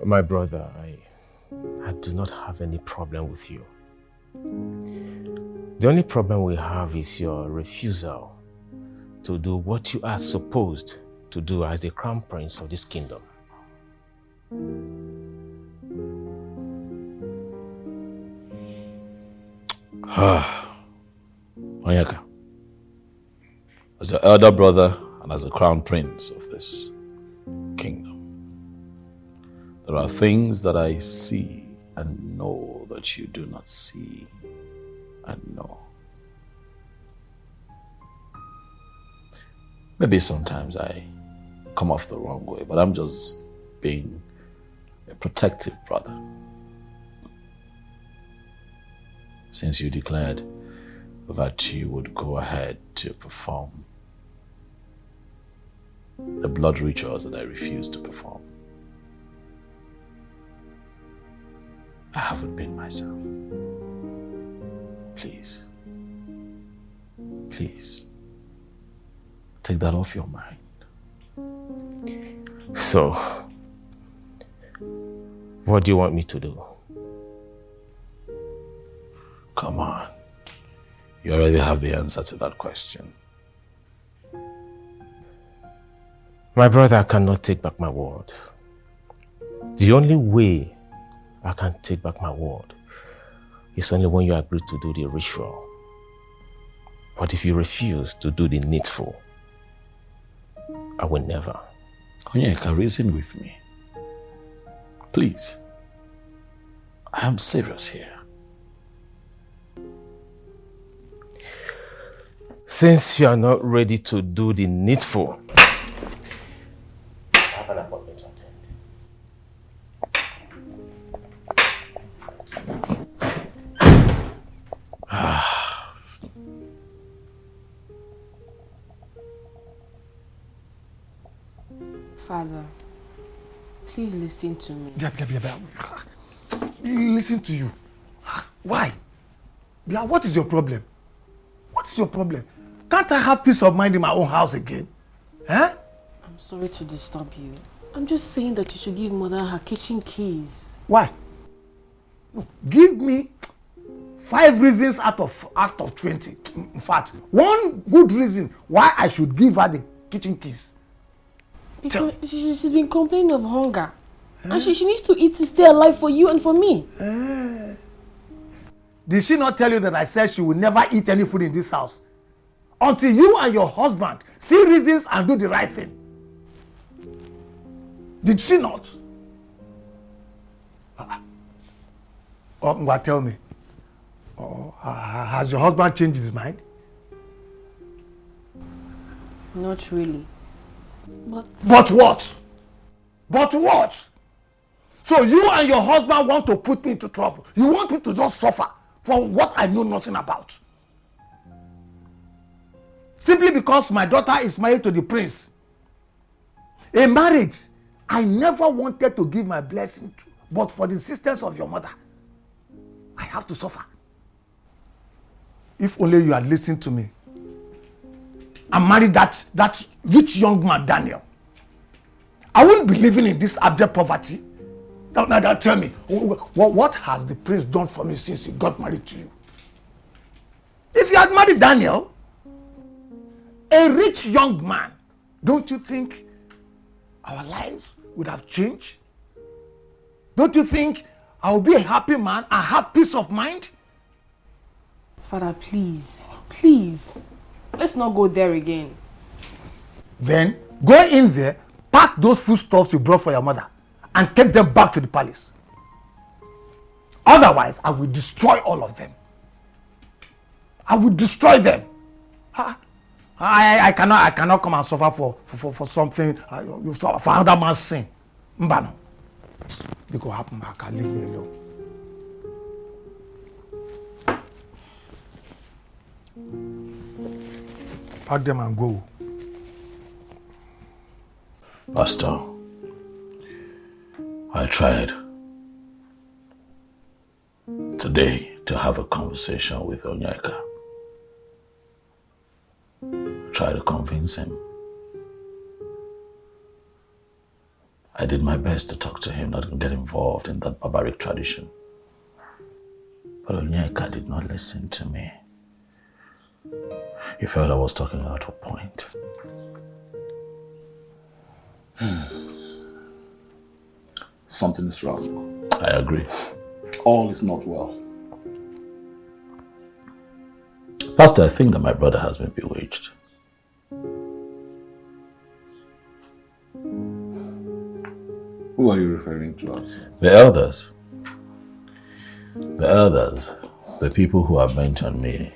My brother, I do not have any problem with you. The only problem we have is your refusal to do what you are supposed to do as the crown prince of this kingdom. Onyeka, as your elder brother and as the crown prince of this kingdom, there are things that I see and know that you do not see and know. Maybe sometimes I come off the wrong way, but I'm just being a protective brother. Since you declared that you would go ahead to perform the blood rituals that I refused to perform, I haven't been myself. Please, please, take that off your mind. So, what do you want me to do? Come on. You already have the answer to that question. My brother, I cannot take back my word. The only way I can take back my word is only when you agree to do the ritual. But if you refuse to do the needful, I will never. Onyeka, reason with me. Please. I am serious here. Since you are not ready to do the needful, I have an appointment to attend. Father, please listen to me. Listen to you. Why? What is your problem? What is your problem? Can't I have peace of mind in my own house again? Huh? I'm sorry to disturb you. I'm just saying that you should give Mother her kitchen keys. Why? Give me 5 reasons out of 20. In fact, one good reason why I should give her the kitchen keys. Because she's been complaining of hunger. And she needs to eat to stay alive for you and for me. Did she not tell you that I said she will never eat any food in this house? Until you and your husband see reasons and do the right thing. Did she not? Tell me. Has your husband changed his mind? Not really. But what? But what? So you and your husband want to put me into trouble. You want me to just suffer for what I know nothing about. Simply because my daughter is married to the prince. A marriage I never wanted to give my blessing to, but for the insistence of your mother, I have to suffer. If only you had listened to me and married that rich young man, Daniel, I wouldn't be living in this abject poverty. Now tell me, what has the prince done for me since he got married to you? If you had married Daniel, a rich young man, don't you think our lives would have changed? Don't you think I will be a happy man and have peace of mind? Father, please, please, let's not go there again. Then go in there, pack those foodstuffs you brought for your mother and take them back to the palace. Otherwise, I will destroy all of them. I will destroy them. I cannot come and suffer for something, for another man's sin. Mbano. It could happen back. Leave me alone. Pack them and go. Pastor, I tried today to have a conversation with Onyeka. Try to convince him. I did my best to talk to him, not to get involved in that barbaric tradition. But Onyeka did not listen to me. He felt I was talking out of point. Something is wrong. I agree. All is not well. Pastor, I think that my brother has been bewitched. Who are you referring to? The elders. The elders. The people who have bent on me,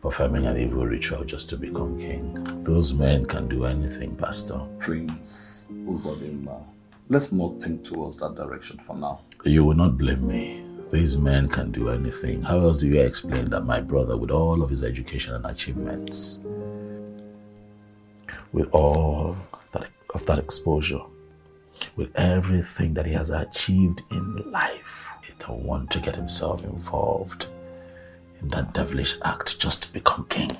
performing an evil ritual just to become king. Those men can do anything, Pastor. Prince Uzodimba, let's not think towards that direction for now. You will not blame me. These men can do anything. How else do you explain that my brother, with all of his education and achievements, with all of that exposure, with everything that he has achieved in life, he don't want to get himself involved in that devilish act just to become king?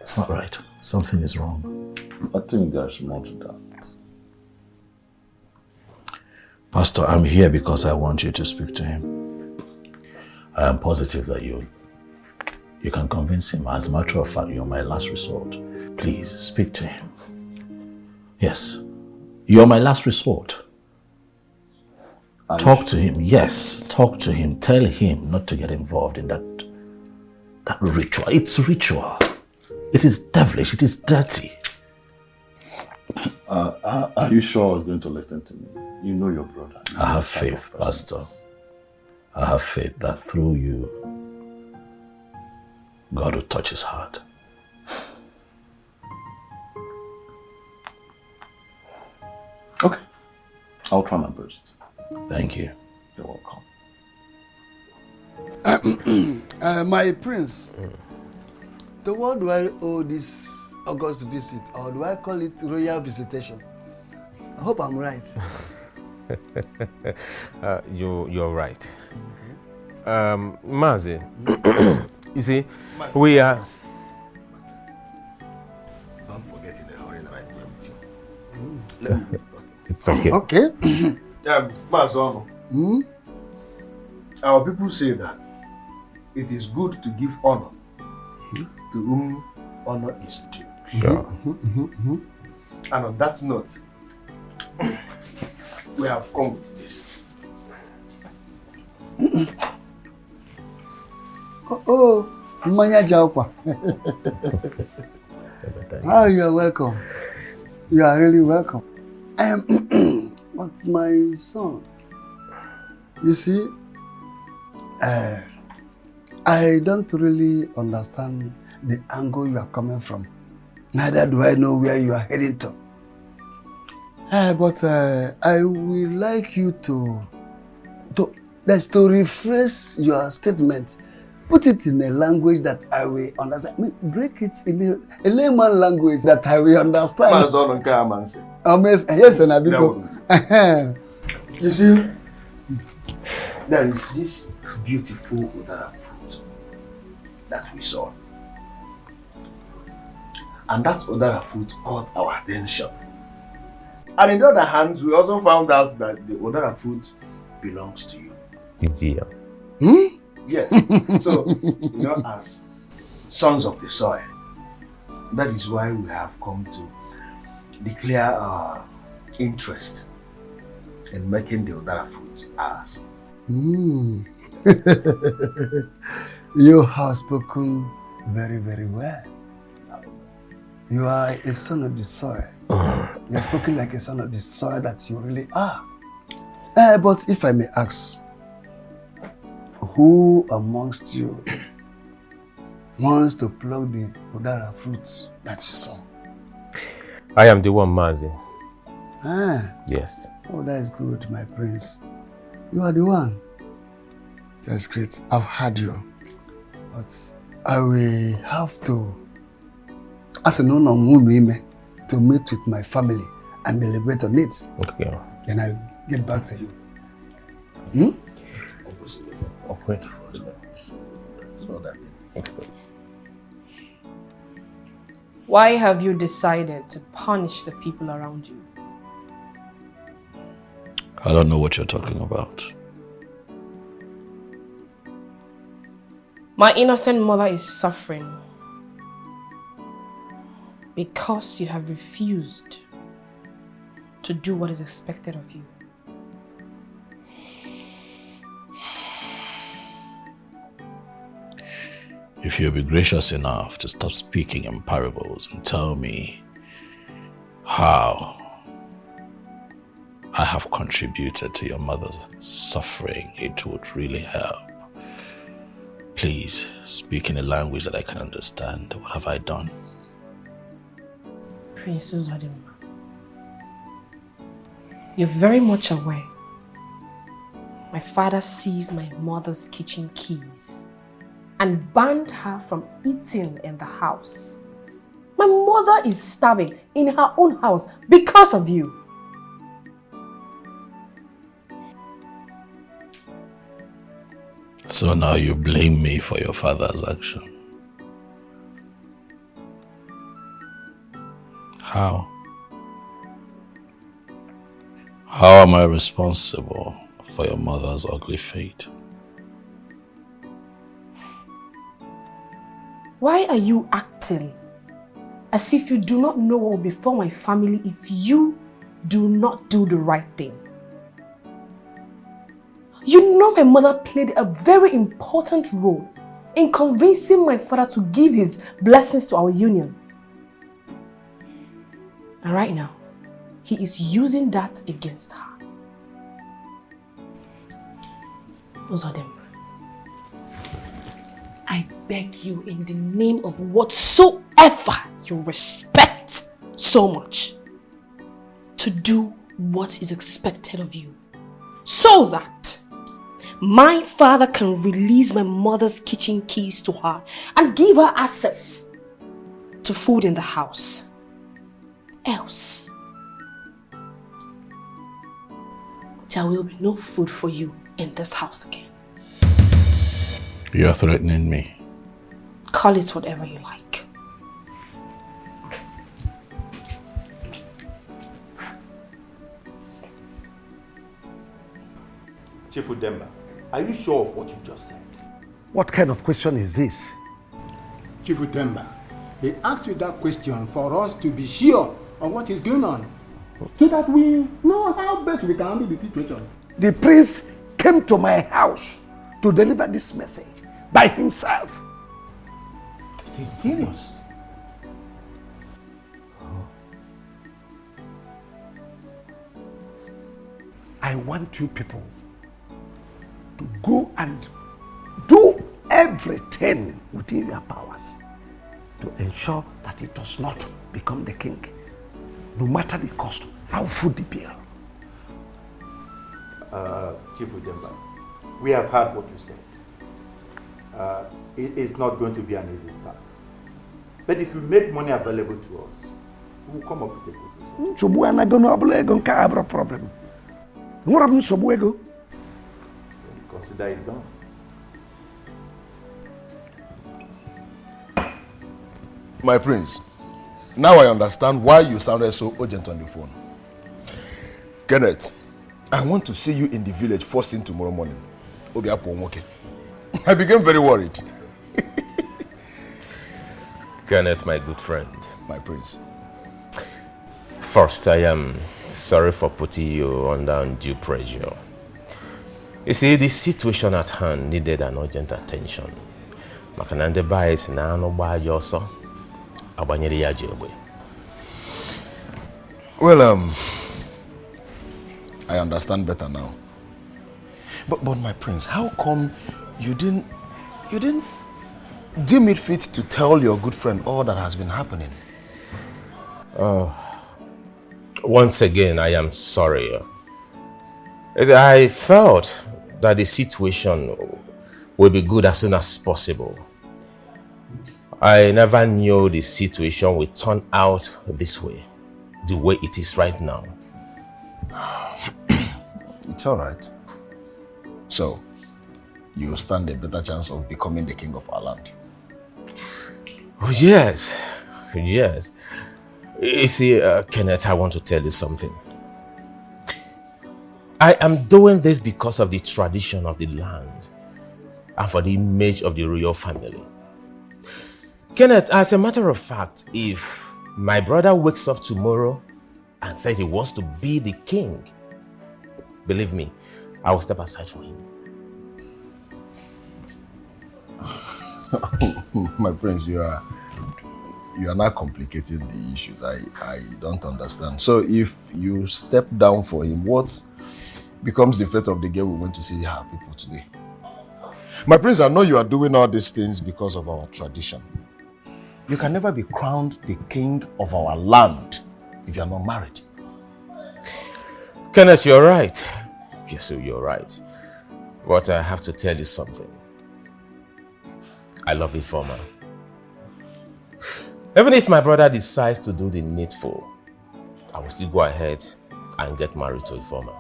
It's not right. Something is wrong. I think there's more to that. Pastor, I'm here because I want you to speak to him. I am positive that you can convince him. As a matter of fact, you're my last resort. Please, speak to him. Yes, you're my last resort. Talk to him. Yes, talk to him. Tell him not to get involved in that ritual. It's ritual. It is devilish. It is dirty. Are you sure he's going to listen to me? You know your brother. I have faith, Pastor. I have faith that through you, God will touch his heart. Okay. I'll try my best. Thank you. You're welcome. My prince, to what do I owe this August visit, or do I call it royal visitation? I hope I'm right. You're right. Mazi, you see, we are... Don't forget in a hurry that I play with you. It's okay. Okay. Yeah, Mazono. Our people say that it is good to give honor to whom honor is due. Sure. And on that note, we have come with this. Oh, Manya Jaupa. Oh, you are welcome. You are really welcome. But my son, you see, I don't really understand the angle you are coming from. Neither do I know where you are heading to. But I would like you to rephrase your statement. Put it in a language that I will understand. I mean, break it in a layman language that I will understand. Yes, and you see, there is this beautiful udara fruit that we saw. And that udara fruit caught our attention. And in the other hand, we also found out that the udara fruit belongs to you. Yeah. Yes. So, as sons of the soil, that is why we have come to declare our interest in making the udara fruit ours. You have spoken very, very well. You are a son of the soil. You are spoken like a son of the soil that you really are. But if I may ask, who amongst you wants to pluck the udara fruits that you saw? I am the one, Mazi. Yes. Oh, that is good, my prince. You are the one. That's great. I've heard you. But I will have to, as a non-Ogunmola, to meet with my family and deliberate on it. Okay. Then I'll get back to you. Okay. Why have you decided to punish the people around you? I don't know what you're talking about. My innocent mother is suffering because you have refused to do what is expected of you. If you'll be gracious enough to stop speaking in parables and tell me how I have contributed to your mother's suffering, it would really help. Please, speak in a language that I can understand. What have I done? Prince Uzodimma, you're very much aware. My father seized my mother's kitchen keys and banned her from eating in the house. My mother is starving in her own house because of you. So now you blame me for your father's action. How? How am I responsible for your mother's ugly fate? Why are you acting as if you do not know what will befall my family if you do not do the right thing? You know my mother played a very important role in convincing my father to give his blessings to our union. And right now, he is using that against her. Uzodimma, I beg you in the name of whatsoever you respect so much to do what is expected of you so that my father can release my mother's kitchen keys to her and give her access to food in the house. Else, there will be no food for you in this house again. You're threatening me. Call it whatever you like. Chief Udemba, are you sure of what you just said? What kind of question is this? Chief Udemba, they asked you that question for us to be sure of what is going on, so that we know how best we can handle the situation. The prince came to my house to deliver this message by himself. This is serious. I want you people to go and do everything within your powers to ensure that it does not become the king, no matter the cost. I'll foot the bill. Chief Udemba, we have heard what you said. It is not going to be an easy task. But if you make money available to us, we will come up with a good problem. Consider it done. My prince, now I understand why you sounded so urgent on the phone. Kenneth, I want to see you in the village first thing tomorrow morning. I became very worried. Kenneth, my good friend. My prince. First, I am sorry for putting you under undue pressure. You see, the situation at hand needed an urgent attention. Makanande is na no ba yoso. Abanyere ya jebe. Well, I understand better now. But my prince, how come you didn't deem it fit to tell your good friend all that has been happening? Once again, I am sorry. I felt that the situation will be good as soon as possible. I never knew the situation would turn out this way, the way it is right now. It's all right. So, you stand a better chance of becoming the king of our land. Oh, yes. Yes. You see, Kenneth, I want to tell you something. I am doing this because of the tradition of the land and for the image of the royal family. Kenneth, as a matter of fact, if my brother wakes up tomorrow and says he wants to be the king, believe me, I will step aside for him. My prince, you are not complicating the issues. I don't understand. So if you step down for him, what becomes the fate of the girl we went to see her people today? My prince, I know you are doing all these things because of our tradition. You can never be crowned the king of our land if you are not married. Kenneth, you're right. Yes, you're right. But I have to tell you something. I love Ifeoma. Even if my brother decides to do the needful, I will still go ahead and get married to Ifeoma.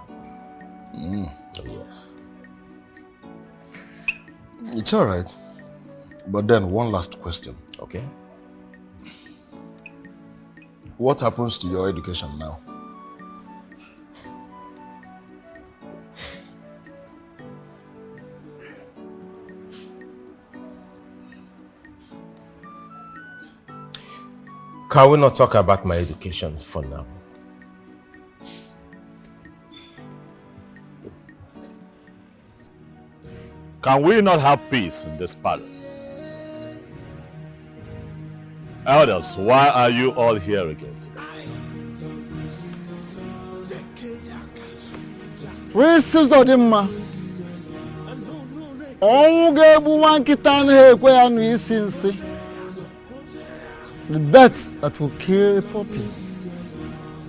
Oh, yes. It's all right. But then one last question. Okay. What happens to your education now? Can we not talk about my education for now? Can we not have peace in this palace? Elders, why are you all here again today? The death that will kill a puppy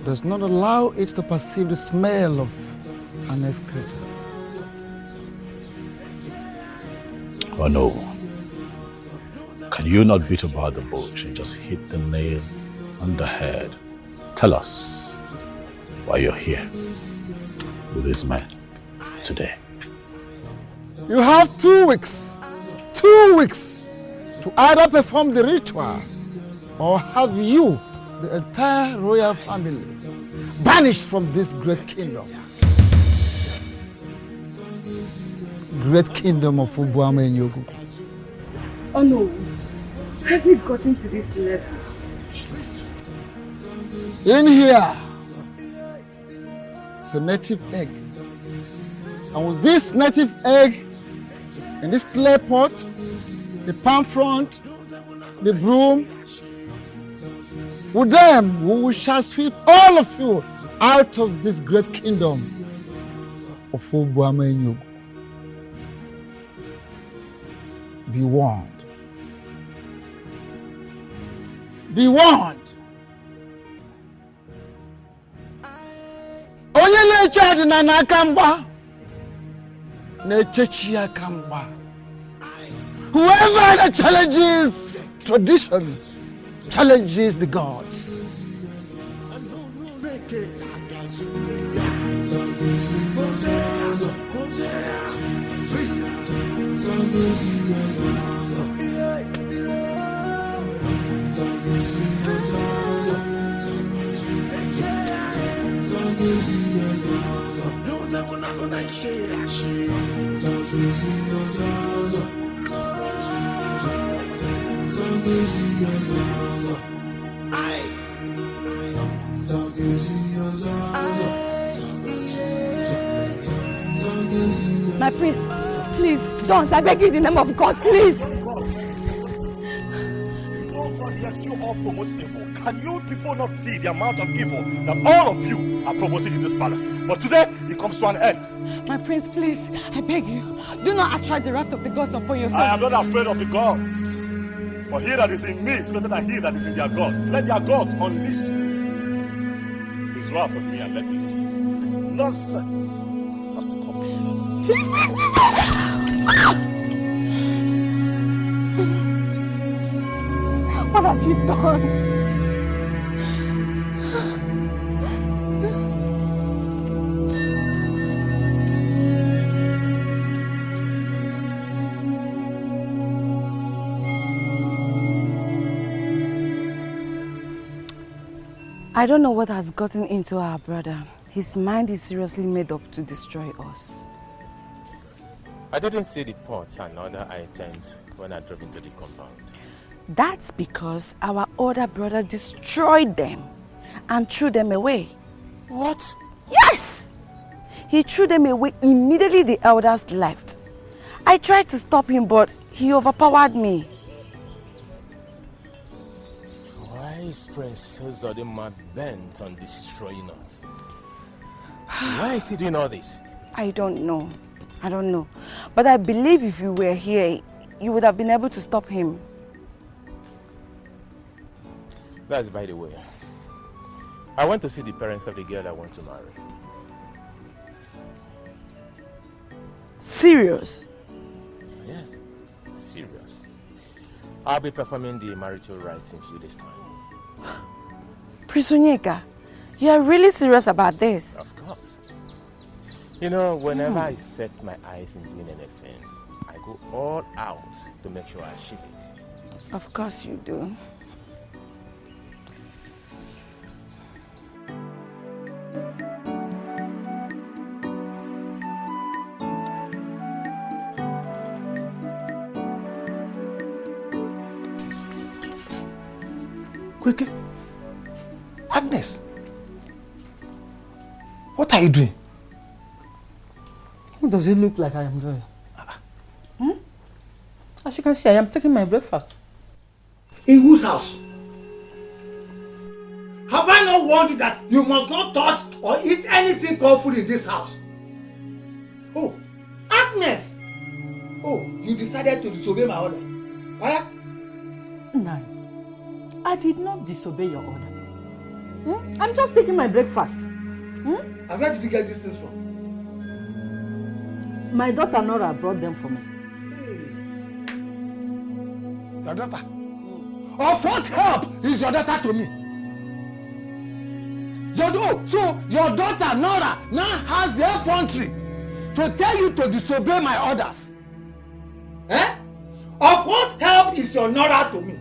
does not allow it to perceive the smell of an excreta. Oh no. Can you not beat about the bush and just hit the nail on the head? Tell us why you're here with this man today. You have 2 weeks. 2 weeks to either perform the ritual or have you, the entire royal family, banished from this great kingdom. Great kingdom of Ubuame and Yogu. Oh no, has it gotten to this level? In here, it's a native egg. And with this native egg, in this clay pot, the palm front, the broom, with them we shall sweep all of you out of this great kingdom of Ubuame and Yogu. Be warned. Be warned. Onye na-eche ọdịna n'aka mgba na-echechi aka mgba. Whoever that challenges tradition challenges the gods. My priest, please, don't. I beg you in the name of God, please. Can you people not see the amount of evil that all of you are promoting in this palace? But today, it comes to an end. My prince, please, I beg you, do not attract the wrath of the gods upon yourself. I am not afraid of the gods. For he that is in me is better than he that is in their gods. Let their gods unleash his wrath on me and let me see. This nonsense has to come. Please, please, please! What have you done? I don't know what has gotten into our brother. His mind is seriously made up to destroy us. I didn't see the pots and other items when I drove into the compound. That's because our older brother destroyed them and threw them away. What? Yes! He threw them away immediately the elders left. I tried to stop him, but he overpowered me. Why is Prince Zodima bent on destroying us? Why is he doing all this? I don't know. I don't know. But I believe if you were here, you would have been able to stop him. That's by the way. I went to see the parents of the girl I want to marry. Serious? Yes, serious. I'll be performing the marital rites in a few days' time. Prince Onyeka, you are really serious about this? Of course. You know, whenever I set my eyes in doing anything, I go all out to make sure I achieve it. Of course you do. Quickly. Agnes, what are you doing? What does it look like I am doing? As you can see, I am taking my breakfast. In whose house? Have I not warned you that you must not touch or eat anything called food in this house? Oh, Agnes! Oh, you decided to disobey my order. Huh? No, I did not disobey your order. I'm just taking my breakfast. And where did you get these things from? My daughter Nora brought them for me. Your daughter? Of what help is your daughter to me? So your daughter Nora now has the effrontery to tell you to disobey my orders. Eh? Of what help is your Nora to me?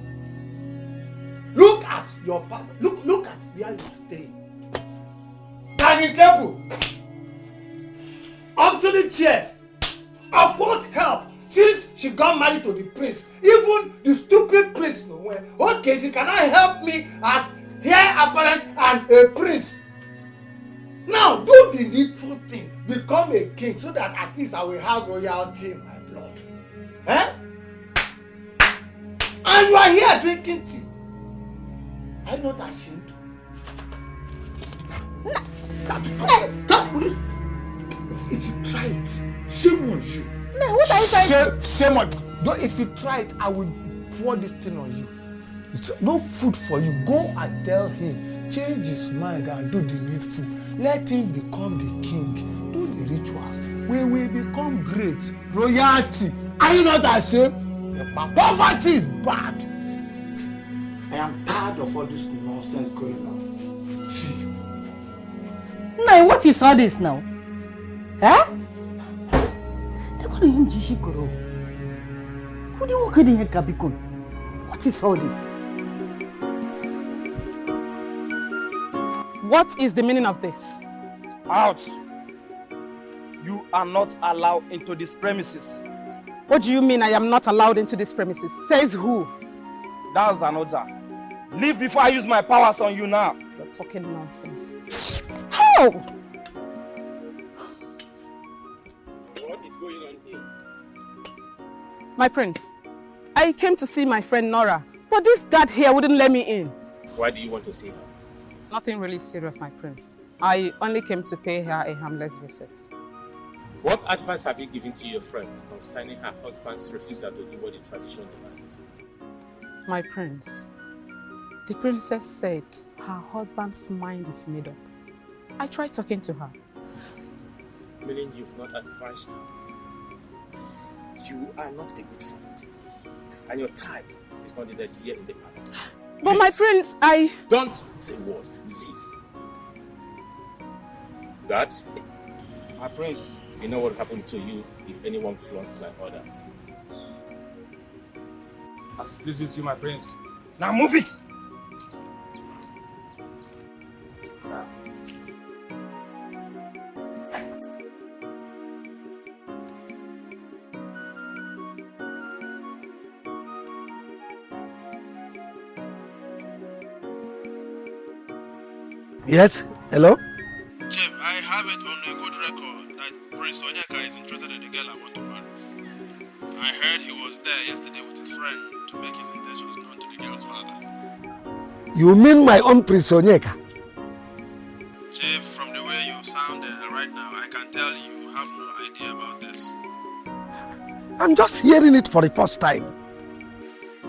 Look at your father. Look at where you are staying. Dining table. Obsolete chairs. Of what help? Since she got married to the prince, even the stupid prince no way. Okay, if you cannot help me as heir apparent and a prince, now do the needful thing. Become a king so that at least I will have royalty in my blood. Eh? And you are here drinking tea. Are you not ashamed? If you try it, shame on you. No, what are you trying to do? Shame on you. If you try it, I will pour this thing on you. It's no food for you. Go and tell him, change his mind and do the needful. Let him become the king. Do the rituals. We will become great. Royalty. Are you not ashamed? Poverty is bad. I am tired of all this nonsense going on. See. No, what is all this now? Huh? What is all this? What is the meaning of this? Out! You are not allowed into this premises. What do you mean I am not allowed into this premises? Says who? That's an order. Leave before I use my powers on you now. You're talking nonsense. How? What is going on here? My prince, I came to see my friend Nora, but this guard here wouldn't let me in. Why do you want to see her? Nothing really serious, my prince. I only came to pay her a harmless visit. What advice have you given to your friend concerning her husband's refusal to do what the tradition demands? My prince, the princess said her husband's mind is made up. I tried talking to her. Meaning you've not advised her. You are not a good friend. And your type is not needed here in the palace. But my prince, Don't say a word. Leave. That? My prince. You know what happened to you if anyone flaunts my orders. As it pleases you, my prince. Now move it! Yes, hello? Chief, I have it on a good record that Prince Onyeka is interested in the girl I want to marry. I heard he was there yesterday with his friend to make his intentions known to the girl's father. You mean my own Prince Onyeka? Chief, from the way you sound right now, I can tell you have no idea about this. I'm just hearing it for the first time.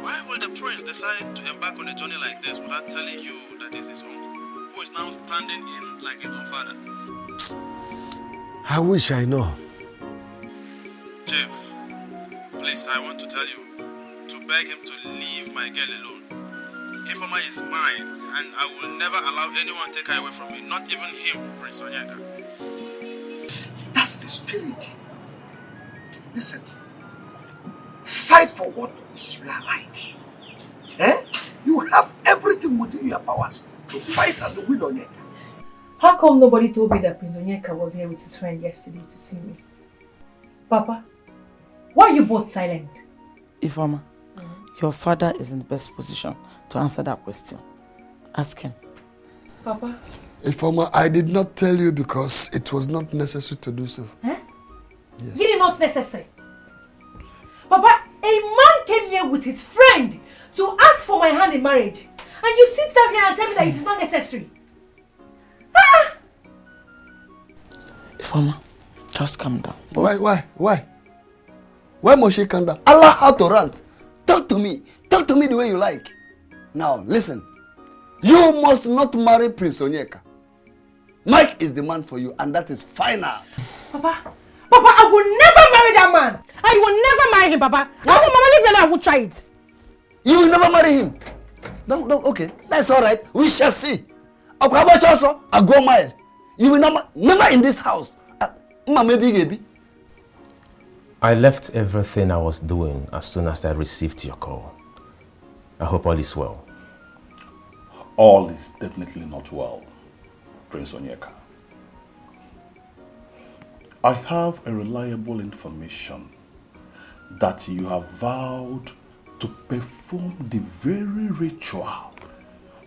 Why will the prince decide to embark on a journey like this without telling you that this is his uncle, who is now standing in like his own father? I wish I know. Chief, please, I want to tell you to beg him to leave my girl alone. Ifoma is mine, and I will never allow anyone take her away from me, not even him, Prince Onyeka. That's the spirit. Listen, fight for what is your right. Eh? You have everything within your powers to fight and win Onyeka. How come nobody told me that Prince Onyeka was here with his friend yesterday to see me? Papa, why are you both silent? Ifoma, your father is in the best position to answer that question. Ask him. Papa? Ifoma, I did not tell you because it was not necessary to do so. Huh? Yes. It is not necessary. Papa, a man came here with his friend to ask for my hand in marriage. And you sit down here and tell me that it is not necessary. Ah! Ifoma, just calm down. Why? Why must she calm down? Allah how to rant. Talk to me. Talk to me the way you like. Now, listen. You must not marry Prince Onyeka. Mike is the man for you, and that is final. Papa, I will never marry that man. I will never marry him, Papa. I will leave me alone. I will try it. You will never marry him. No, okay. That's all right. We shall see. Also, I go mile. You will never in this house. I left everything I was doing as soon as I received your call. I hope all is well. All is definitely not well, Prince Onyeka. I have a reliable information that you have vowed to perform the very ritual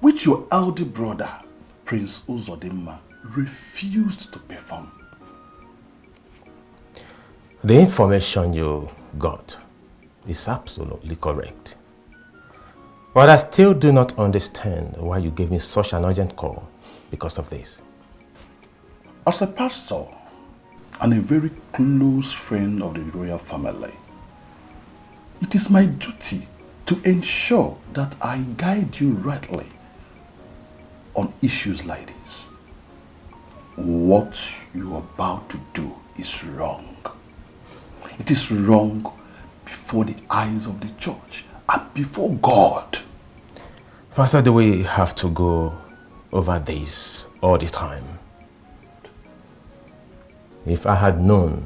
which your elder brother, Prince Uzodimma, refused to perform. The information you got is absolutely correct. But I still do not understand why you gave me such an urgent call because of this. As a pastor and a very close friend of the royal family, it is my duty to ensure that I guide you rightly on issues like this. What you are about to do is wrong. It is wrong before the eyes of the church and before God. Pastor, do we have to go over this all the time? If I had known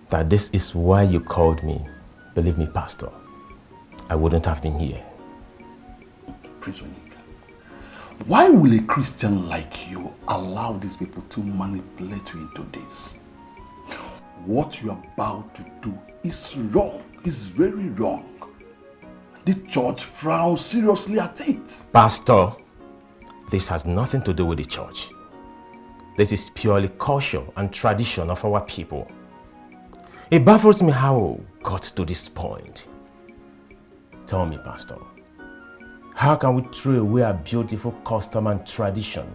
that this is why you called me, believe me, Pastor, I wouldn't have been here. Prince Onyeka, why will a Christian like you allow these people to manipulate you into this? What you are about to do is wrong, is very wrong. The church frowns seriously at it. Pastor, this has nothing to do with the church. This is purely culture and tradition of our people. It baffles me how we got to this point. Tell me, Pastor, how can we throw away a beautiful custom and tradition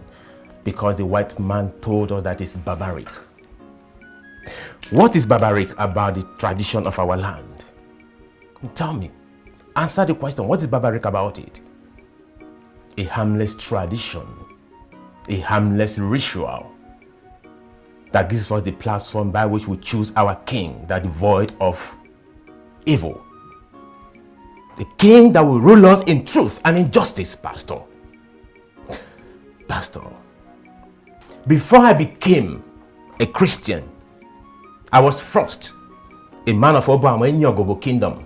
because the white man told us that it's barbaric? What is barbaric about the tradition of our land? Tell me, answer the question, what is barbaric about it? A harmless tradition, a harmless ritual that gives us the platform by which we choose our king that is devoid of evil. The king that will rule us in truth and in justice, Pastor. Pastor, before I became a Christian, I was first a man of Obama in Yogobo kingdom.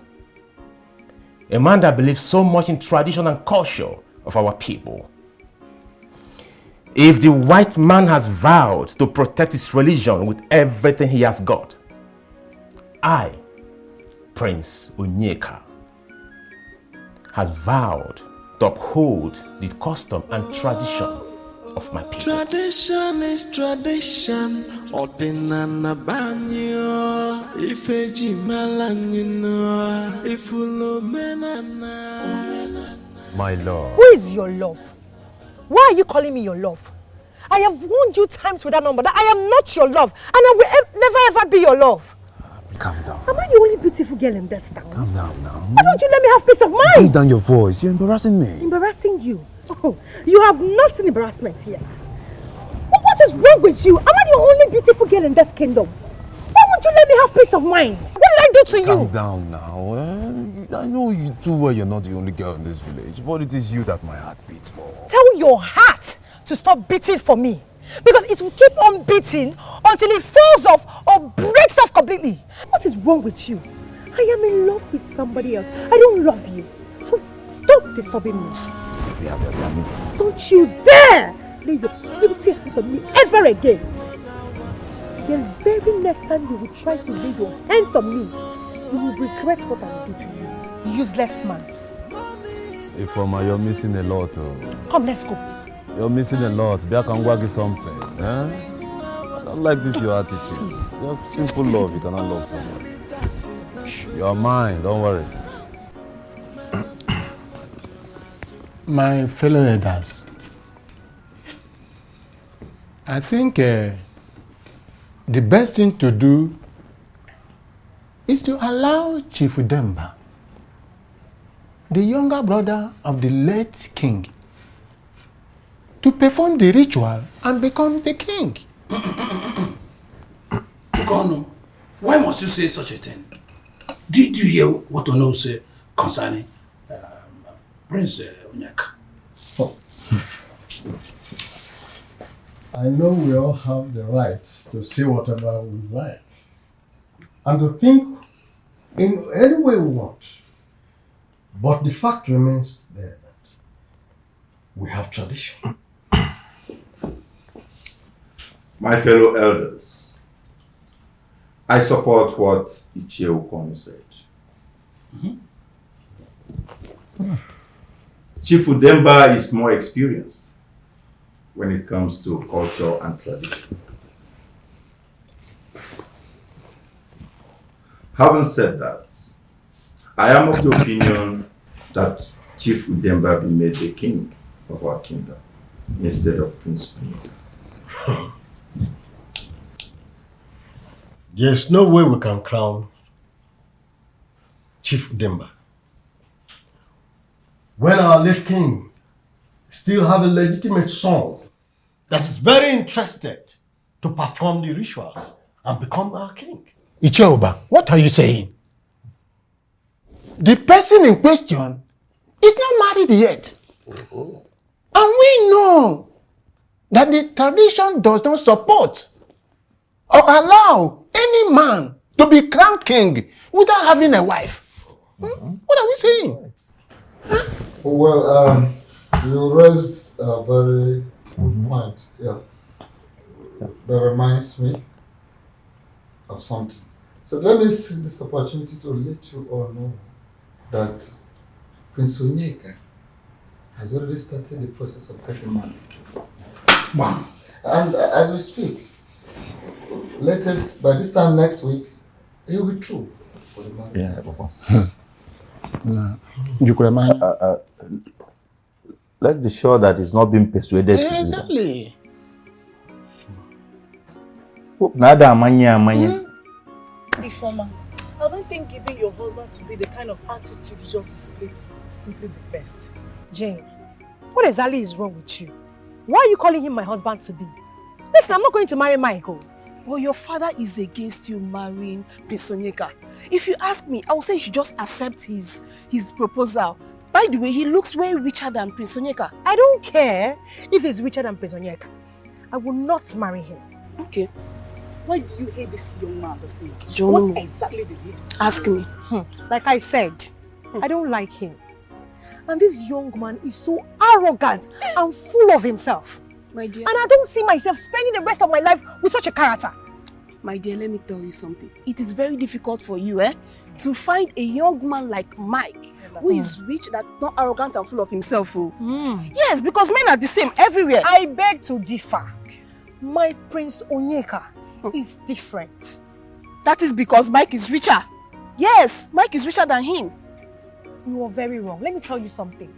A man that believes so much in tradition and culture of our people. If the white man has vowed to protect his religion with everything he has got, I, Prince Onyeka, has vowed to uphold the custom and tradition of my people. Tradition is tradition. Ordinana banyo. Ifeji malanyino. Ifulomenana. My love. Who is your love? Why are you calling me your love? I have warned you times with that number that I am not your love and I will never ever be your love. Calm down. Am I the only beautiful girl in this town? Calm down now. Why don't you let me have peace of mind? Calm down your voice. You're embarrassing me. Embarrassing you? Oh, you have not seen embarrassment yet. What is wrong with you? Am I the only beautiful girl in this kingdom? Why won't you let me have peace of mind? What did I do to you? Calm down now. I know you too well you're not the only girl in this village, but it is you that my heart beats for. Tell your heart to stop beating for me. Because it will keep on beating until it falls off or breaks off completely. What is wrong with you? I am in love with somebody else. I don't love you. So stop disturbing me. Don't you dare lay your guilty hands on me ever again. The very next time you will try to lay your hands on me, you will regret what I did to you. Useless man. Ifoma, you're missing a lot. Come, let's go. You're missing a lot. Be I can work something. I don't like this your attitude. Please. Just simple love. You cannot love someone. You're mine. Don't worry. My fellow elders, I think the best thing to do is to allow Chief Udemba, the younger brother of the late king, to perform the ritual and become the king. Ugono, why must you say such a thing? Did you hear what Ono said concerning Prince Onyeka? Oh. I know we all have the right to say whatever we like and to think in any way we want. But the fact remains there that we have tradition. My fellow elders, I support what Ichie Okoye said. Chief Udemba is more experienced when it comes to culture and tradition. Having said that, I am of the opinion that Chief Udemba be made the king of our kingdom instead of Prince Onyeka. There's no way we can crown Chief Udemba when our late king still have a legitimate son that is very interested to perform the rituals and become our king. Icheoba, what are you saying? The person in question is not married yet. And we know that the tradition does not support or allow any man to be crowned king without having a wife. What are we saying? Well, you raised a very good point. Yeah. That reminds me of something. So let me seize this opportunity to let you all know that Prince Onyeka has already started the process of getting married. Wow. And as we speak, latest by this time next week, he'll be through for the marriage. Yeah, let's be sure that he's not being persuaded to do that. Exactly. Ifoma, I don't think giving your husband to be the kind of attitude you just displayed is simply the best. Jane, what exactly is wrong with you? Why are you calling him my husband to be? Listen, I'm not going to marry Michael. But your father is against you marrying Prince Onyeka. If you ask me, I will say you should just accept his proposal. By the way, he looks way richer than Prince Onyeka. I don't care if he's richer than Prince Onyeka. I will not marry him. Okay. Why do you hate this young man, John, what exactly did he do to ask you? me. Like I said, I don't like him. And this young man is so arrogant and full of himself. My dear. And I don't see myself spending the rest of my life with such a character. My dear, let me tell you something. It is very difficult for you, to find a young man like Mike, who is rich, that's not arrogant and full of himself. Yes, because men are the same everywhere. I beg to differ. My Prince Onyeka is different. That is because Mike is richer. Yes, Mike is richer than him. You are very wrong. Let me tell you something.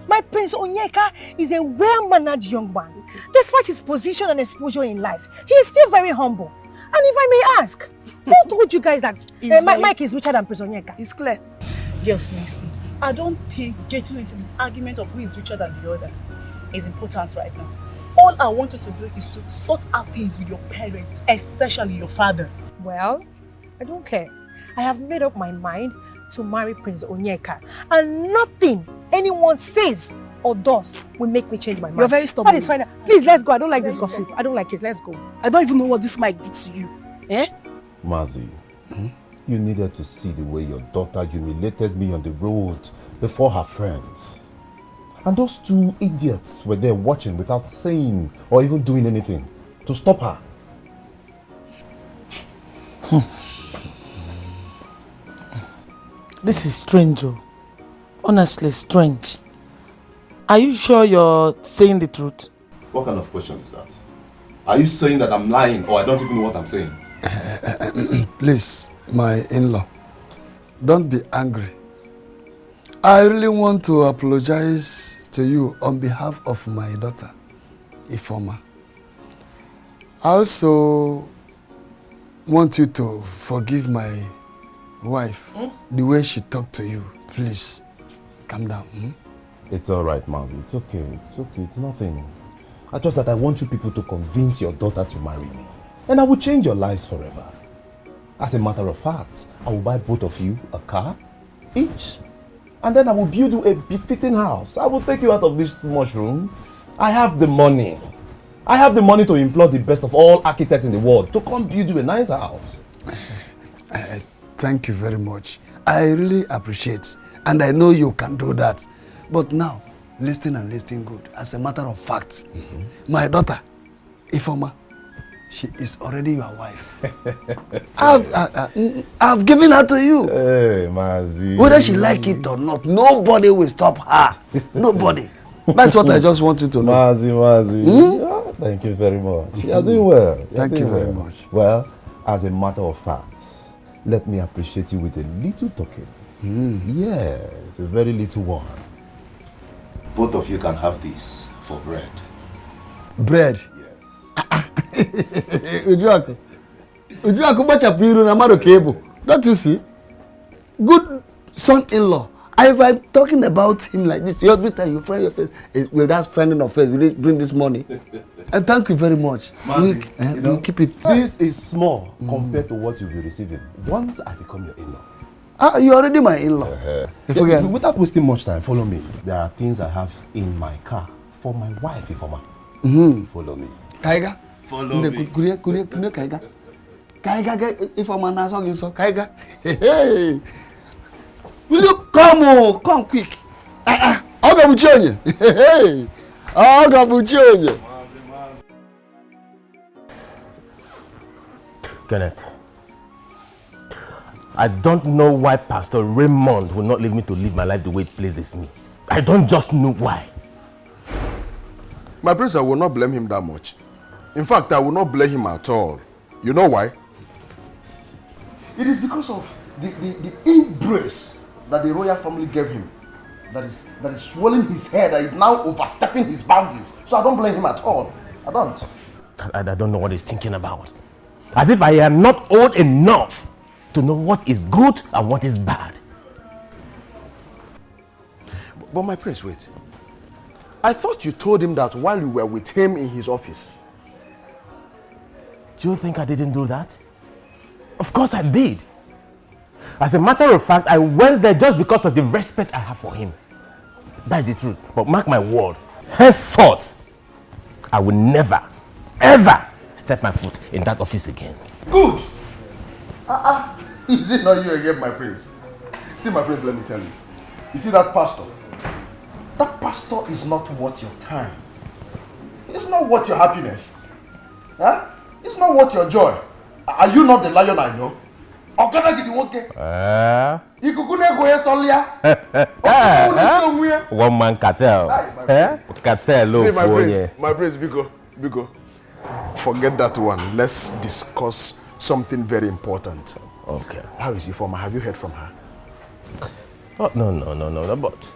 My Prince Onyeka is a well-mannered young man. Despite his position and exposure in life, he is still very humble. And if I may ask, who told you guys that Mike is richer than Prince Onyeka? It's clear. Yes, listen. I don't think getting into the argument of who is richer than the other is important right now. All I want you to do is to sort out things with your parents, especially your father. Well, I don't care. I have made up my mind to marry Prince Onyeka, and nothing anyone says or does will make me change my mind. You're very stubborn. That is fine. Please, let's go. I don't like this gossip. I don't like it. Let's go. I don't even know what this Mike did to you. Mazi, you needed to see the way your daughter humiliated me on the road before her friends. And those two idiots were there watching without saying or even doing anything to stop her. This is strange, oh. Honestly strange. Are you sure you're saying the truth? What kind of question is that? Are you saying that I'm lying or I don't even know what I'm saying? Please, my in-law, don't be angry. I really want to apologize to you on behalf of my daughter, Ifoma. I also want you to forgive my Wife, the way she talked to you, please, calm down. It's all right, Mazi. It's okay. It's okay. It's nothing. I just that I want you people to convince your daughter to marry me. And I will change your lives forever. As a matter of fact, I will buy both of you a car, each. And then I will build you a befitting house. I will take you out of this mushroom. I have the money. I have the money to employ the best of all architects in the world to come build you a nice house. Thank you very much. I really appreciate, and I know you can do that. But now, listen and listen good. As a matter of fact, my daughter, Ifoma, she is already your wife. I've given her to you. Hey, Mazi. Whether she like it or not, nobody will stop her. Nobody. That's what I just want you to know. Mazi. Oh, thank you very much. You're doing well. Thank you very much. Well, as a matter of fact, let me appreciate you with a little token. Yes, a very little one. Both of you can have this for bread. Bread? Ujuaku. Ujuaku bachapiru na maro kebo. Don't you see? Good son-in-law. If I'm talking about him like this, every time you find your face, will that friend of face, will it bring this money? And thank you very much. We'll keep it. This is small compared to what you'll be receiving once I become your in-law. You're already my in-law. Without wasting much time, follow me. There are things I have in my car for my wife, Ifoma. Follow me. Kaiga? Follow me. Kunie Kaiga. Kaiga, Ifoma na so ginso. Kaiga. Hey. Will you come? Come quick. Oga buchonye. Hey. Oga buchonye. Kenneth, I don't know why Pastor Raymond will not leave me to live my life the way it pleases me. I don't just know why. My prince, I will not blame him that much. In fact, I will not blame him at all. You know why? It is because of the embrace that the royal family gave him that is swelling his head, that is now overstepping his boundaries. So I don't blame him at all. I don't. I don't know what he's thinking about. As if I am not old enough to know what is good and what is bad. But my prince, wait. I thought you told him that while you were with him in his office. Do you think I didn't do that? Of course I did. As a matter of fact, I went there just because of the respect I have for him. That's the truth. But mark my word, henceforth, I will never, ever step my foot in that office again. Good. Is it not you again, my prince? See, my prince, let me tell you. You see that pastor? That pastor is not worth your time. It's not worth your happiness. Huh? It's not worth your joy. Are you not the lion I know? One man cartel. Cartel. See, my prince, Bigo, forget that one. Let's discuss something very important. Okay. How is Ifoma? Have you heard from her? Oh, no. But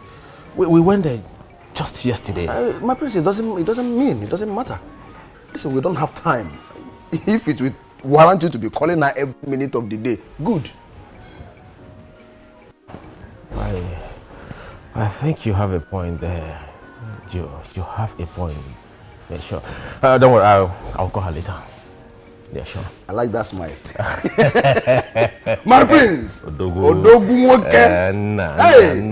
we went there just yesterday. My prince, it doesn't matter. Listen, we don't have time. If it would warrant you to be calling her every minute of the day, good. I think you have a point there. You have a point. Yeah, sure. Don't worry, I'll call her later. Yeah, sure. I like that smile. My prince! Odogu Hey!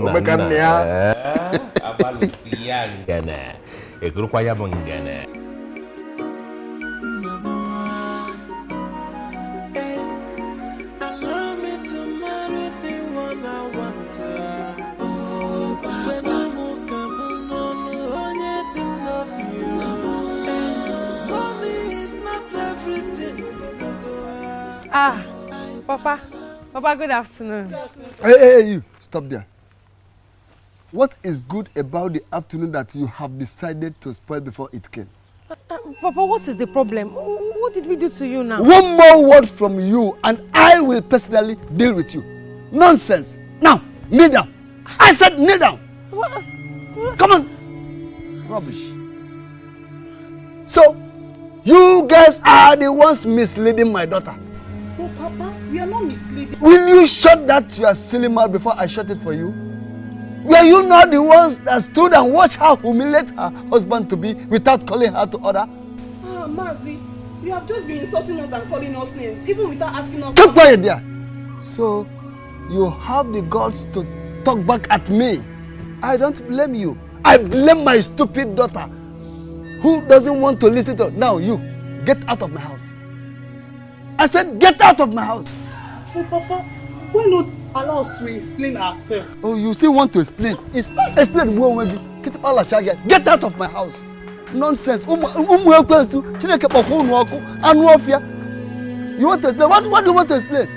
Papa, good afternoon. Hey, you, stop there. What is good about the afternoon that you have decided to spoil before it came? Papa, what is the problem? What did we do to you now? One more word from you and I will personally deal with you. Nonsense. Now, kneel down. I said kneel down. What? Come on. Rubbish. So, you guys are the ones misleading my daughter. Oh, Papa, we are not misleading. Will you shut that your silly mouth before I shut it for you? Were you not the ones that stood and watched her humiliate her husband to be without calling her to order? Ah, Mazi, you have just been insulting us and calling us names, even without asking us. Keep quiet there. So, you have the guts to talk back at me. I don't blame you. I blame my stupid daughter who doesn't want to listen to. Now you, get out of my house. I said get out of my house. Oh, Papa, why not allow us to explain ourselves? Oh, you still want to explain? Explain. Get out of my house. Nonsense. You want to explain? What do you want to explain?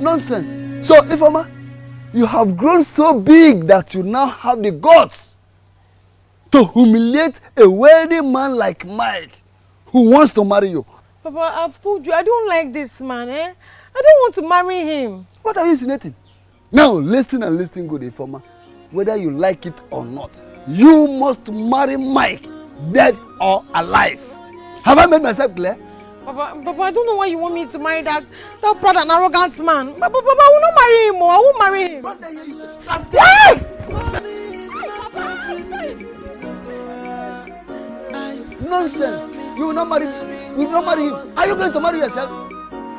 Nonsense. So, Ifeoma, you have grown so big that you now have the guts to humiliate a wealthy man like Mike who wants to marry you. Papa, I've told you, I don't like this man, eh? I don't want to marry him. What are you insinuating? Now, listen and listen good, Ifeoma. Whether you like it or not, you must marry Mike, dead or alive. Have I made myself clear? Papa, I don't know why you want me to marry that proud and arrogant man. Papa, I will not marry him, or I won't marry him. Nonsense. You will not marry him. You will not marry him. Are you going to marry yourself?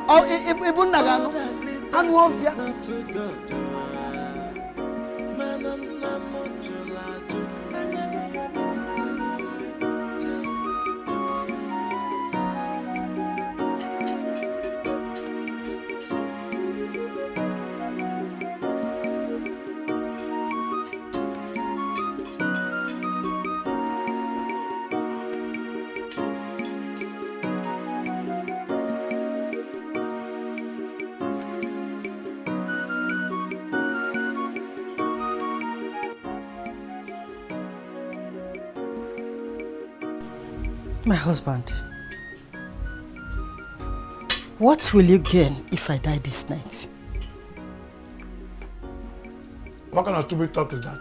Or even Nagano? And Wofia? My husband, what will you gain if I die this night? What kind of stupid talk is that?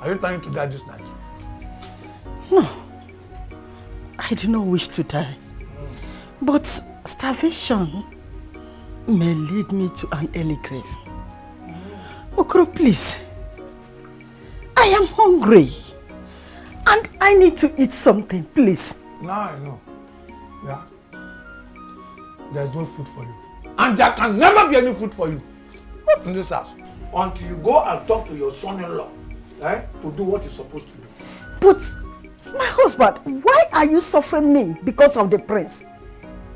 Are you planning to die this night? No, I do not wish to die. But starvation may lead me to an early grave. Okoro, please. I am hungry. And I need to eat something, please. Now I know. Yeah? There's no food for you. And there can never be any food for you in this house. Until you go and talk to your son-in-law, to do what he's supposed to do. But, my husband, why are you suffering me because of the prince?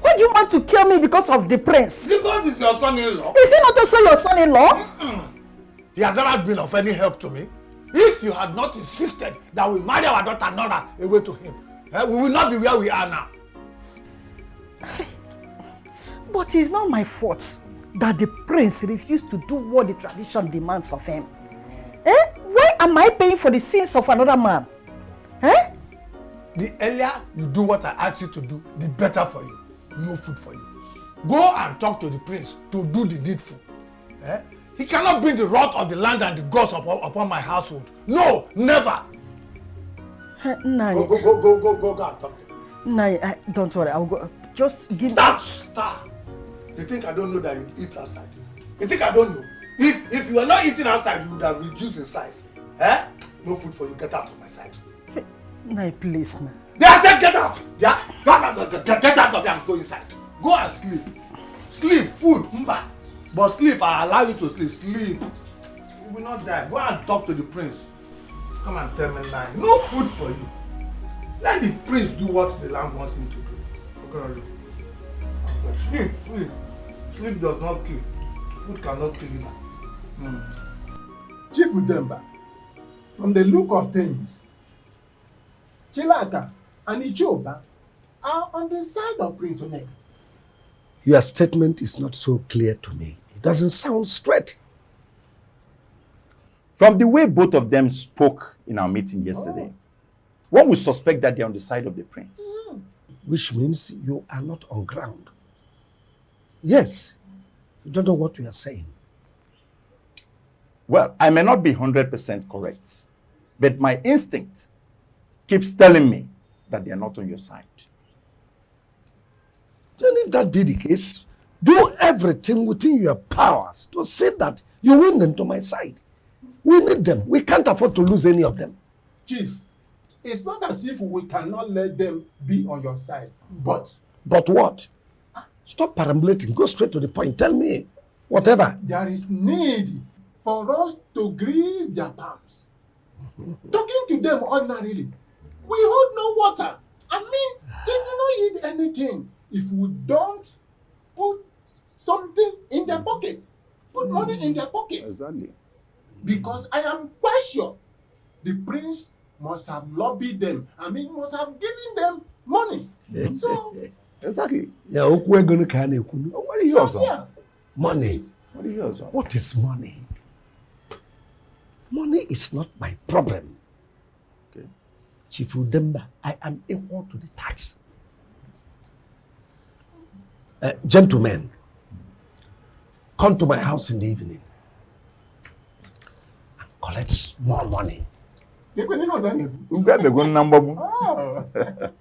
Why do you want to kill me because of the prince? Because he's your son-in-law. Is he not also your son-in-law? He has never been of any help to me. If you had not insisted that we marry our daughter Nora away to him, we will not be where we are now. But it's not my fault that the prince refused to do what the tradition demands of him. Why am I paying for the sins of another man? The earlier you do what I asked you to do, the better for you. No food for you. Go and talk to the prince to do the needful. He cannot bring the wrath of the land and the gods upon my household. No, never. Go and talk to him. Nah, don't worry. I'll go. Just give. That star. You think I don't know that you eat outside? You think I don't know? If you are not eating outside, you would have reduced in size. No food for you. Get out of my sight. Nah, please, nah. I said get out. Yeah, get out of here and go inside. Go and sleep. Sleep, food, mba. But sleep, I allow you to sleep. Sleep. You will not die. Go and talk to the prince. Come and tell me now. No food for you. Let the prince do what the land wants him to do. Okay. Sleep, sleep. Sleep does not kill. Food cannot kill you. Chief Udemba, from the look of things, Chilaka and Ichoba are on the side of Prince Onyeka. Your statement is not so clear to me. It doesn't sound straight. From the way both of them spoke in our meeting yesterday, one would suspect that they're on the side of the prince. Which means you are not on ground. Yes, you don't know what we are saying. Well, I may not be 100% correct, but my instinct keeps telling me that they are not on your side. Then if that be the case, Do everything within your powers to see that you win them to my side. We need them. We can't afford to lose any of them. Chief, it's not as if we cannot let them be on your side, but... But what? Stop perambulating. Go straight to the point. Tell me. Whatever. There is need for us to grease their palms. Talking to them ordinarily, we hold no water. I mean, they do not eat anything if we don't put something in their pocket. Put money in their pocket. Exactly. Because I am quite sure the prince must have lobbied them. I mean, must have given them money. So, exactly. Yeah, we're going to what are yours on? Yeah. Money. What are yours on? What is money? Money is not my problem. Okay. Chief Udemba, I am equal to the tax. Gentlemen, come to my house in the evening and collect more money.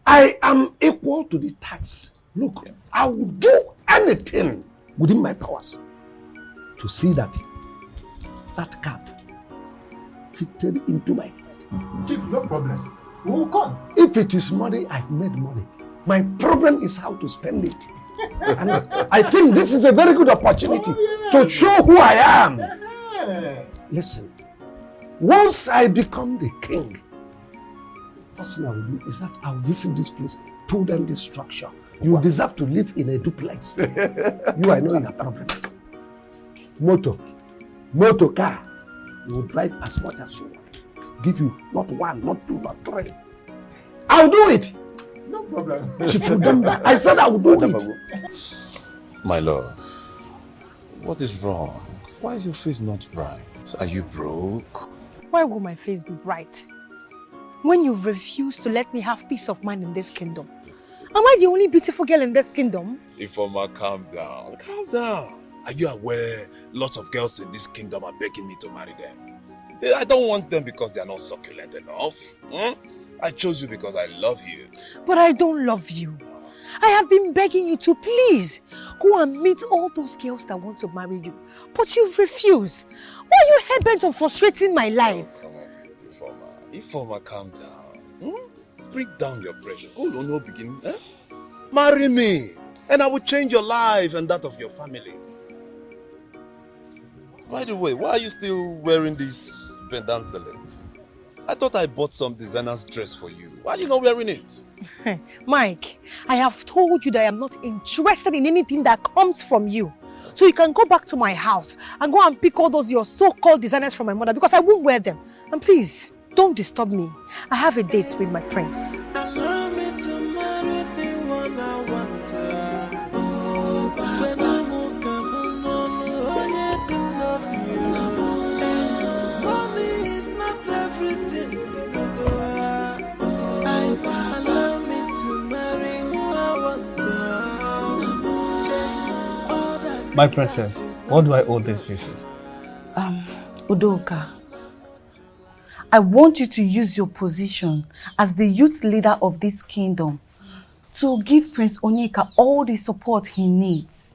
I am equal to the tax. Look, I will do anything within my powers to see that that cap fitted into my head. Chief, no problem. We will come. If it is money, I've made money. My problem is how to spend it. And I think this is a very good opportunity to show who I am. Listen, once I become the king, first thing I will do is that I'll visit this place, pull down this structure. You deserve to live in a duplex. You, I know you have problem. Motor car. You will drive as much as you want. Give you not one, not two, not three. I'll do it. No problem. I said I will do it. My love, what is wrong? Why is your face not bright? Are you broke? Why will my face be bright? When you refuse to let me have peace of mind in this kingdom. Am I the only beautiful girl in this kingdom? Ifeoma, calm down. Calm down. Are you aware lots of girls in this kingdom are begging me to marry them? I don't want them because they are not succulent enough. I chose you because I love you. But I don't love you. I have been begging you to please go and meet all those girls that want to marry you. But you've refused. Why are you hell-bent on frustrating my life? Oh, come on, Ifeoma, calm down. Bring down your pressure. Go on, no begin. Marry me, and I will change your life and that of your family. By the way, why are you still wearing these pendant select? I thought I bought some designer's dress for you. Why are you not wearing it? Mike, I have told you that I am not interested in anything that comes from you. So you can go back to my house and go and pick all those your so-called designers from my mother because I won't wear them. And please, don't disturb me. I have a date with my prince. Allow me to marry the one I want. Money is not everything. Allow me to marry who I want. My princess, what do I owe this visit? Udoka, I want you to use your position as the youth leader of this kingdom to give Prince Onyeka all the support he needs.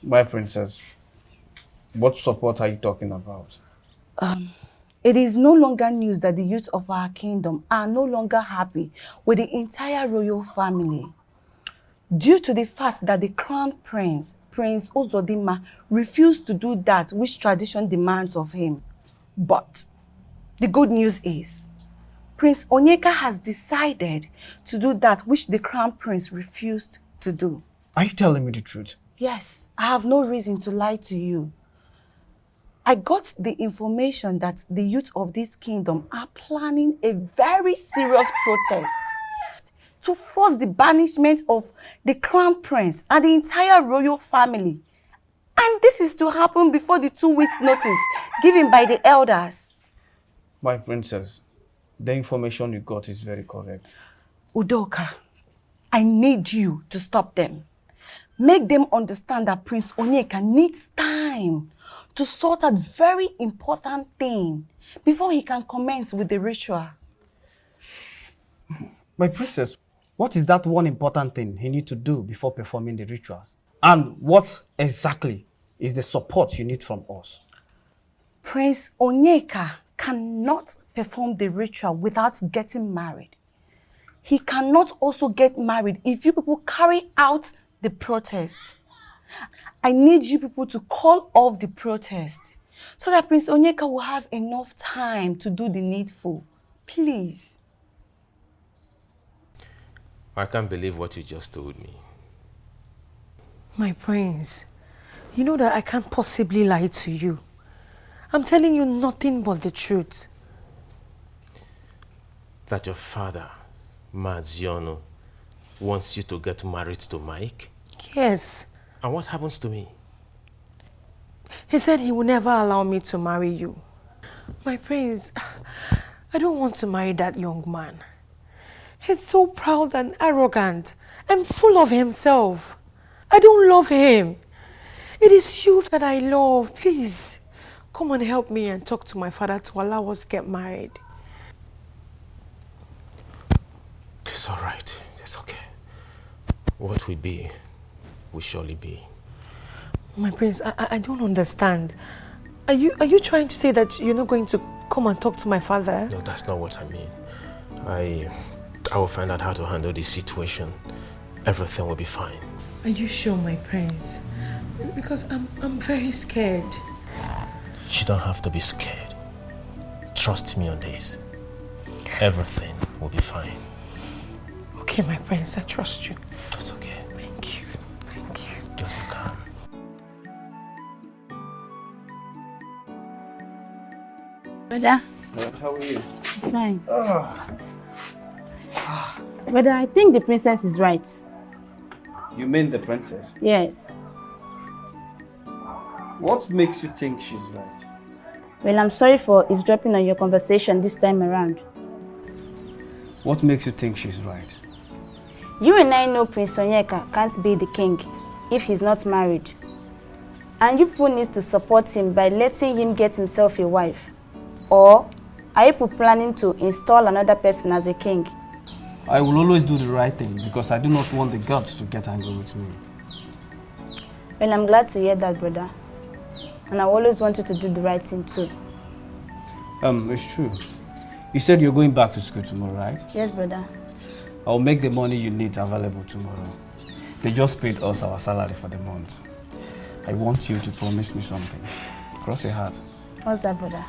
My princess, what support are you talking about? It is no longer news that the youth of our kingdom are no longer happy with the entire royal family due to the fact that the crown prince, Prince Ozodinma, refused to do that which tradition demands of him. But the good news is, Prince Onyeka has decided to do that which the crown prince refused to do. Are you telling me the truth? Yes, I have no reason to lie to you. I got the information that the youth of this kingdom are planning a very serious protest to force the banishment of the crown prince and the entire royal family. And this is to happen before the 2 weeks notice given by the elders. My princess, the information you got is very correct. Udoka, I need you to stop them. Make them understand that Prince Onyeka needs time to sort out very important thing before he can commence with the ritual. My princess, What is that one important thing he needs to do before performing the rituals? And what exactly is the support you need from us? Prince Onyeka cannot perform the ritual without getting married. He cannot also get married if you people carry out the protest. I need you people to call off the protest so that Prince Onyeka will have enough time to do the needful. Please. I can't believe what you just told me. My prince, you know that I can't possibly lie to you. I'm telling you nothing but the truth. That your father, Maziono, wants you to get married to Mike? Yes. And what happens to me? He said he will never allow me to marry you. My prince, I don't want to marry that young man. He's so proud and arrogant and full of himself. I don't love him. It is you that I love. Please, come and help me and talk to my father to allow us to get married. It's all right. It's okay. What will be, will surely be. My prince, I don't understand. Are you trying to say that you're not going to come and talk to my father? No, that's not what I mean. I will find out how to handle this situation. Everything will be fine. Are you sure, my prince? Because I'm very scared. You don't have to be scared. Trust me on this. Everything will be fine. Okay, my prince, I trust you. That's okay. Thank you. Thank you. Just be calm. Brother. How are you? Fine. Brother, I think the princess is right. You mean the princess? Yes. What makes you think she's right? Well, I'm sorry for eavesdropping on your conversation this time around. What makes you think she's right? You and I know Prince Onyeka can't be the king if he's not married. And you people need to support him by letting him get himself a wife. Or are you planning to install another person as a king? I will always do the right thing because I do not want the gods to get angry with me. Well, I'm glad to hear that, brother. And I always want you to do the right thing too. It's true. You said you're going back to school tomorrow, right? Yes, brother. I'll make the money you need available tomorrow. They just paid us our salary for the month. I want you to promise me something. Cross your heart. What's that, brother?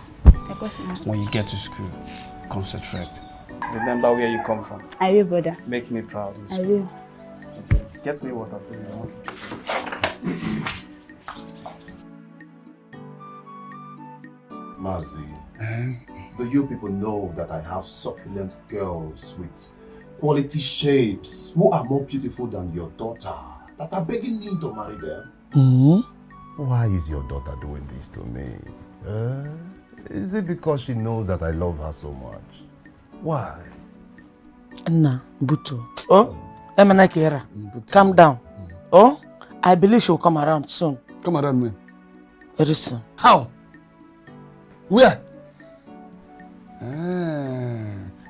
When you get to school, concentrate. Remember where you come from. I will, brother. Make me proud. I will. Okay. Get me water, please. Mazi, do you people know that I have succulent girls with quality shapes who are more beautiful than your daughter that are begging me to marry them? Why is your daughter doing this to me? Is it because she knows that I love her so much? Why? Nna, Butu. Oh, Emena Kiera, calm down. Oh, I believe she'll come around soon. Come around when? Very soon. How? Where?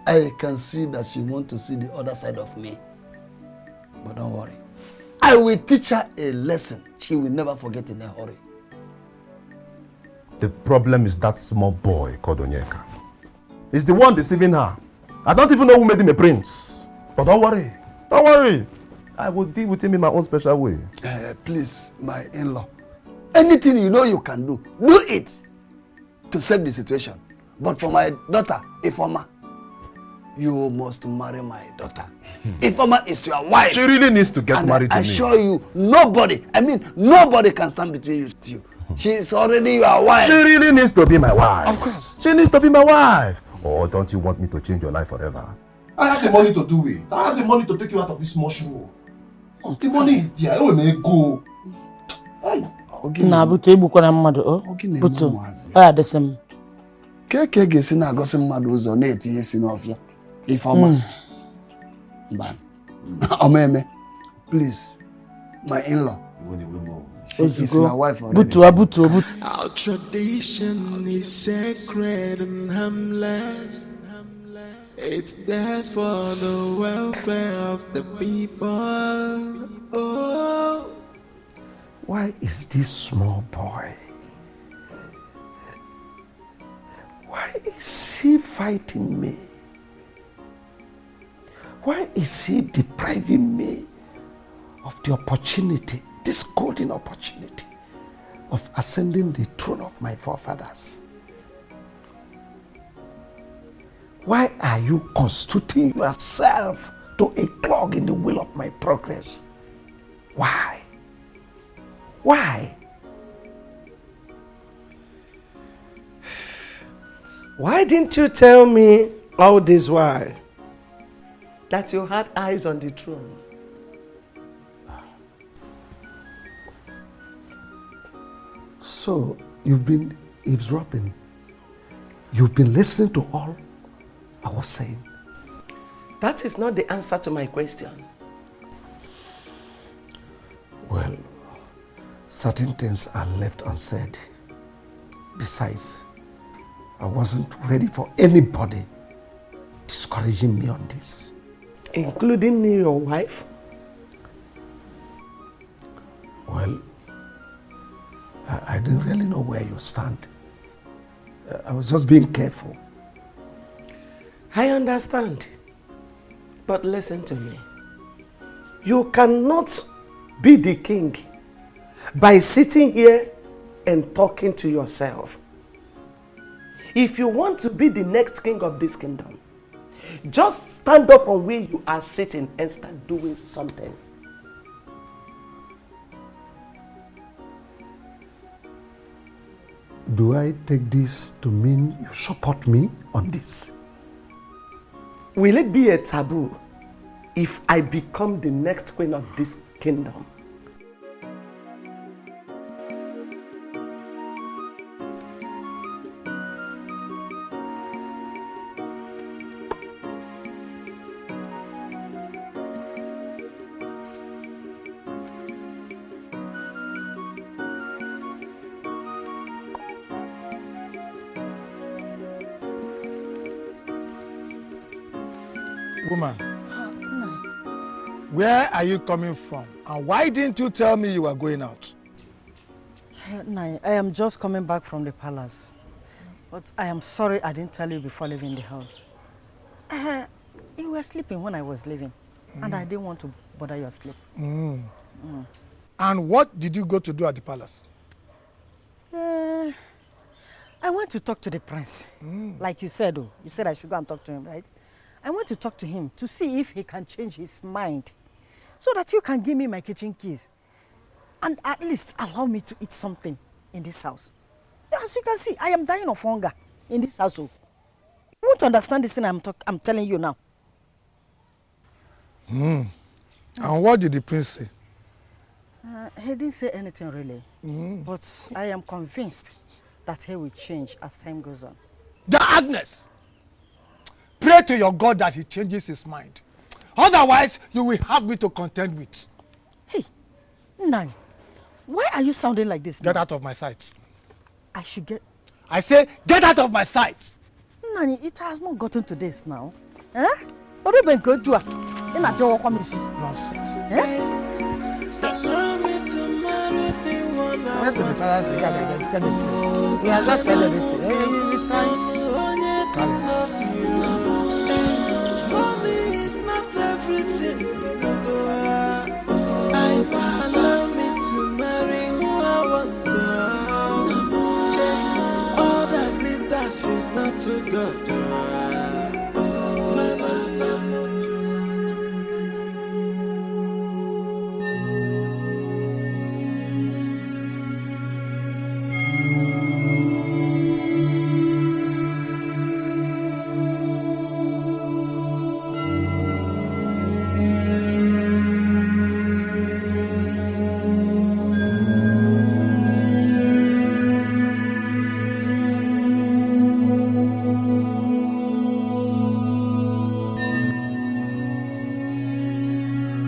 I can see that she wants to see the other side of me. But don't worry. I will teach her a lesson she will never forget in a hurry. The problem is that small boy called Onyeka. He's the one deceiving her. I don't even know who made him a prince. But don't worry. Don't worry. I will deal with him in my own special way. Please, my in-law. Anything you know you can do, do it to save the situation. But for my daughter, Ifoma, you must marry my daughter. Ifoma is your wife. She really needs to get married to me. I assure you, nobody can stand between you two. She is already your wife. She really needs to be my wife. Of course. She needs to be my wife. Or don't you want me to change your life forever? I have the money to do it. I have the money to take you out of this mushroom. The money is there. I may go. Na Butu egbukwana mmadụ o. Butu. Oya desem. Keke ga-esi na-agosi mmadụ ụzọ na-etinye isi n'ọfịa. Ifeọma. Mba. Omeme. Please. My in-law. She's my wife already. Butu. Our tradition is sacred and harmless. It's there for the welfare of the people. Oh. Why is this small boy? Why is he fighting me? Why is he depriving me of the opportunity, this golden opportunity of ascending the throne of my forefathers? Why are you constituting yourself to a clog in the wheel of my progress? Why? Why? Why didn't you tell me all this while that you had eyes on the throne? So, you've been eavesdropping. You've been listening to all I was saying. That is not the answer to my question. Well, certain things are left unsaid. Besides, I wasn't ready for anybody discouraging me on this. Including me, your wife? Well, I didn't really know where you stand. I was just being careful. I understand. But listen to me. You cannot be the king by sitting here and talking to yourself. If you want to be the next king of this kingdom, just stand up from where you are sitting and start doing something. Do I take this to mean you support me on this? Will it be a taboo if I become the next queen of this kingdom? Woman, where are you coming from? And why didn't you tell me you were going out? I am just coming back from the palace. But I am sorry I didn't tell you before leaving the house. You were sleeping when I was leaving. And I didn't want to bother your sleep. And what did you go to do at the palace? I went to talk to the prince. Like you said, oh. You said I should go and talk to him, right? I want to talk to him to see if he can change his mind so that you can give me my kitchen keys and at least allow me to eat something in this house. As you can see, I am dying of hunger in this house. You won't understand this thing I'm telling you now. And what did the prince say? He didn't say anything really, but I am convinced that he will change as time goes on. The Agnes! Pray to your God that he changes his mind. Otherwise, you will have me to contend with. Hey, Nani, why are you sounding like this now? Get out of my sight. I should get... I say, get out of my sight. Nani, it has not gotten to this now. Eh? Nonsense. Allow me to marry the one I want. He has not said everything. He will try. Money is not everything. Allow me to marry who I want to. All that glitters is not too good.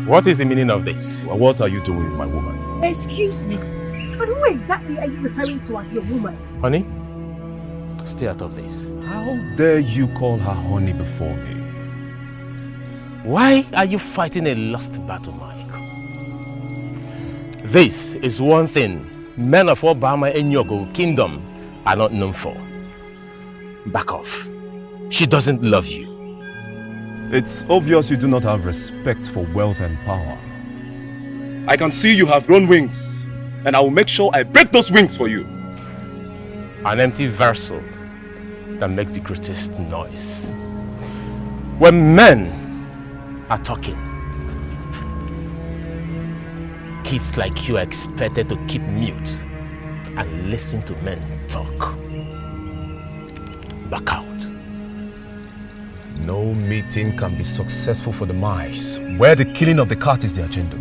What is the meaning of this? What are you doing with my woman? Excuse me, but who exactly are you referring to as your woman? Honey, stay out of this. How dare you call her honey before me? Why are you fighting a lost battle, Mike? This is one thing men of Obama and Yogo Kingdom are not known for. Back off. She doesn't love you. It's obvious you do not have respect for wealth and power. I can see you have grown wings, and I will make sure I break those wings for you. An empty vessel that makes the greatest noise. When men are talking, kids like you are expected to keep mute and listen to men talk. Back out. No meeting can be successful for the mice where the killing of the cat is the agenda.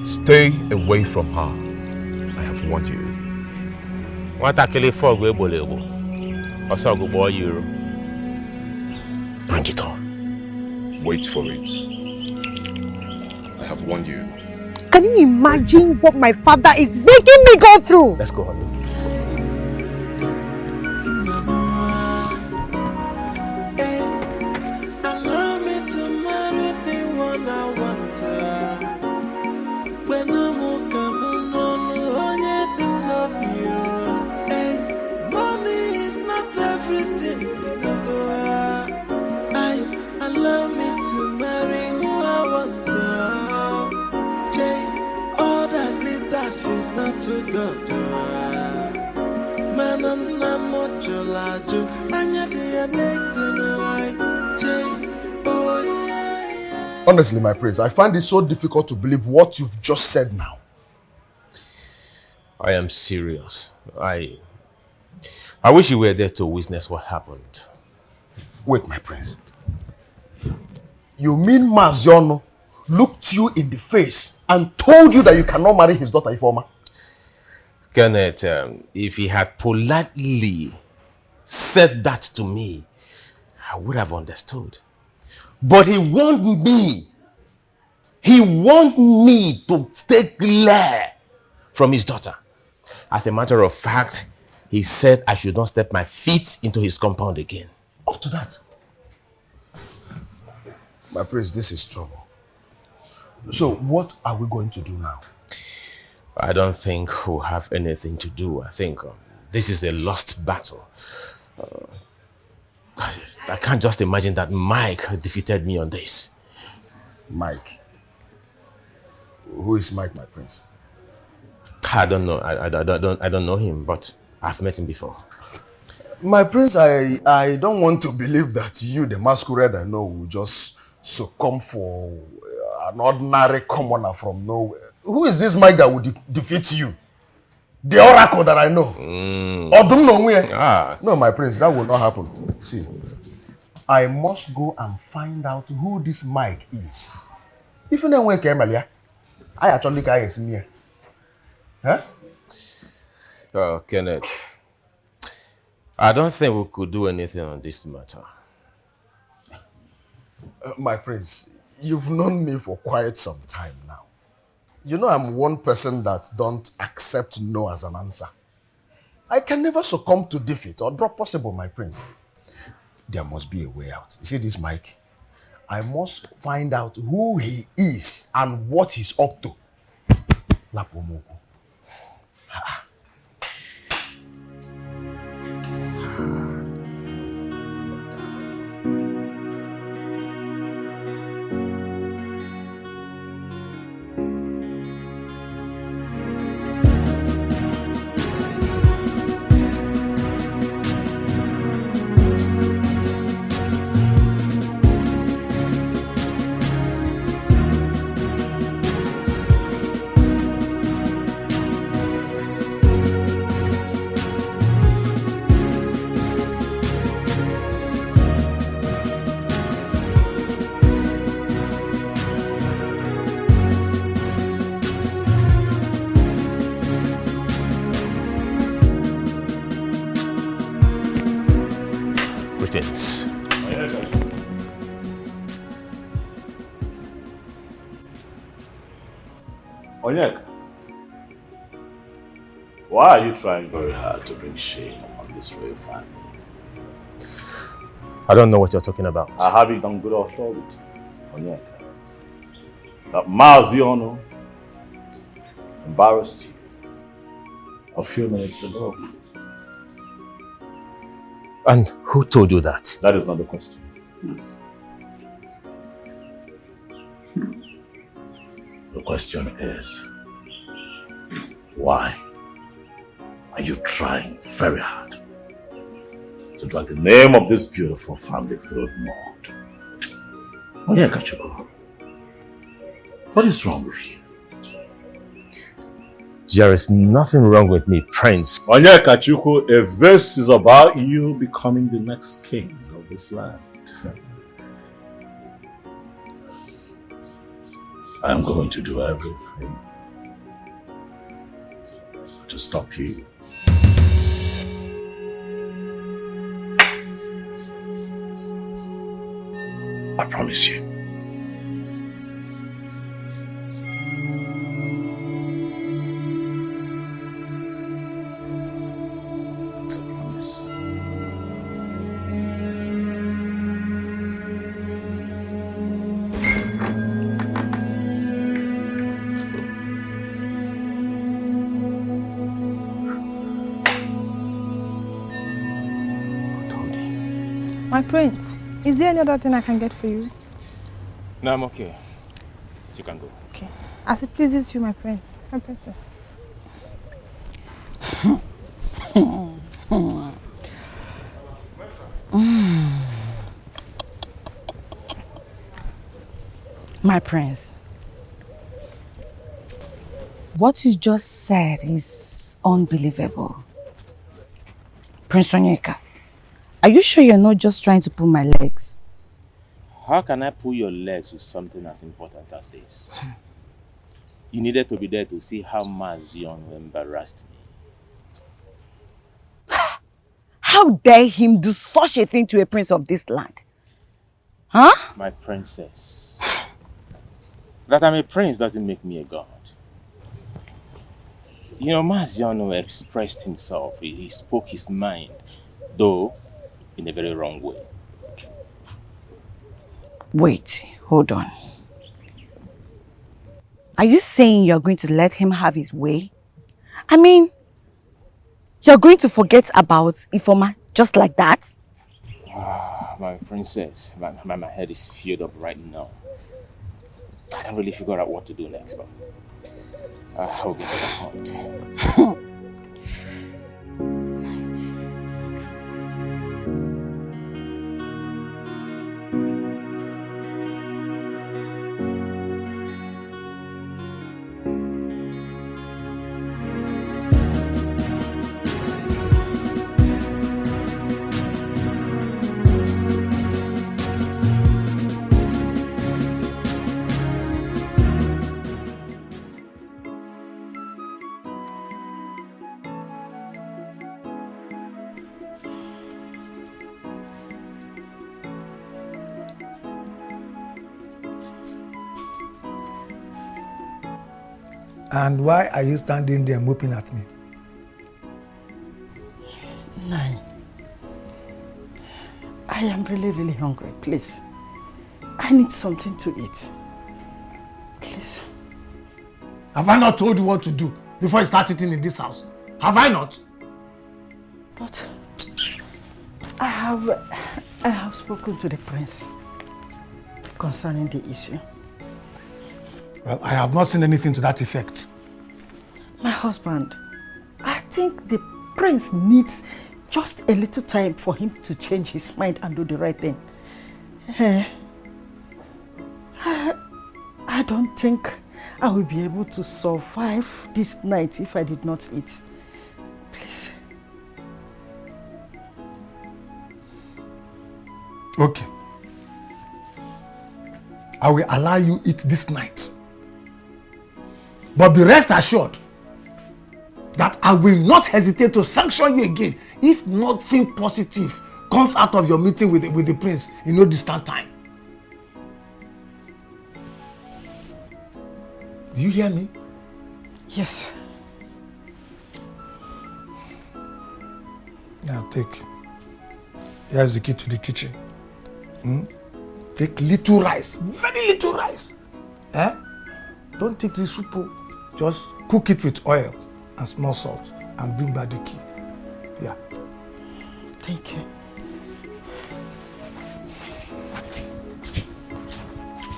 Stay away from her. I have warned you. Bring it on. Wait for it. I have warned you. Can you imagine what my father is making me go through? Let's go, honey. Allow me to marry the one I want. When I'm money is not everything. Allow me to marry who I want. All that glitters is not to God. Honestly, my prince, I find it so difficult to believe what you've just said now. I am serious. I wish you were there to witness what happened. Wait, my prince. You mean Maziono looked you in the face and told you that you cannot marry his daughter Ifeoma? Kenneth, if he had politely said that to me, I would have understood. But he warned me. He warned me to stay clear from his daughter. As a matter of fact, he said I should not step my feet into his compound again. Up to that. My prince, this is trouble. So what are we going to do now? I don't think we'll have anything to do. I think this is a lost battle. I can't just imagine that Mike defeated me on this. Mike? Who is Mike, my prince? I don't know. I don't know him, but I've met him before. My prince, I don't want to believe that you, the masquerade I know, will just succumb for an ordinary commoner from nowhere. Who is this Mike that will defeat you? The oracle that I know. No, my prince, that will not happen. See, I must go and find out who this Mike is. If you know where Kemalia, I actually can't see me. Huh? Oh, Kenneth, I don't think we could do anything on this matter. My prince, you've known me for quite some time now. You know I'm one person that don't accept no as an answer. I can never succumb to defeat or drop possible, my prince. There must be a way out. You see this, Mike? I must find out who he is and what he's up to. Lapomoku. Greetings. Onyeka, why are you trying very hard to bring shame on this royal family? I don't know what you're talking about. I have it on good authority. Onyeka. That Maziono embarrassed you a few minutes ago. And who told you that? That is not the question. The question is, why are you trying very hard to drag the name of this beautiful family through the mud? Onyeka Chukwu, what is wrong with you? There is nothing wrong with me, Prince. Onyeka Chukwu, if this is about you becoming the next king of this land, I am going to do everything to stop you. I promise you. It's a promise. My prince, is there any other thing I can get for you? No, I'm okay. You can go. Okay. As it pleases you, my prince, my princess. My prince, what you just said is unbelievable. Prince Onyeka, are you sure you're not just trying to pull my legs? How can I pull your legs with something as important as this? You needed to be there to see how Mazion embarrassed me. How dare him do such a thing to a prince of this land? Huh? My princess. That I'm a prince doesn't make me a god. You know, Maziano expressed himself. He spoke his mind, though in a very wrong way. Wait, hold on. Are you saying you're going to let him have his way? I mean, you're going to forget about Ifoma just like that? My princess, my head is filled up right now. I can't really figure out what to do next, but I'll get to that point. And why are you standing there moping at me? Nine. I am really hungry, please. I need something to eat. Please. Have I not told you what to do before you start eating in this house? Have I not? But I have spoken to the prince concerning the issue. Well, I have not seen anything to that effect. My husband, I think the prince needs just a little time for him to change his mind and do the right thing. I don't think I will be able to survive this night if I did not eat. Please. Okay. I will allow you eat this night. But be rest assured that I will not hesitate to sanction you again if nothing positive comes out of your meeting with the prince in no distant time. Do you hear me? Yes. Now take. Here's the key to the kitchen. Take little rice, very little rice. Don't take the soup. Just cook it with oil and small salt and bring back the key. Yeah. Thank you.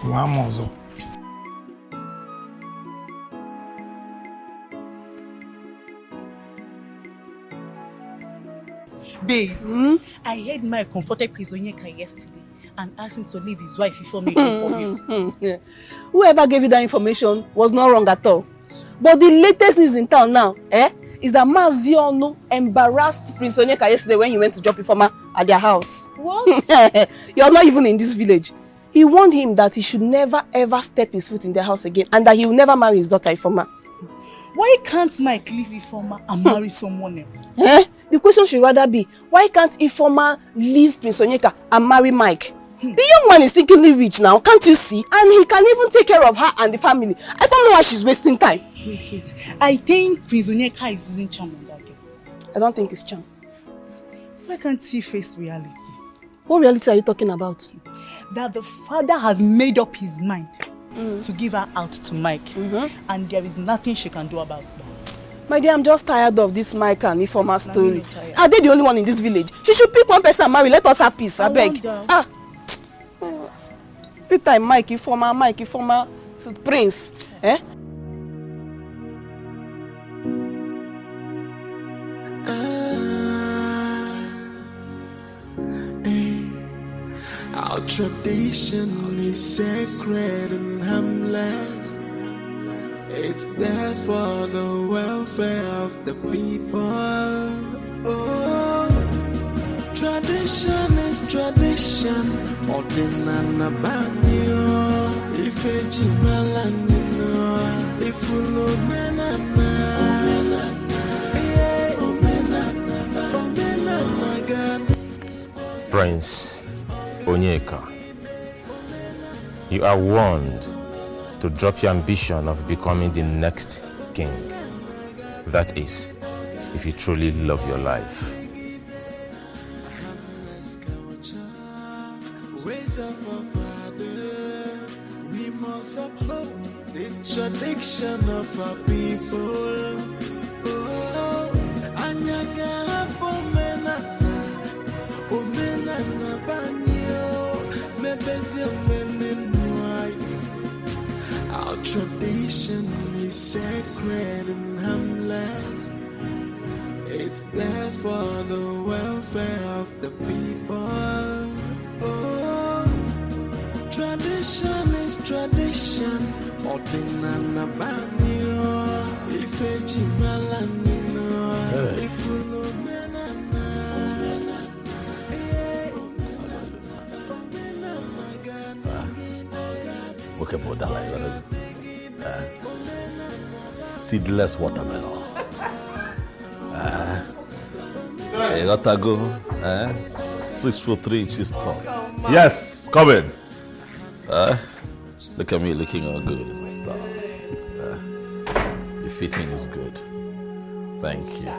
One more. Babe, I heard my confronted Prince Onyeka yesterday and asked him to leave his wife before making for Whoever gave you that information was not wrong at all. But the latest news in town now, is that Mazi Onu embarrassed Prince Onyeka yesterday when he went to drop Ifoma at their house. What? You're not even in this village. He warned him that he should never ever step his foot in their house again and that he will never marry his daughter Ifoma. Why can't Mike leave Ifoma and marry someone else? The question should rather be, why can't Ifoma leave Prince Onyeka and marry Mike? The young man is secretly rich now, can't you see? And he can even take care of her and the family. I don't know why she's wasting time. Wait. I think Prince Onyeka is using charm on that girl. I don't think it's charm. Why can't she face reality? What reality are you talking about? That the father has made up his mind to give her out to Mike. And there is nothing she can do about that. My dear, I'm just tired of this Mike and Ifoma story. Are they the only one in this village? She should pick one person and marry. Let us have peace, I beg. Every time Mike, Ifoma, Prince. Our tradition is sacred and harmless. It's there for the welfare of the people. Oh, tradition is tradition. Ordinana banyo, ifeji malanino, ifulo menana, omenana God. Prince Onyeka, you are warned to drop your ambition of becoming the next king. That is, if you truly love your life. Ways of our fathers, we must uphold the tradition of our people. Oh, Anyaga Pomena, Omena Nabanyo, Mebezio Menenwai. Our tradition is sacred and harmless. It's there for the welfare of the people. Oh, tradition is tradition. Ordinana banyo, ifeji malanino, ifulo menana. Okay, but that like seedless watermelon. You gotta go. 6 foot 3 inches tall. Yes, come in. Look at me looking all good and stuff. The fitting is good. Thank you.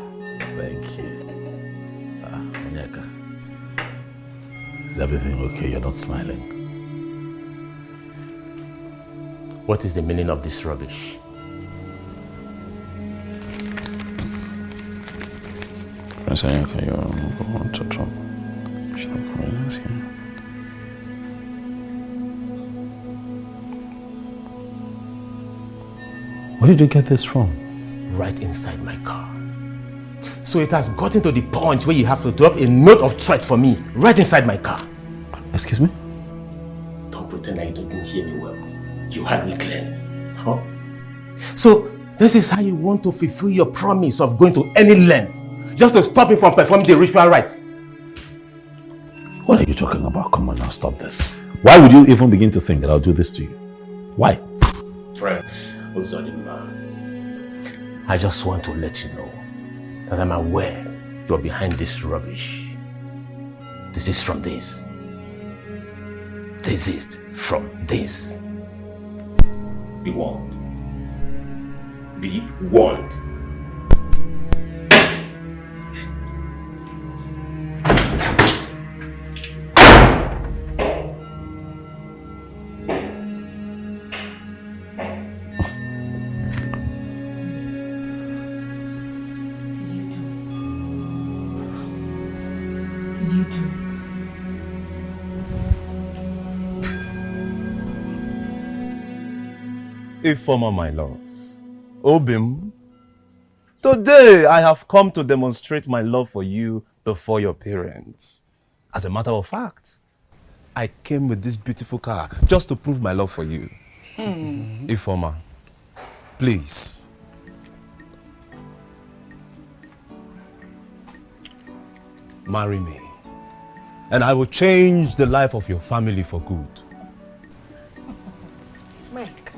Onyeka, is everything okay? You're not smiling. What is the meaning of this rubbish? Prince Onyeka, you're going to trouble. Where did you get this from? Right inside my car. So it has gotten to the point where you have to drop a note of threat for me right inside my car. Excuse me? Don't pretend like you didn't hear me well. You heard me clearly. Huh? So this is how you want to fulfill your promise of going to any length just to stop me from performing the ritual rites. What are you talking about? Come on now, stop this. Why would you even begin to think that I'll do this to you? Why? Prince Uzodimma, I just want to let you know that I'm aware you're behind this rubbish. Desist from this. Desist from this. Be warned. Be warned. you do it? Ifoma, my love. Obim, today I have come to demonstrate my love for you before your parents. As a matter of fact, I came with this beautiful car just to prove my love for you. Ifoma, please. Marry me, and I will change the life of your family for good. Mike,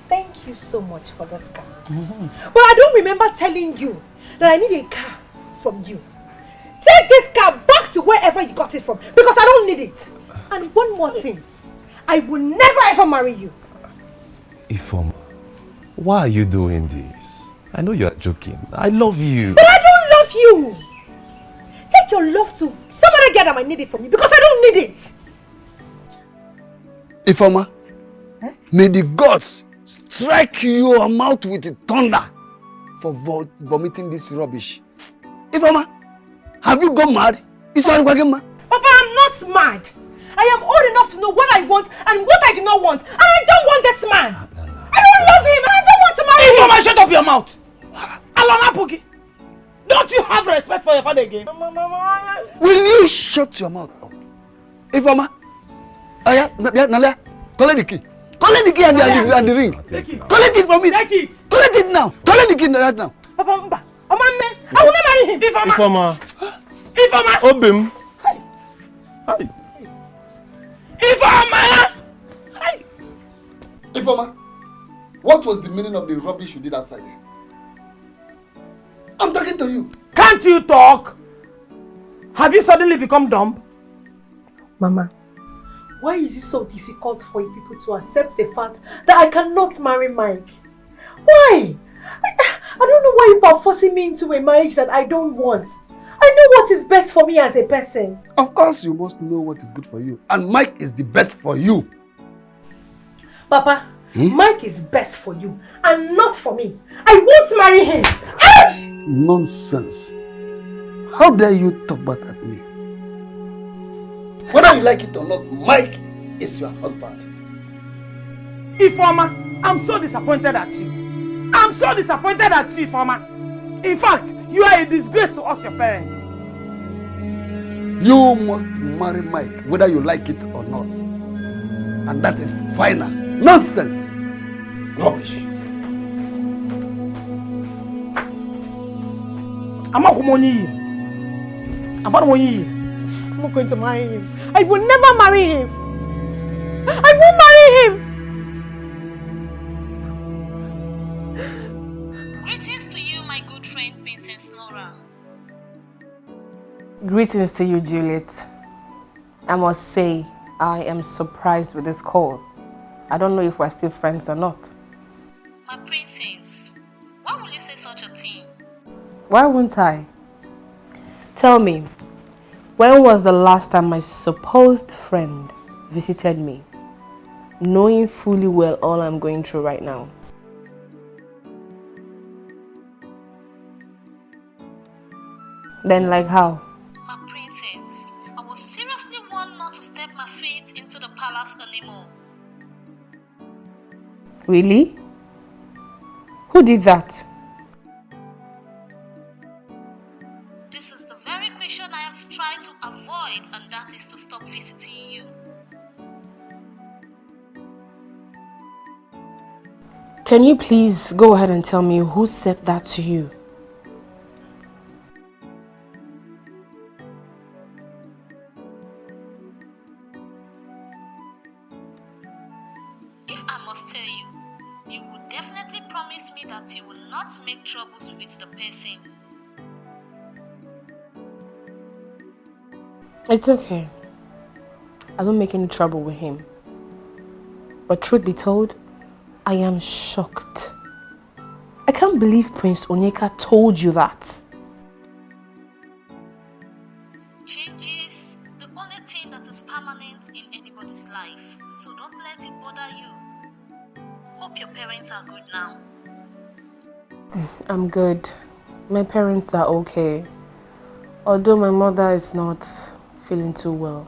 thank you so much for this car. But I don't remember telling you that I need a car from you. Take this car back to wherever you got it from, because I don't need it. And one more thing, I will never ever marry you. Ifoma, why are you doing this? I know you are joking. I love you. But I don't love you. Take your love to some other girl that might need it from you, because I don't need it. Ifoma, may the gods strike your mouth with thunder for vomiting this rubbish. Ifoma, have you gone mad? Papa, I'm not mad. I am old enough to know what I want and what I do not want. And I don't want this man. I don't love him and I don't want to marry him. Ifoma, shut up your mouth. Alona Puki, don't you have respect for your father again? Will you shut your mouth up? Ifoma, Nalia, collect the key. Collect the key and the ring. Collect it from me. Take it. Collect it now. Collect the key right now. Papa, I will not marry him. Ifoma. Ifoma. Obim. Hi. Ifoma. Hi. Ifoma, what was the meaning of the rubbish you did outside? I'm talking to you. Can't you talk? Have you suddenly become dumb? Mama, why is it so difficult for you people to accept the fact that I cannot marry Mike? Why? I don't know why you are forcing me into a marriage that I don't want. I know what is best for me as a person. Of course you must know what is good for you. And Mike is the best for you. Papa, Mike is best for you and not for me. I won't marry him. Ouch! Nonsense. How dare you talk back at me? Whether you like it or not, Mike is your husband. Ifoma, I'm so disappointed at you. I'm so disappointed at you, Ifoma. In fact, you are a disgrace to us, your parents. You must marry Mike, whether you like it or not. And that is final. Nonsense. Rubbish. I'm not going to marry him. I will never marry him. I won't marry him. Greetings to you, my good friend, Princess Nora. Greetings to you, Juliet. I must say, I am surprised with this call. I don't know if we're still friends or not. My princess, why will you say such a thing? Why won't I? Tell me, when was the last time my supposed friend visited me, knowing fully well all I'm going through right now? Then like how? My princess, I was seriously warned not to step my feet into the palace anymore. Really? Who did that? This is the very question I have tried to avoid, and that is to stop visiting you. Can you please go ahead and tell me who said that to you? If I must tell you, you would definitely promise me that you will not make troubles with the person. It's okay. I don't make any trouble with him. But truth be told, I am shocked. I can't believe Prince Onyeka told you that. Change is the only thing that is permanent in anybody's life, so don't let it bother you. Hope your parents are good now. I'm good. My parents are okay. Although my mother is not feeling too well.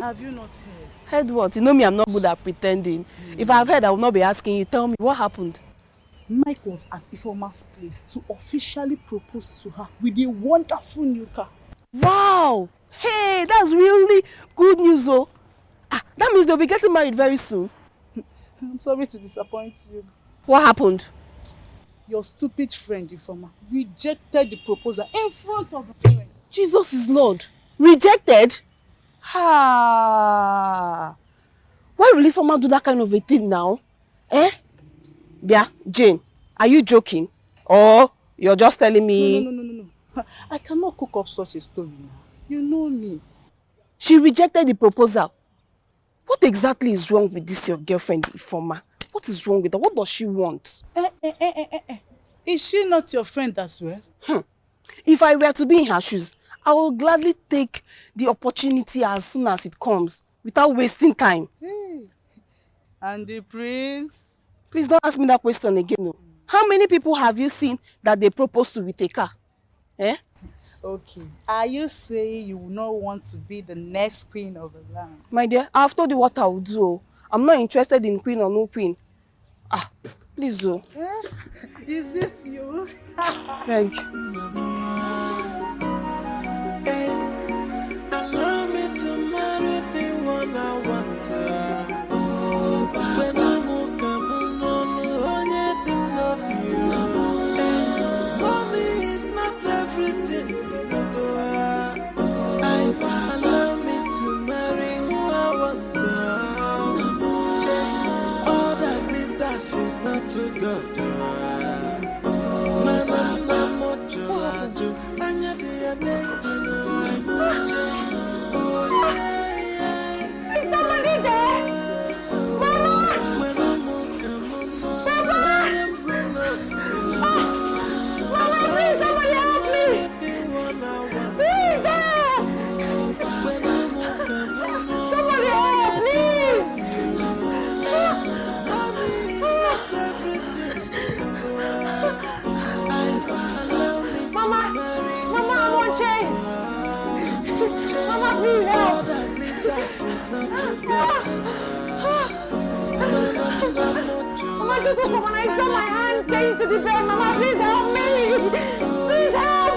Have you not heard? Heard what? You know me, I'm not good at pretending. If I've heard, I will not be asking you. Tell me, what happened? Mike was at Ifeoma's place to officially propose to her with a wonderful new car. Wow! Hey, that's really good news, oh. That means they'll be getting married very soon. I'm sorry to disappoint you. What happened? Your stupid friend, Ifeoma, rejected the proposal in front of the parents. Jesus is Lord. Rejected? Ha! Why will Ifeoma do that kind of a thing now? Eh? Yeah, Jane, are you joking? Or you're just telling me... No. I cannot cook up such a story now. You know me. She rejected the proposal. What exactly is wrong with this your girlfriend, Ifeoma? What is wrong with her? What does she want? Is she not your friend as well? If I were to be in her shoes, I will gladly take the opportunity as soon as it comes, without wasting time. And the prince? Please don't ask me that question again. No. How many people have you seen that they proposed to with a car? Eh? Okay. Are you saying you will not want to be the next queen of the land? My dear, I've told you what I will do. I'm not interested in queen or no queen. Please do. Is this you? Meg. Allow me to marry the one I want. When I'm money is not everything. Allow me to marry who I want. All that glitters is not too good. Mama, just woke up when I saw my hand getting to the bed. Mama, please help me. Please help.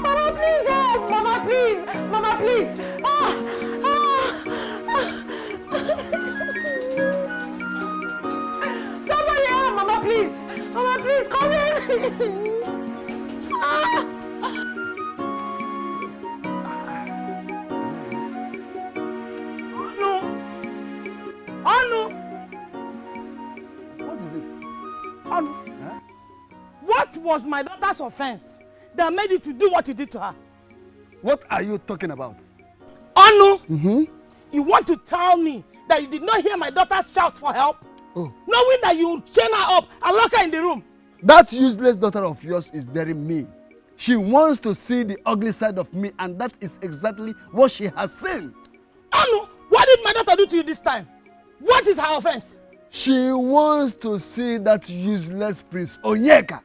Mama, please help. Mama, please. Mama, please. Somebody help. Mama, please. Mama, please, come in. What was my daughter's offense that made you to do what you did to her? What are you talking about? Anu, you want to tell me that you did not hear my daughter shout for help? Oh. Knowing that you chain her up and lock her in the room? That useless daughter of yours is daring me. She wants to see the ugly side of me, and that is exactly what she has seen. Anu, what did my daughter do to you this time? What is her offense? She wants to see that useless Prince Onyeka.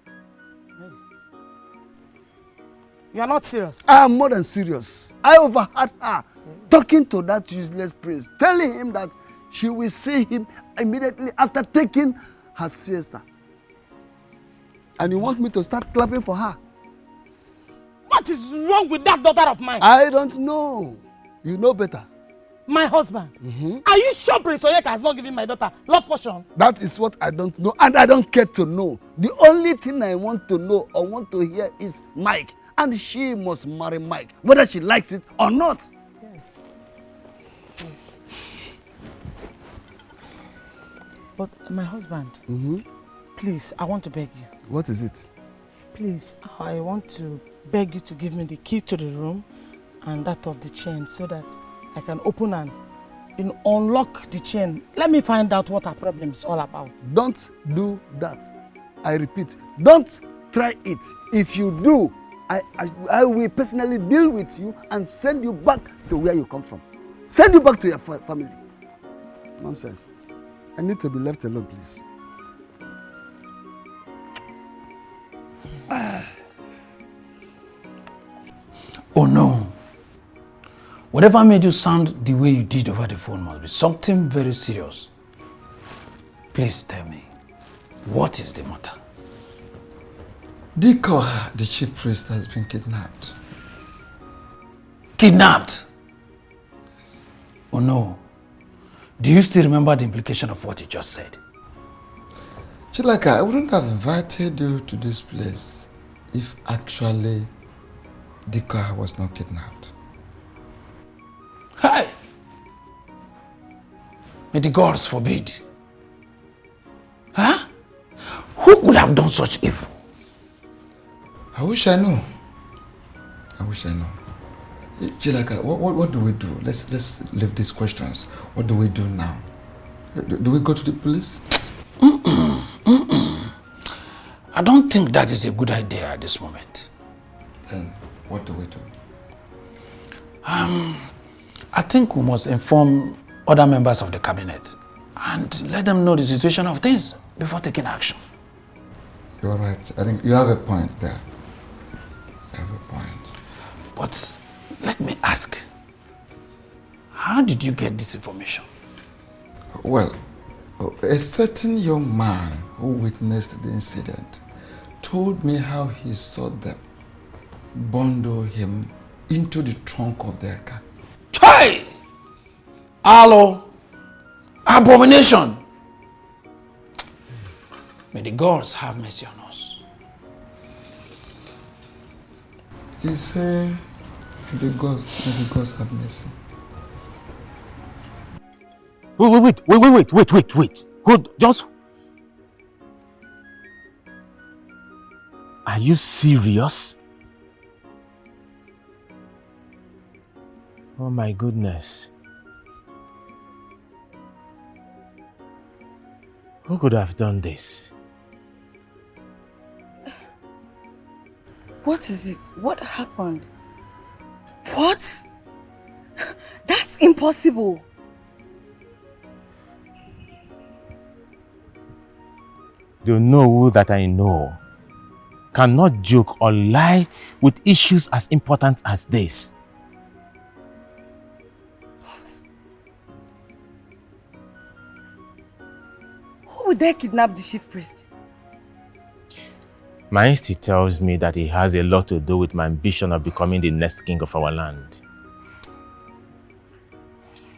You are not serious. I am more than serious. I overheard her talking to that useless prince, telling him that she will see him immediately after taking her siesta. And you want me to start clapping for her? What is wrong with that daughter of mine? I don't know. You know better. My husband? Are you sure Prince Onyeka has not given my daughter love portion? That is what I don't know, and I don't care to know. The only thing I want to know or want to hear is Mike, and she must marry Mike, whether she likes it or not. Yes. But my husband, please, I want to beg you. What is it? Please, I want to beg you to give me the key to the room and that of the chain so that I can open and unlock the chain. Let me find out what our problem is all about. Don't do that. I repeat, don't try it. If you do, I will personally deal with you and send you back to where you come from. Send you back to your family. Nonsense. I need to be left alone, please. Oh no. Whatever made you sound the way you did over the phone must be something very serious. Please tell me, what is the matter? Diko, the chief priest, has been kidnapped. Kidnapped? Oh no. Do you still remember the implication of what you just said? Chilaka, I wouldn't have invited you to this place if actually Diko was not kidnapped. Hey! May the gods forbid. Huh? Who could have done such evil? I wish I knew. I wish I knew. Chilaka, what do we do? Let's leave these questions. What do we do now? Do we go to the police? I don't think that is a good idea at this moment. Then what do we do? I think we must inform other members of the cabinet and let them know the situation of things before taking action. You're right. I think you have a point there. You have a point. But let me ask, how did you get this information? Well, a certain young man who witnessed the incident told me how he saw them bundle him into the trunk of their car. Hey! Hello! Abomination! May the gods have mercy on us. You say, may the gods have mercy. Wait. Hold, just... Are you serious? Oh my goodness. Who could have done this? What is it? What happened? What? That's impossible. You know who that I know cannot joke or lie with issues as important as this. Who would dare kidnap the chief priest? My instinct tells me that he has a lot to do with my ambition of becoming the next king of our land.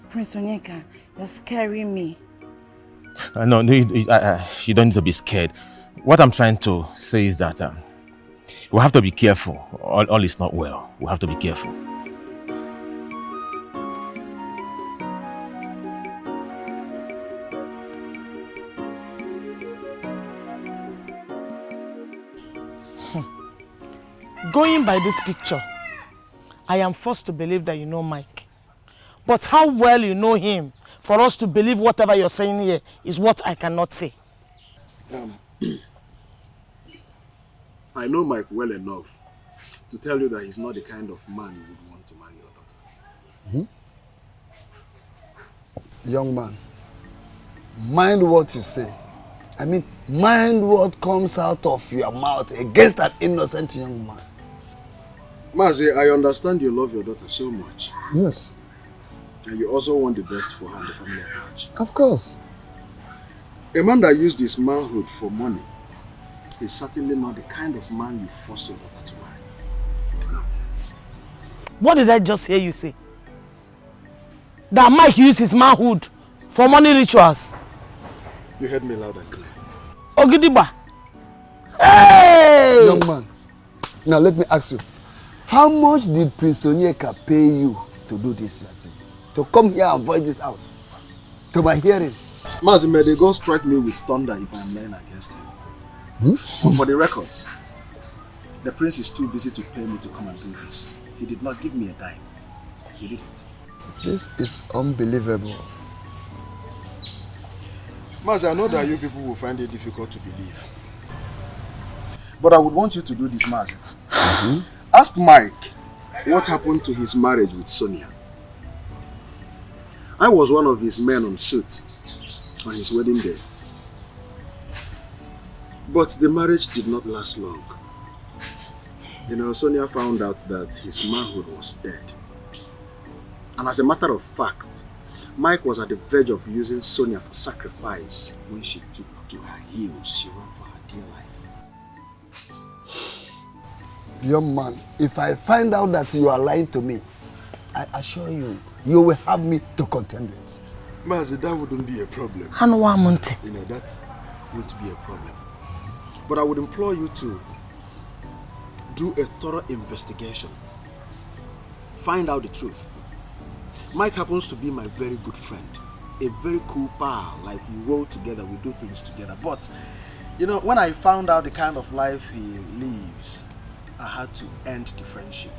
Prince Onyeka, you're scaring me. No, you don't need to be scared. What I'm trying to say is that we have to be careful. All is not well. We have to be careful. Going by this picture, I am forced to believe that you know Mike. But how well you know him for us to believe whatever you're saying here is what I cannot say. I know Mike well enough to tell you that he's not the kind of man you would want to marry your daughter. Young man, mind what you say. I mean, mind what comes out of your mouth against that innocent young man. Mazi, I understand you love your daughter so much. Yes. And you also want the best for her and the family at large. Of course. A man that used his manhood for money is certainly not the kind of man you force your daughter to marry. No. What did I just hear you say? that Mike used his manhood for money rituals. You heard me loud and clear. Ogidiba. Hey! Young man, now let me ask you. How much did Prince Onyeka pay you to do this thing? To come here and voice this out? To my hearing? Mazi, may they go strike me with thunder if I am lying against him. But for the records, the prince is too busy to pay me to come and do this. He did not give me a dime. He didn't. This is unbelievable. Mazi, I know that you people will find it difficult to believe. But I would want you to do this, Mazi. Ask Mike what happened to his marriage with Sonia. I was one of his men on suit on his wedding day. But the marriage did not last long. You know, Sonia found out that his manhood was dead. And as a matter of fact, Mike was at the verge of using Sonia for sacrifice when she took to her heels. She ran for her dear life. Young man, if I find out that you are lying to me, I assure you, you will have me to contend with. Mazi, that wouldn't be a problem. You know, that wouldn't be a problem. But I would implore you to do a thorough investigation. Find out the truth. Mike happens to be my very good friend. A very cool pal. Like, we roll together, we do things together. But, you know, when I found out the kind of life he lives, I had to end the friendship.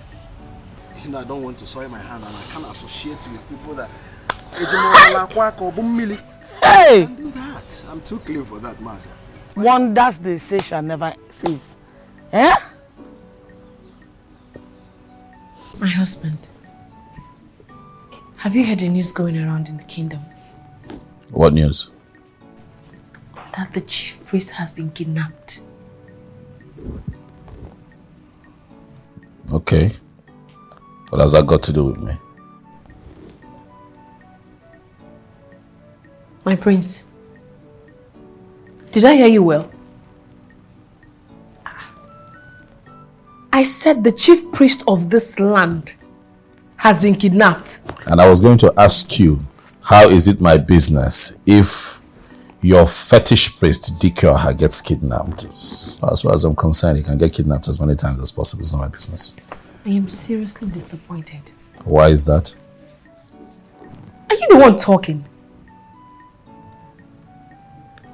You know, I don't want to soil my hand and I can't associate with people that... Hey! I can't do that. I'm too clean for that, Mazi. Wonders they say shall never cease. Eh? My husband, have you heard the news going around in the kingdom? What news? That the chief priest has been kidnapped. Okay. What has that got to do with me? My prince, did I hear you well? I said the chief priest of this land has been kidnapped. And I was going to ask you, how is it my business if your fetish priest, Dikyoha, gets kidnapped? As far as I'm concerned, he can get kidnapped as many times as possible. It's not my business. I am seriously disappointed. Why is that? Are you the one talking?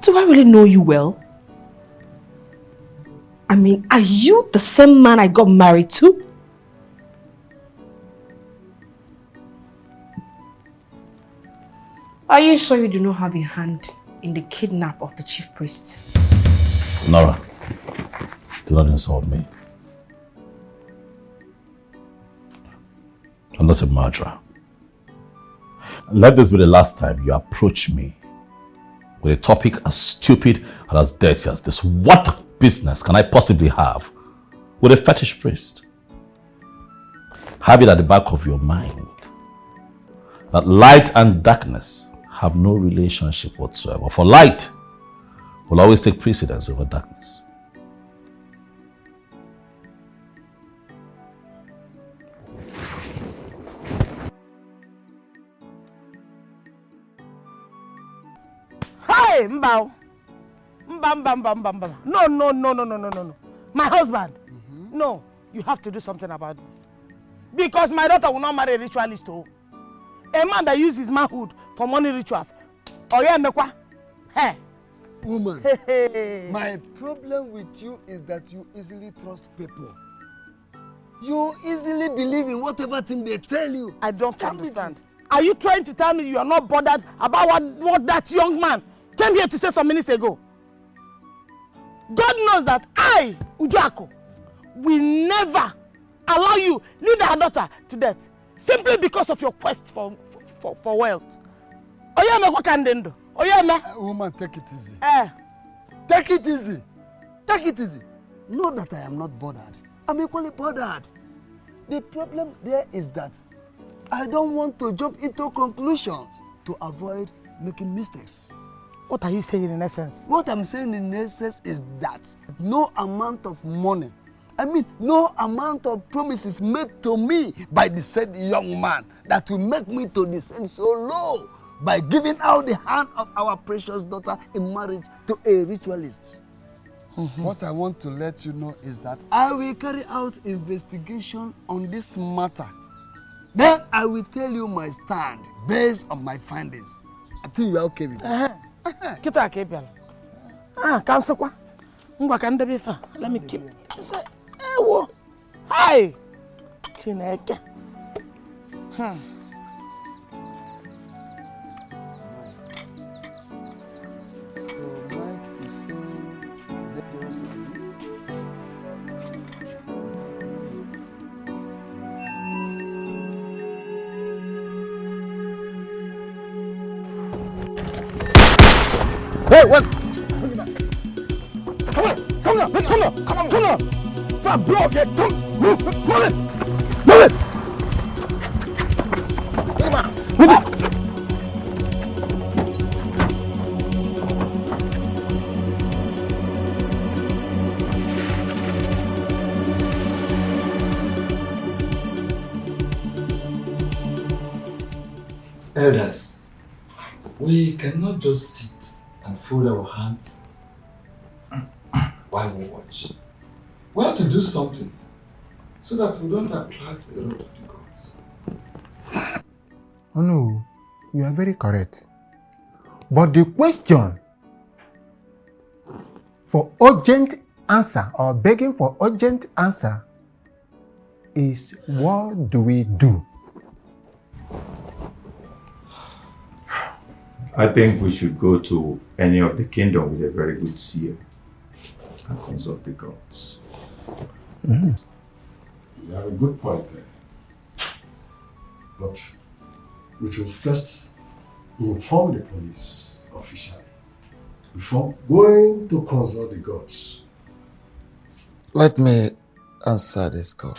Do I really know you well? I mean, are you the same man I got married to? Are you sure you do not have a hand in the kidnap of the chief priest? Nora, do not insult me. I'm not a murderer. Let this be the last time you approach me with a topic as stupid and as dirty as this. What business can I possibly have with a fetish priest? Have it at the back of your mind that light and darkness have no relationship whatsoever. For light will always take precedence over darkness. Hey, Mbao. Mba. No. My husband. No, you have to do something about this. Because my daughter will not marry a ritualist. Oh. A man that uses manhood for money rituals. Oh yeah, Emeka. Hey. Woman, my problem with you is that you easily trust people. You easily believe in whatever thing they tell you. I don't understand. Are you trying to tell me you are not bothered about what that young man came here to say some minutes ago? God knows that I, Ujuako, will never allow you lead our daughter to death simply because of your quest for wealth. Oyeme, what can they do? Oyeme. Woman, take it easy. Take it easy. Take it easy. Know that I am not bothered. I'm equally bothered. The problem there is that I don't want to jump into conclusions to avoid making mistakes. What are you saying in essence? What I'm saying in essence is that no amount of money I mean, no amount of promises made to me by the said young man that will make me to descend so low by giving out the hand of our precious daughter in marriage to a ritualist. What I want to let you know is that I will carry out investigation on this matter. Then I will tell you my stand based on my findings. I think you are okay with that. Kita kepiala. Cancel kwa. Ngwa ka ndebe fa. Let me keep. Ewo. Hi. Chineke. Hey, what? Come on. Stop, blow off here. Move it. Move it. Elders, we cannot just sit and fold our hands while we watch. We have to do something so that we don't attract the wrath of the gods. Oh no, you are very correct. But the question for urgent answer or begging for urgent answer is, what do we do? I think we should go to any of the kingdom with a very good seer and consult the gods. You have a good point there. But we should first inform the police officially before going to consult the gods. Let me answer this call.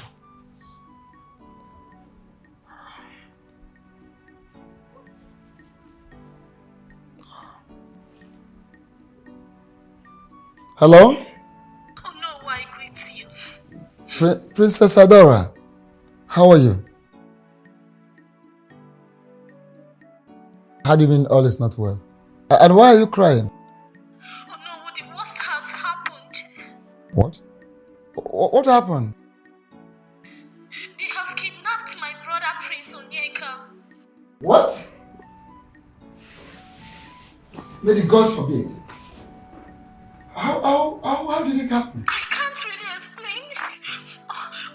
Hello? Oh no, I greet you. Princess Adora, how are you? How do you mean all is not well? And why are you crying? Oh no, the worst has happened. What? What happened? They have kidnapped my brother Prince Onyeka. What? May the gods forbid. How did it happen? I can't really explain.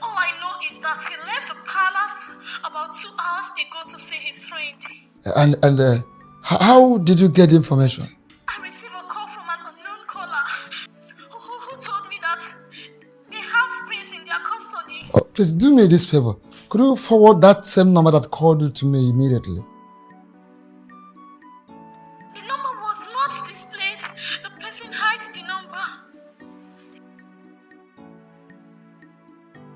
All I know is that he left the palace about 2 hours ago to see his friend. And how did you get the information? I received a call from an unknown caller who told me that they have Prince in their custody. Oh, please do me this favor. Could you forward that same number that called you to me immediately? The number was not displayed. The person hides the number.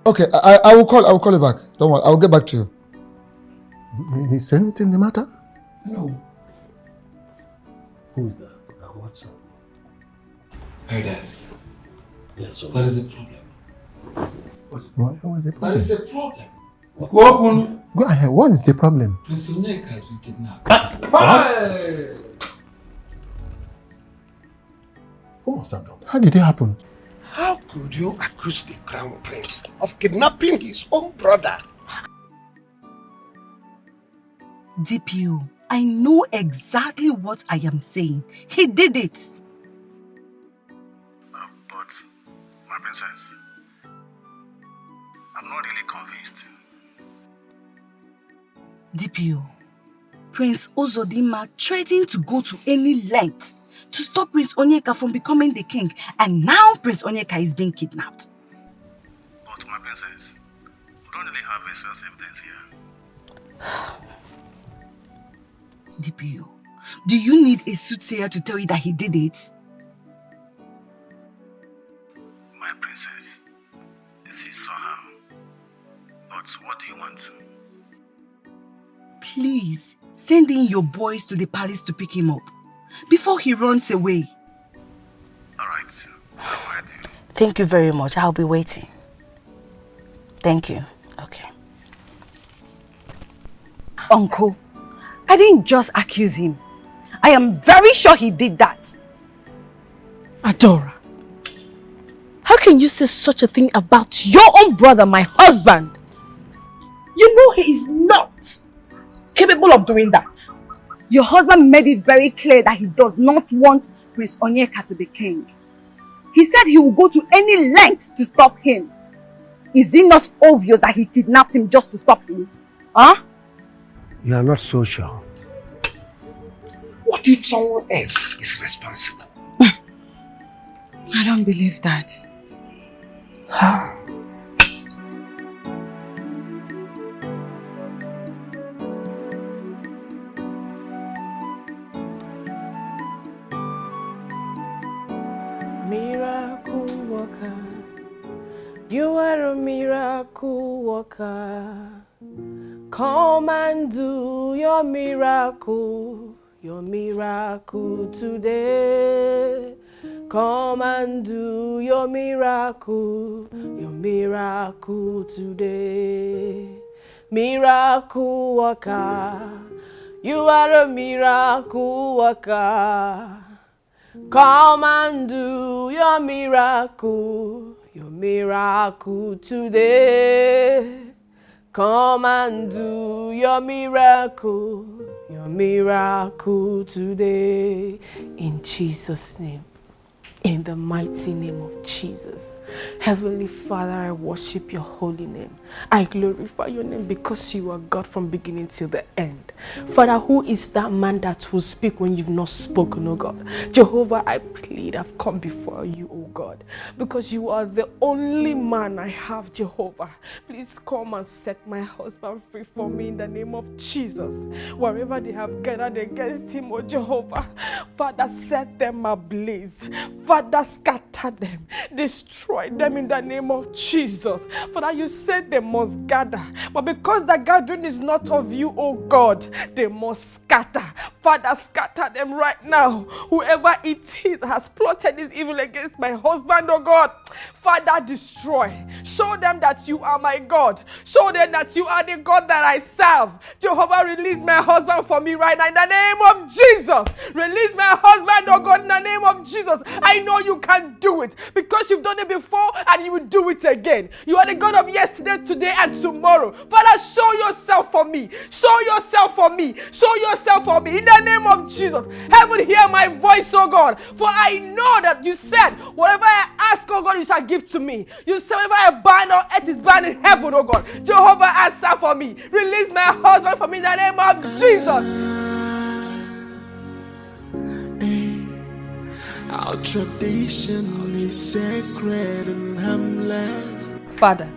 Okay, I will call you back. Don't worry, I will get back to you. Is anything the matter? No. Who is that? What's up? Elders. Yes, so there is a problem. What is the problem? There is a problem. Go ahead. What is the problem? Prince Onyeka has been kidnapped. What? Who must have done that? How did it happen? How could you accuse the crown prince of kidnapping his own brother? DPO, I know exactly what I am saying. He did it. But, my princess, I'm not really convinced. DPO, Prince Ozodinma threatened to go to any length to stop Prince Onyeka from becoming the king, and now Prince Onyeka is being kidnapped. But, my princess, we don't really have visual evidence here. DPO, do you need a soothsayer to tell you that he did it? My princess, this is somehow. But what do you want? Please, send in your boys to the palace to pick him up before he runs away. Alright, I'm ready. Thank you very much. I'll be waiting. Thank you. Okay. Uncle, I didn't just accuse him. I am very sure he did that. Adora, how can you say such a thing about your own brother, my husband? You know he is not capable of doing that. Your husband made it very clear that he does not want Prince Onyeka to be king. He said he will go to any length to stop him. Is it not obvious that he kidnapped him just to stop him? Huh? You are not so sure. What if someone else is responsible? I don't believe that. Miracle worker, you are a miracle worker. Come and do your miracle today. Come and do your miracle today. Miracle worker, you are a miracle worker. Come and do your miracle today. Come and do your miracle today. In Jesus' name. In the mighty name of Jesus. Heavenly Father, I worship your holy name. I glorify your name because you are God from beginning till the end. Father, who is that man that will speak when you've not spoken, oh God? Jehovah, I plead, I've come before you, oh God, because you are the only man I have, Jehovah. Please come and set my husband free for me in the name of Jesus. Wherever they have gathered against him, oh Jehovah, Father, set them ablaze. Father, scatter them, destroy them in the name of Jesus. Father, you said they must gather, but because the gathering is not of you, oh God, they must scatter. Father, scatter them right now. Whoever it is has plotted this evil against my husband, oh God, Father, destroy. Show them that you are my God. Show them that you are the God that I serve. Jehovah, release my husband for me right now in the name of Jesus. Release my husband, oh God, in the name of Jesus. I know you can do it because you've done it before and you will do it again. You are the God of yesterday, today, and tomorrow. Father, show yourself for me. Show yourself for me. Show yourself for me in the name of Jesus. Heaven, hear my voice, oh God. For I know that you said, whatever I ask, oh God, you shall give to me. You said, whatever I bind on earth is bound in heaven, oh God. Jehovah, answer for me. Release my husband for me in the name of Jesus. Our tradition is sacred and harmless. Father,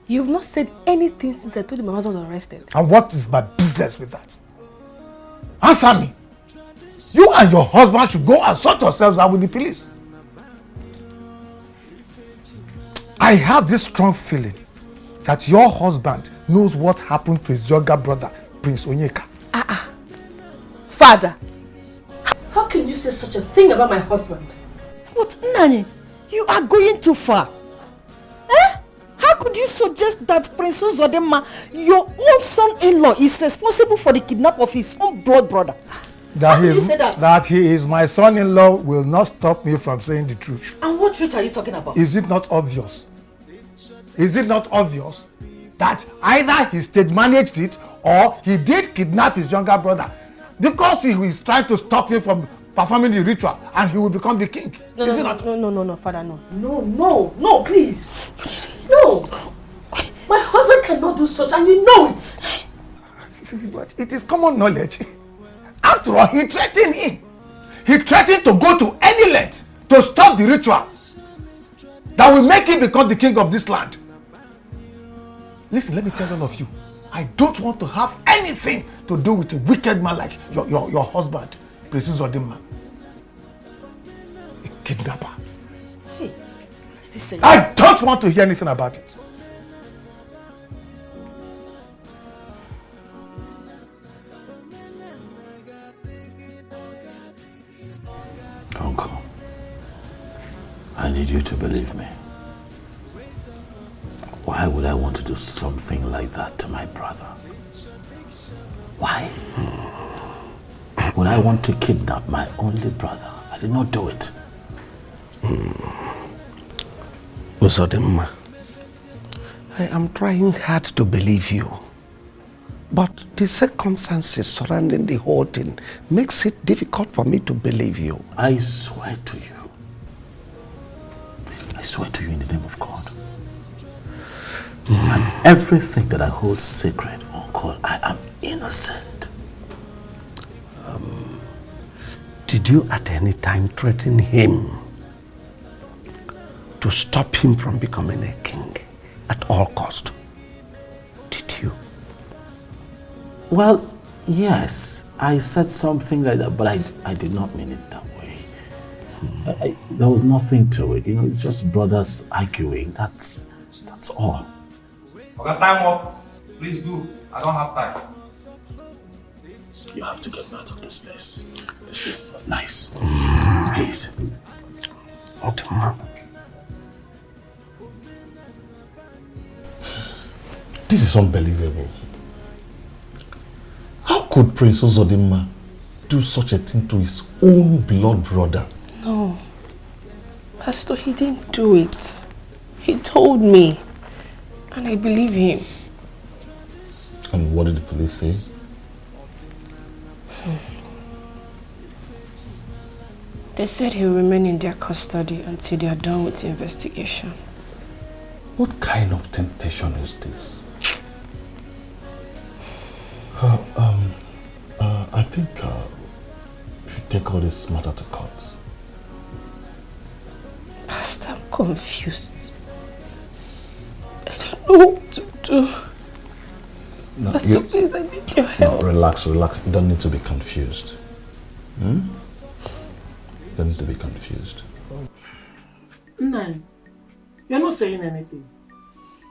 you've not said anything since I told you my husband was arrested. And what is my business with that? Answer me. You and your husband should go and sort yourselves out with the police. I have this strong feeling that your husband knows what happened to his younger brother, Prince Onyeka. Father, how can you say such a thing about my husband? But Nani, you are going too far. Eh? How could you suggest that Prince Uzodema, your own son-in-law, is responsible for the kidnap of his own blood brother? That he is my son-in-law will not stop me from saying the truth. And what truth are you talking about? Is it not obvious? Is it not obvious that either he stage managed it or he did kidnap his younger brother because he is trying to stop him from performing the ritual and he will become the king? No, Father, no. No, please. No. My husband cannot do such and you know it. But it is common knowledge. After all, he threatened him. He threatened to go to any length to stop the ritual that will make him become the king of this land. Listen, let me tell all of you, I don't want to have anything to do with a wicked man like your husband, Prince Uzodema. A kidnapper. Hey, what's this saying? I don't want to hear anything about it. Uncle, I need you to believe me. Why would I want to do something like that to my brother? Why? Would I want to kidnap my only brother? I did not do it. Uzodimma, I am trying hard to believe you. But the circumstances surrounding the whole thing makes it difficult for me to believe you. I swear to you. I swear to you in the name of God. And everything that I hold sacred, Uncle, I am innocent. Did you at any time threaten him to stop him from becoming a king at all cost? Did you? Well, yes, I said something like that, but I did not mean it that way. There was nothing to it, it's just brothers arguing. That's all. Okay, time up. Please do. I don't have time. You have to get me out of this place. This place is not nice. Please. This is unbelievable. How could Prince Uzodimma do such a thing to his own blood brother? No. Pastor, he didn't do it. He told me. And I believe him. And what did the police say? They said he will remain in their custody until they are done with the investigation. What kind of temptation is this? I think we should take all this matter to court. Pastor, I'm confused. I don't know what to do. No, Pastor, please, I need your help. No, relax. You don't need to be confused. You don't need to be confused. No, you're not saying anything.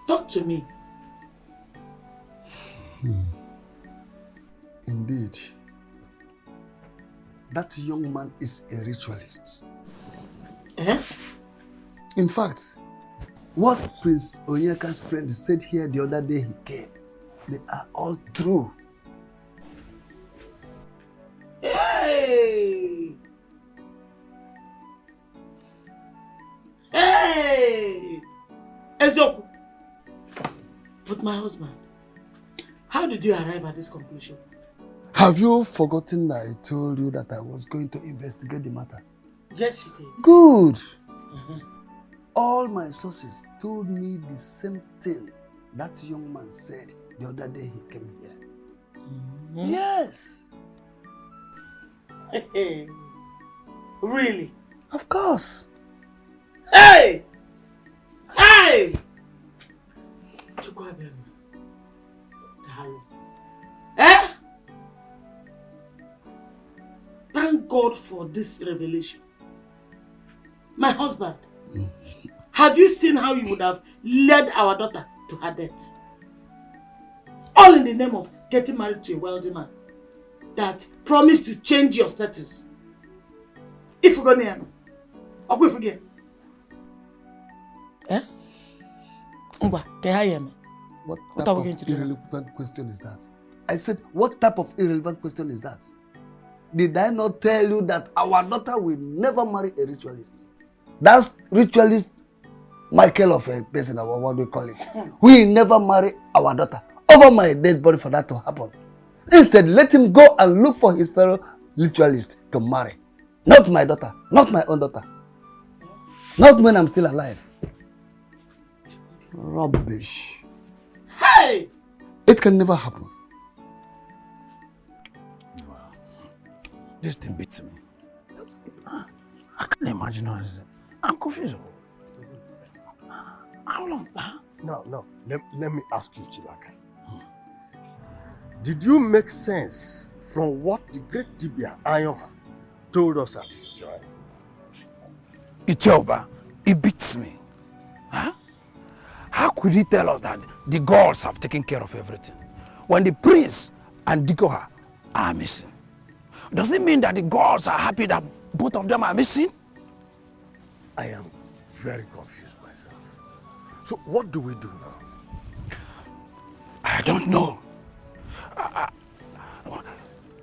Talk to me. Indeed, that young man is a ritualist. In fact, what Prince Onyeka's friend said here the other day he came, they are all true. Hey! Hey! Ezoku! But my husband, how did you arrive at this conclusion? Have you forgotten that I told you that I was going to investigate the matter? Yes, you did. Good. All my sources told me the same thing that young man said the other day he came here. Yes. Really? Of course. Hey! Hey! Thank God for this revelation. My husband, have you seen how you would have led our daughter to her death? All in the name of getting married to a wealthy man that promised to change your status. If you go near me, I'll go forget. Eh? What type of irrelevant question is that? I said, what type of irrelevant question is that? Did I not tell you that our daughter will never marry a ritualist? That's ritualist Michael of a person, or what do we call it? We never marry our daughter over my dead body for that to happen. Instead, let him go and look for his fellow ritualist to marry. Not my daughter, not my own daughter. Not when I'm still alive. Rubbish. Hey! It can never happen. This thing beats me. I can't imagine how this is. I'm confused. How long? No. Let me ask you, Chilaka. Did you make sense from what the great Dibia Ayonha told us at this time? Ichoba, it beats me. Huh? How could he tell us that the gods have taken care of everything when the prince and Dikoha are missing? Does it mean that the gods are happy that both of them are missing? I am very confused myself. So what do we do now? I don't know.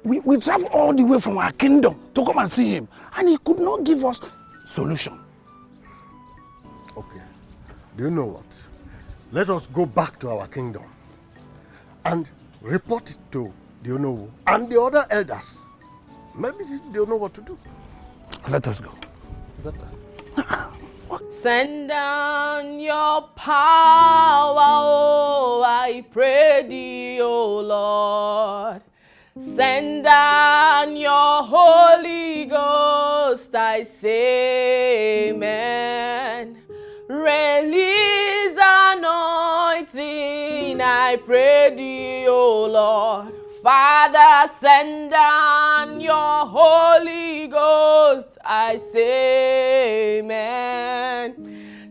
We traveled all the way from our kingdom to come and see him, and he could not give us solution. Okay. Do you know what? Let us go back to our kingdom and report it to the Onowu and the other elders. Maybe they'll know what to do. Let us go. Send down your power, oh, I pray thee, oh Lord. Send down your Holy Ghost, I say amen. Release anointing, I pray thee, oh Lord. Father, send down your Holy Ghost, I say amen.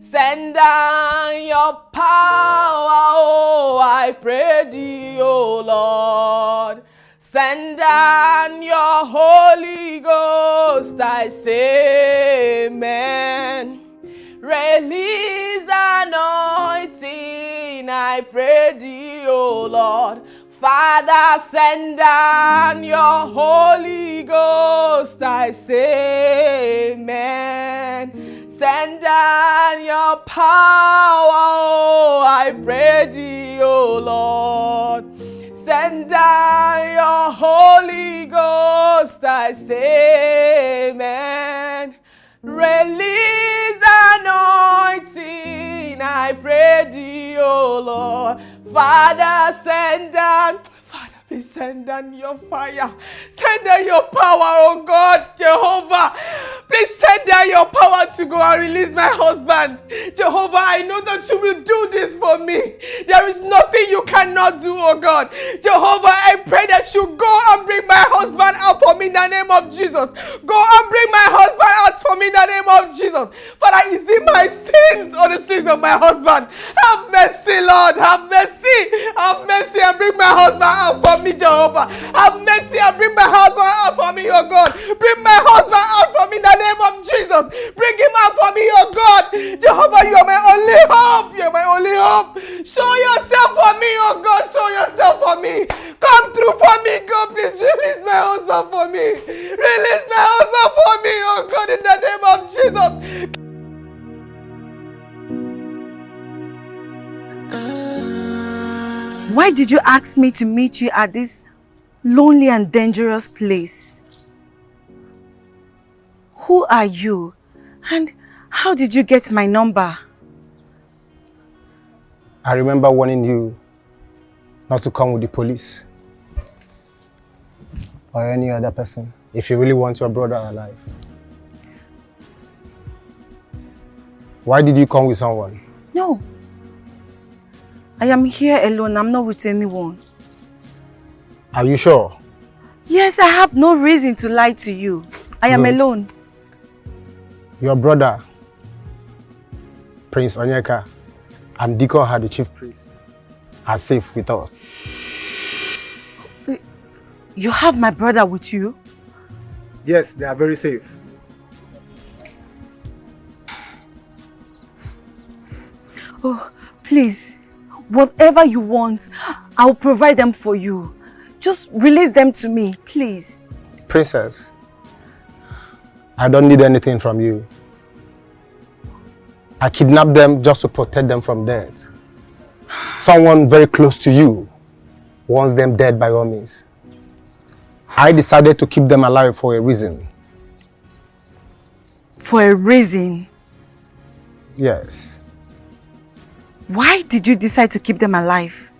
Send down your power, oh, I pray thee, oh Lord. Send down your Holy Ghost, I say amen. Release anointing, I pray thee, oh Lord. Father, send down your Holy Ghost, I say amen. Send down your power, oh, I pray thee, oh Lord. Send down your Holy Ghost, I say amen. Release anointing, I pray thee, oh Lord. Father, send down. Please send down your fire. Send down your power, oh God, Jehovah. Please send down your power to go and release my husband. Jehovah, I know that you will do this for me. There is nothing you cannot do, oh God. Jehovah, I pray that you go and bring my husband out for me in the name of Jesus. Go and bring my husband out for me in the name of Jesus. Father, is it my sins or the sins of my husband? Have mercy, Lord. Have mercy. Have mercy and bring my husband out for me, Jehovah. Have mercy and bring my husband out for me, oh God. Bring my husband out for me in the name of Jesus. Bring him out for me, oh God. Jehovah, you are my only hope. You are my only hope. Show yourself for me, oh God. Show yourself for me. Come through for me, God. Please release my husband for me. Release my husband for me, oh God, in the name of Jesus. Why did you ask me to meet you at this lonely and dangerous place? Who are you? And how did you get my number? I remember warning you not to come with the police or any other person if you really want your brother alive. Why did you come with someone? No. I am here alone. I'm not with anyone. Are you sure? Yes, I have no reason to lie to you. I am alone. Your brother, Prince Onyeka, and Dikoha, the chief priest, are safe with us. You have my brother with you? Yes, they are very safe. Oh, please. Whatever you want, I'll provide them for you. Just release them to me, please. Princess, I don't need anything from you. I kidnapped them just to protect them from death. Someone very close to you wants them dead by all means. I decided to keep them alive for a reason. For a reason? Yes. Why did you decide to keep them alive?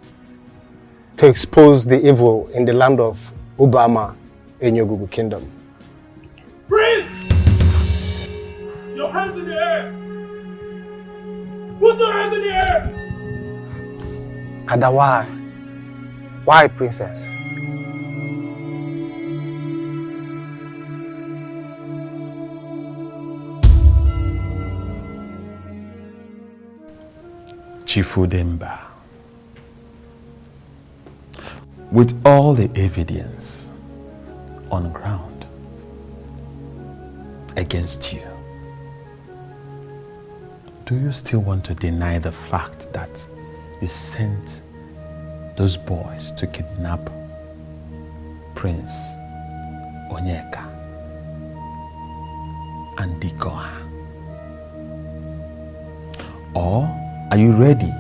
To expose the evil in the land of Obama in Yogugu Kingdom. Prince! Your hands in the air! Put your hands in the air! Ada, why? Why, princess? Chifudemba, with all the evidence on ground against you, do you still want to deny the fact that you sent those boys to kidnap Prince Onyeka and decoy her? Or are you ready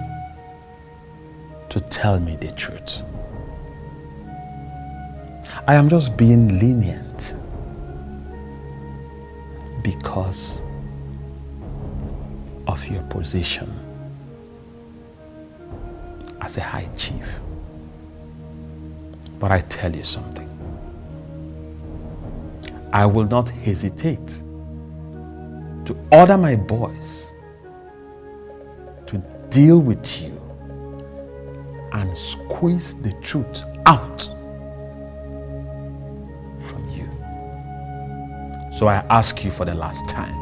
to tell me the truth? I am just being lenient because of your position as a high chief. But I tell you something. I will not hesitate to order my boys to deal with you and squeeze the truth out from you. So I ask you for the last time.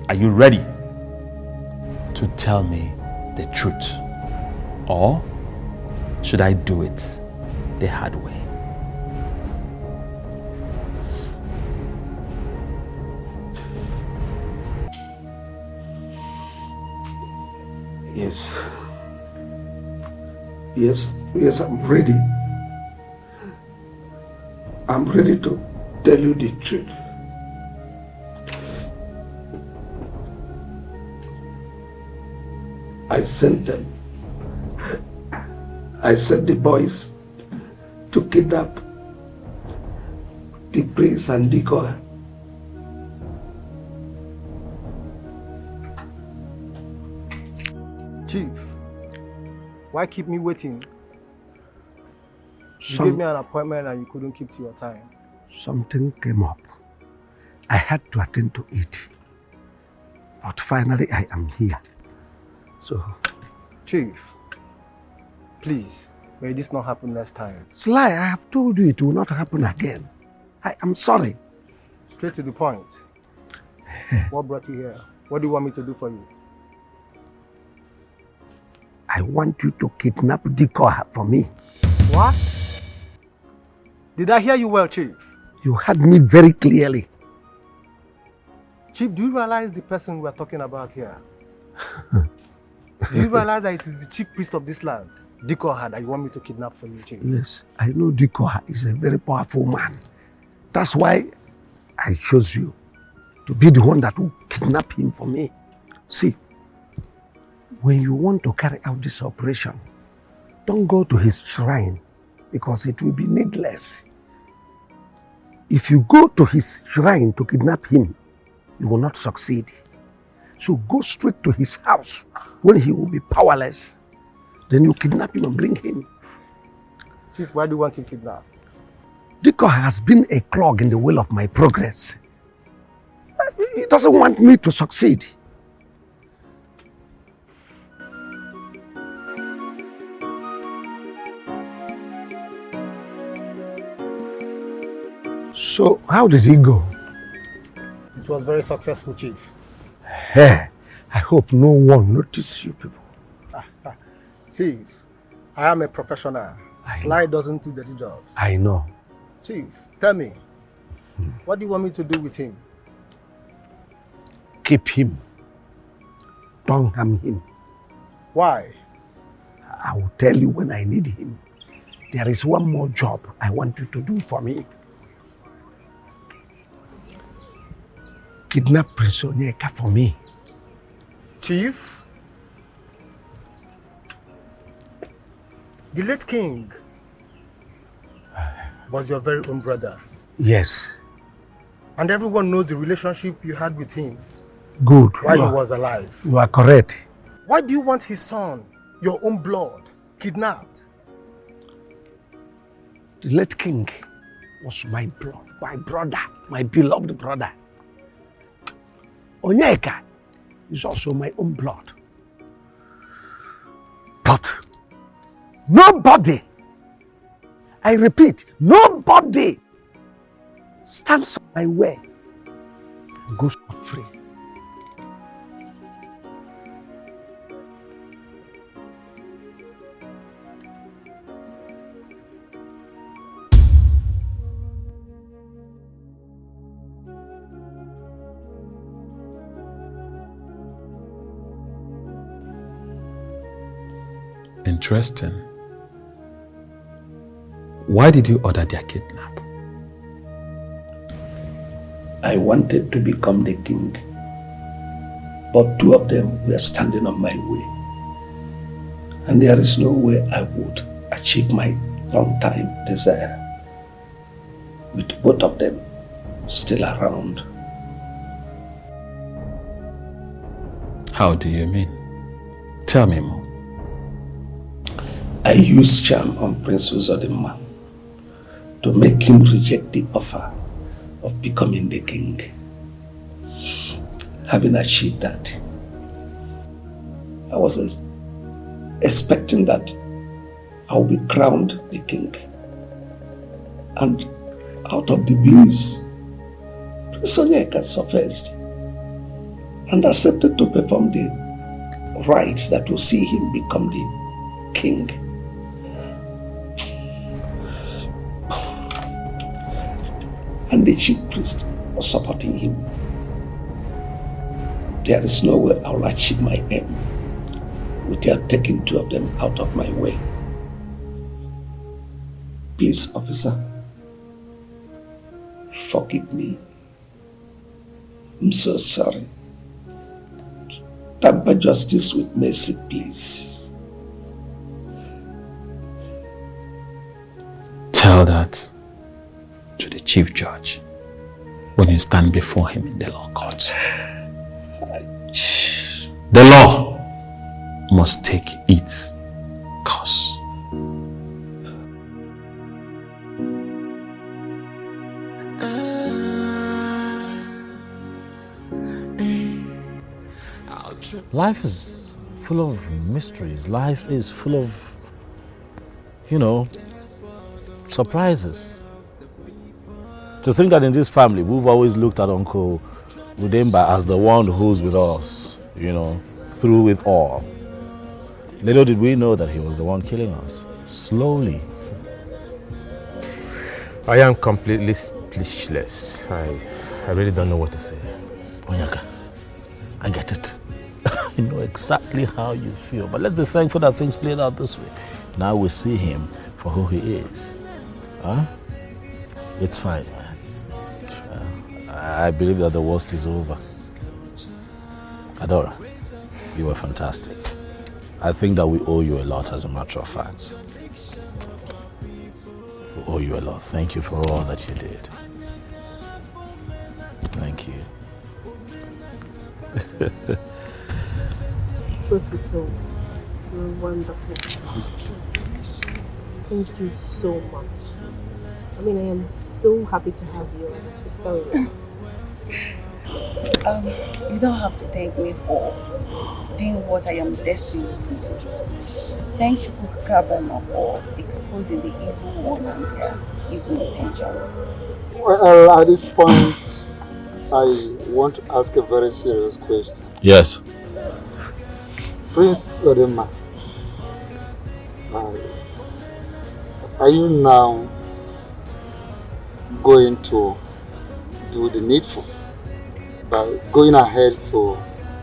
Are you ready to tell me the truth? Or should I do it the hard way? Yes. Yes, I'm ready. I'm ready to tell you the truth. I sent them. I sent the boys to kidnap the prince and decoy. Chief, why keep me waiting? You Some- gave me an appointment and you couldn't keep to your time. Something came up. I had to attend to it. But finally I am here. So, Chief, please, may this not happen next time. Sly, I have told you it will not happen again. I am sorry. Straight to the point. What brought you here? What do you want me to do for you? I want you to kidnap decoy for me. What? Did I hear you well, Chief? You heard me very clearly. Chief, do you realize the person we are talking about here? Do you realize that it is the chief priest of this land, Dikoha, that you want me to kidnap for you, Chief? Yes, I know Dikoha is a very powerful man. That's why I chose you to be the one that will kidnap him for me. See, when you want to carry out this operation, don't go to his shrine because it will be needless. If you go to his shrine to kidnap him, you will not succeed. So go straight to his house when he will be powerless. Then you kidnap him and bring him. Chief, why do you want him kidnapped? Diko has been a clog in the way of my progress. He doesn't want me to succeed. So, how did he go? It was very successful, Chief. Hey, I hope no one noticed you people. Chief, I am a professional. Sly doesn't do dirty jobs. I know. Chief, tell me, what do you want me to do with him? Keep him. Don't harm him. Why? I will tell you when I need him. There is one more job I want you to do for me. Kidnap Prince Onyeka for me. Chief? The late king was your very own brother. Yes. And everyone knows the relationship you had with him. Good. While he was alive. You are correct. Why do you want his son, your own blood, kidnapped? The late king was my brother, my beloved brother. Onyeka is also my own blood. But nobody, I repeat, nobody stands on my way and goes free. Interesting. Why did you order their kidnap? I wanted to become the king, but two of them were standing on my way. And there is no way I would achieve my long-time desire with both of them still around. How do you mean? Tell me more. I used charm on Prince Uzodinma to make him reject the offer of becoming the king. Having achieved that, I was expecting that I'll be crowned the king. And out of the blues, Prince Onyeka surfaced and accepted to perform the rites that will see him become the king. And the chief priest was supporting him. There is no way I'll achieve my aim without taking two of them out of my way. Please, officer, forgive me. I'm so sorry. Tamper justice with mercy, please. Tell that to the chief judge when you stand before him in the law court. The law must take its course. Life is full of mysteries. Life is full of, surprises. To think that in this family, we've always looked at Uncle Udemba as the one who's with us, through it all. Little did we know that he was the one killing us, slowly. I am completely speechless. I really don't know what to say. Onyeka, I get it. I know exactly how you feel, but let's be thankful that things played out this way. Now we see him for who he is. Huh? It's fine, man. I believe that the worst is over. Adora, you were fantastic. I think that we owe you a lot, as a matter of fact. We owe you a lot. Thank you for all that you did. Thank you. Professor, you're wonderful. Thank you so much. I mean, I am so happy to have you. You don't have to thank me for doing what I am destined to do. Thank Chukwukabema for exposing the evil one and their evil intentions. Well, at this point, I want to ask a very serious question. Yes. Prince Odema, are you now going to do the needful by going ahead to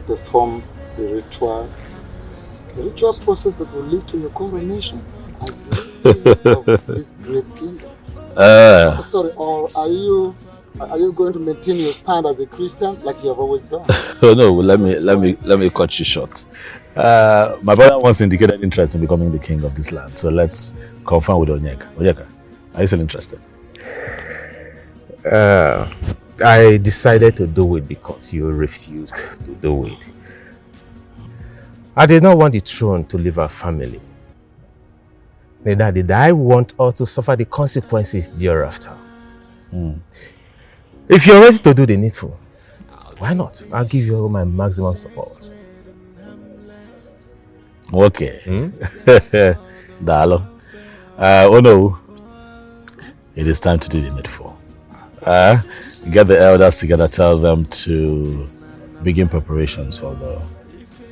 perform the ritual process that will lead to your coronation of this great kingdom? Sorry, or are you going to maintain your stand as a Christian like you have always done? Oh no, let me cut you short. My brother once indicated interest in becoming the king of this land, so let's confirm with Onyeka. Onyeka, are you still interested? I decided to do it because you refused to do it. I did not want the throne to leave our family. Neither did I want us to suffer the consequences thereafter. If you're ready to do the needful, why not? I'll give you my maximum support. Okay. Dalo. Oh no. It is time to do the needful. Get the elders together, tell them to begin preparations for the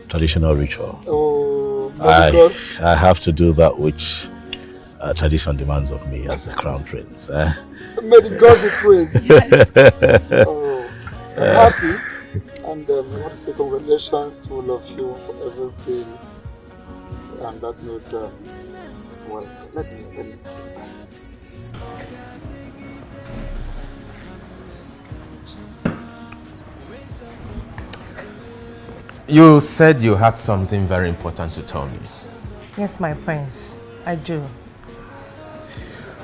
traditional ritual. Oh, I have to do that which tradition demands of me as the crown prince. May the God be praised. I'm happy, and I want to say congratulations to all of you for everything on that note, well, let me see. You said you had something very important to tell me. Yes, my prince. I do.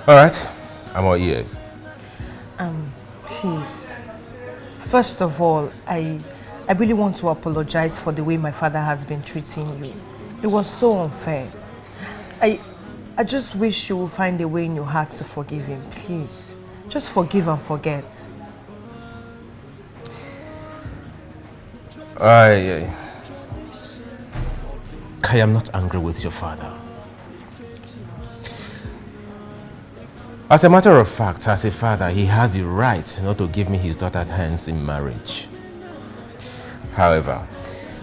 All right. I'm all ears. Please. First of all, I really want to apologize for the way my father has been treating you. It was so unfair. I just wish you will find a way in your heart to forgive him, please. Just forgive and forget. I am not angry with your father. As a matter of fact, as a father, he has the right not to give me his daughter's hands in marriage. However,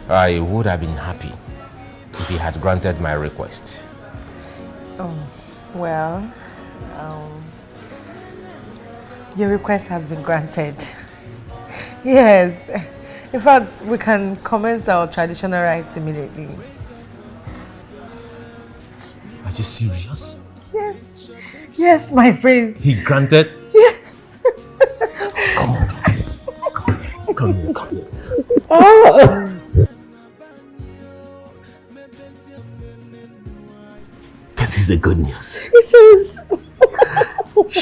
I would have been happy if he had granted my request. Well, your request has been granted. Yes. In fact, we can commence our traditional rites immediately. Are you serious? Yes. Yes, my friend. He granted? Yes. Come here. Come here. Oh. This is the good news. It is.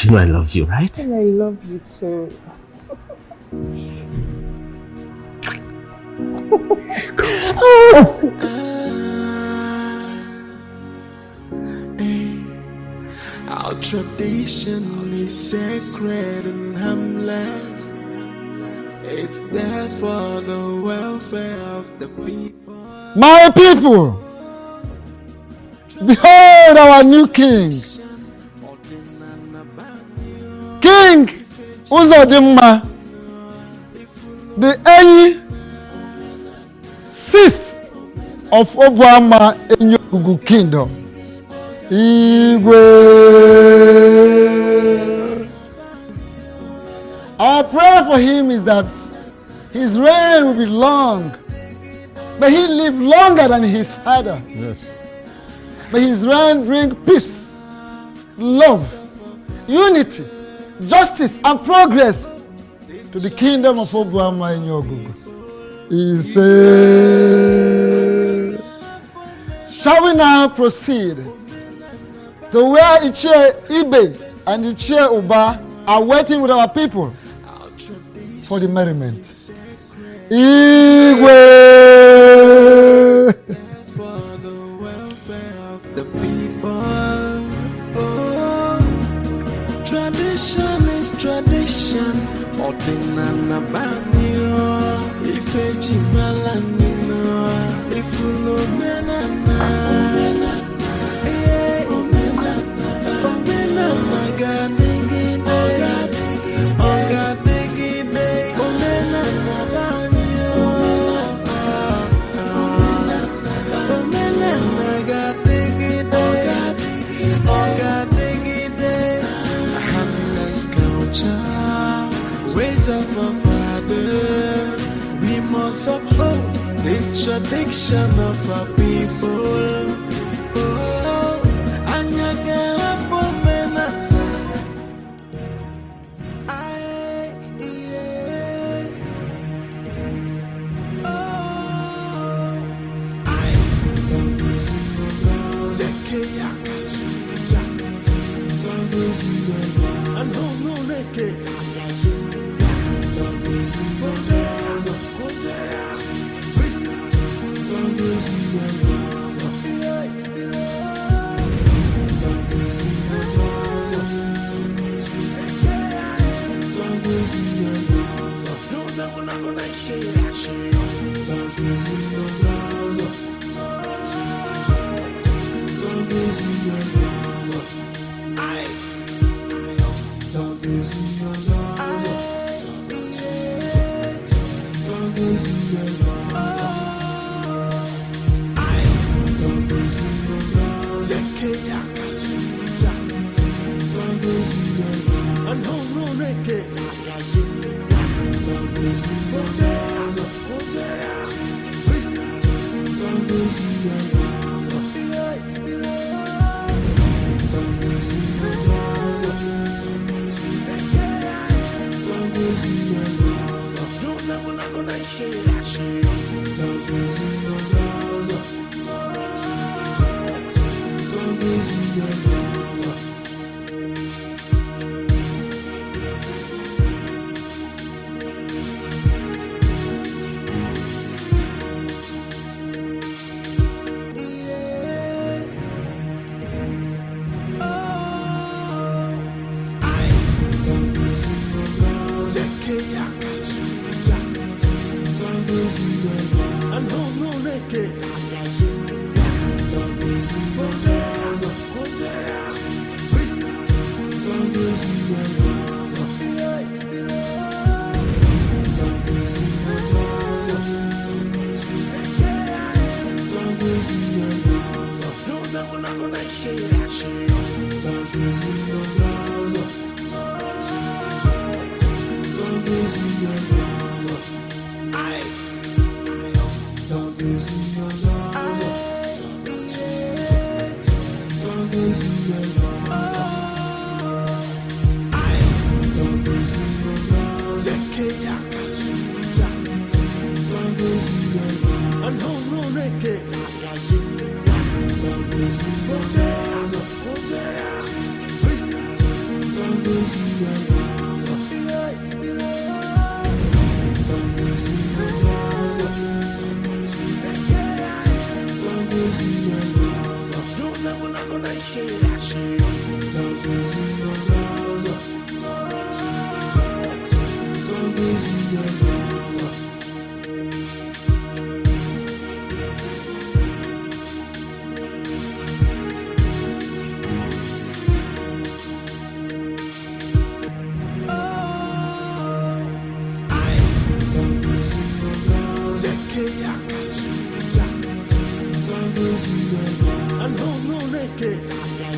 You know I love you, right? And I love you too. Our tradition is sacred and harmless. It's there for the welfare of the people. My people, behold our new king. King Uzodimma, the 6th of Obuama in Yogugu Kingdom. Igwe. Our prayer for him is that his reign will be long. May he live longer than his father. Yes. May his reign bring peace, love, unity, justice, and progress to the kingdom of Obuama in Yogugu. He said, shall we now proceed to where Ichie Ibe and Ichie Uba are waiting with our people for the merriment? Igwe! For the welfare of the people. Oh, tradition is tradition. Ordinana banyo. Ifeji malanino. Ifulo menana. Ways of our fathers, we must uphold the tradition of our people. Oh, Anyaga Pomena. I know no naked.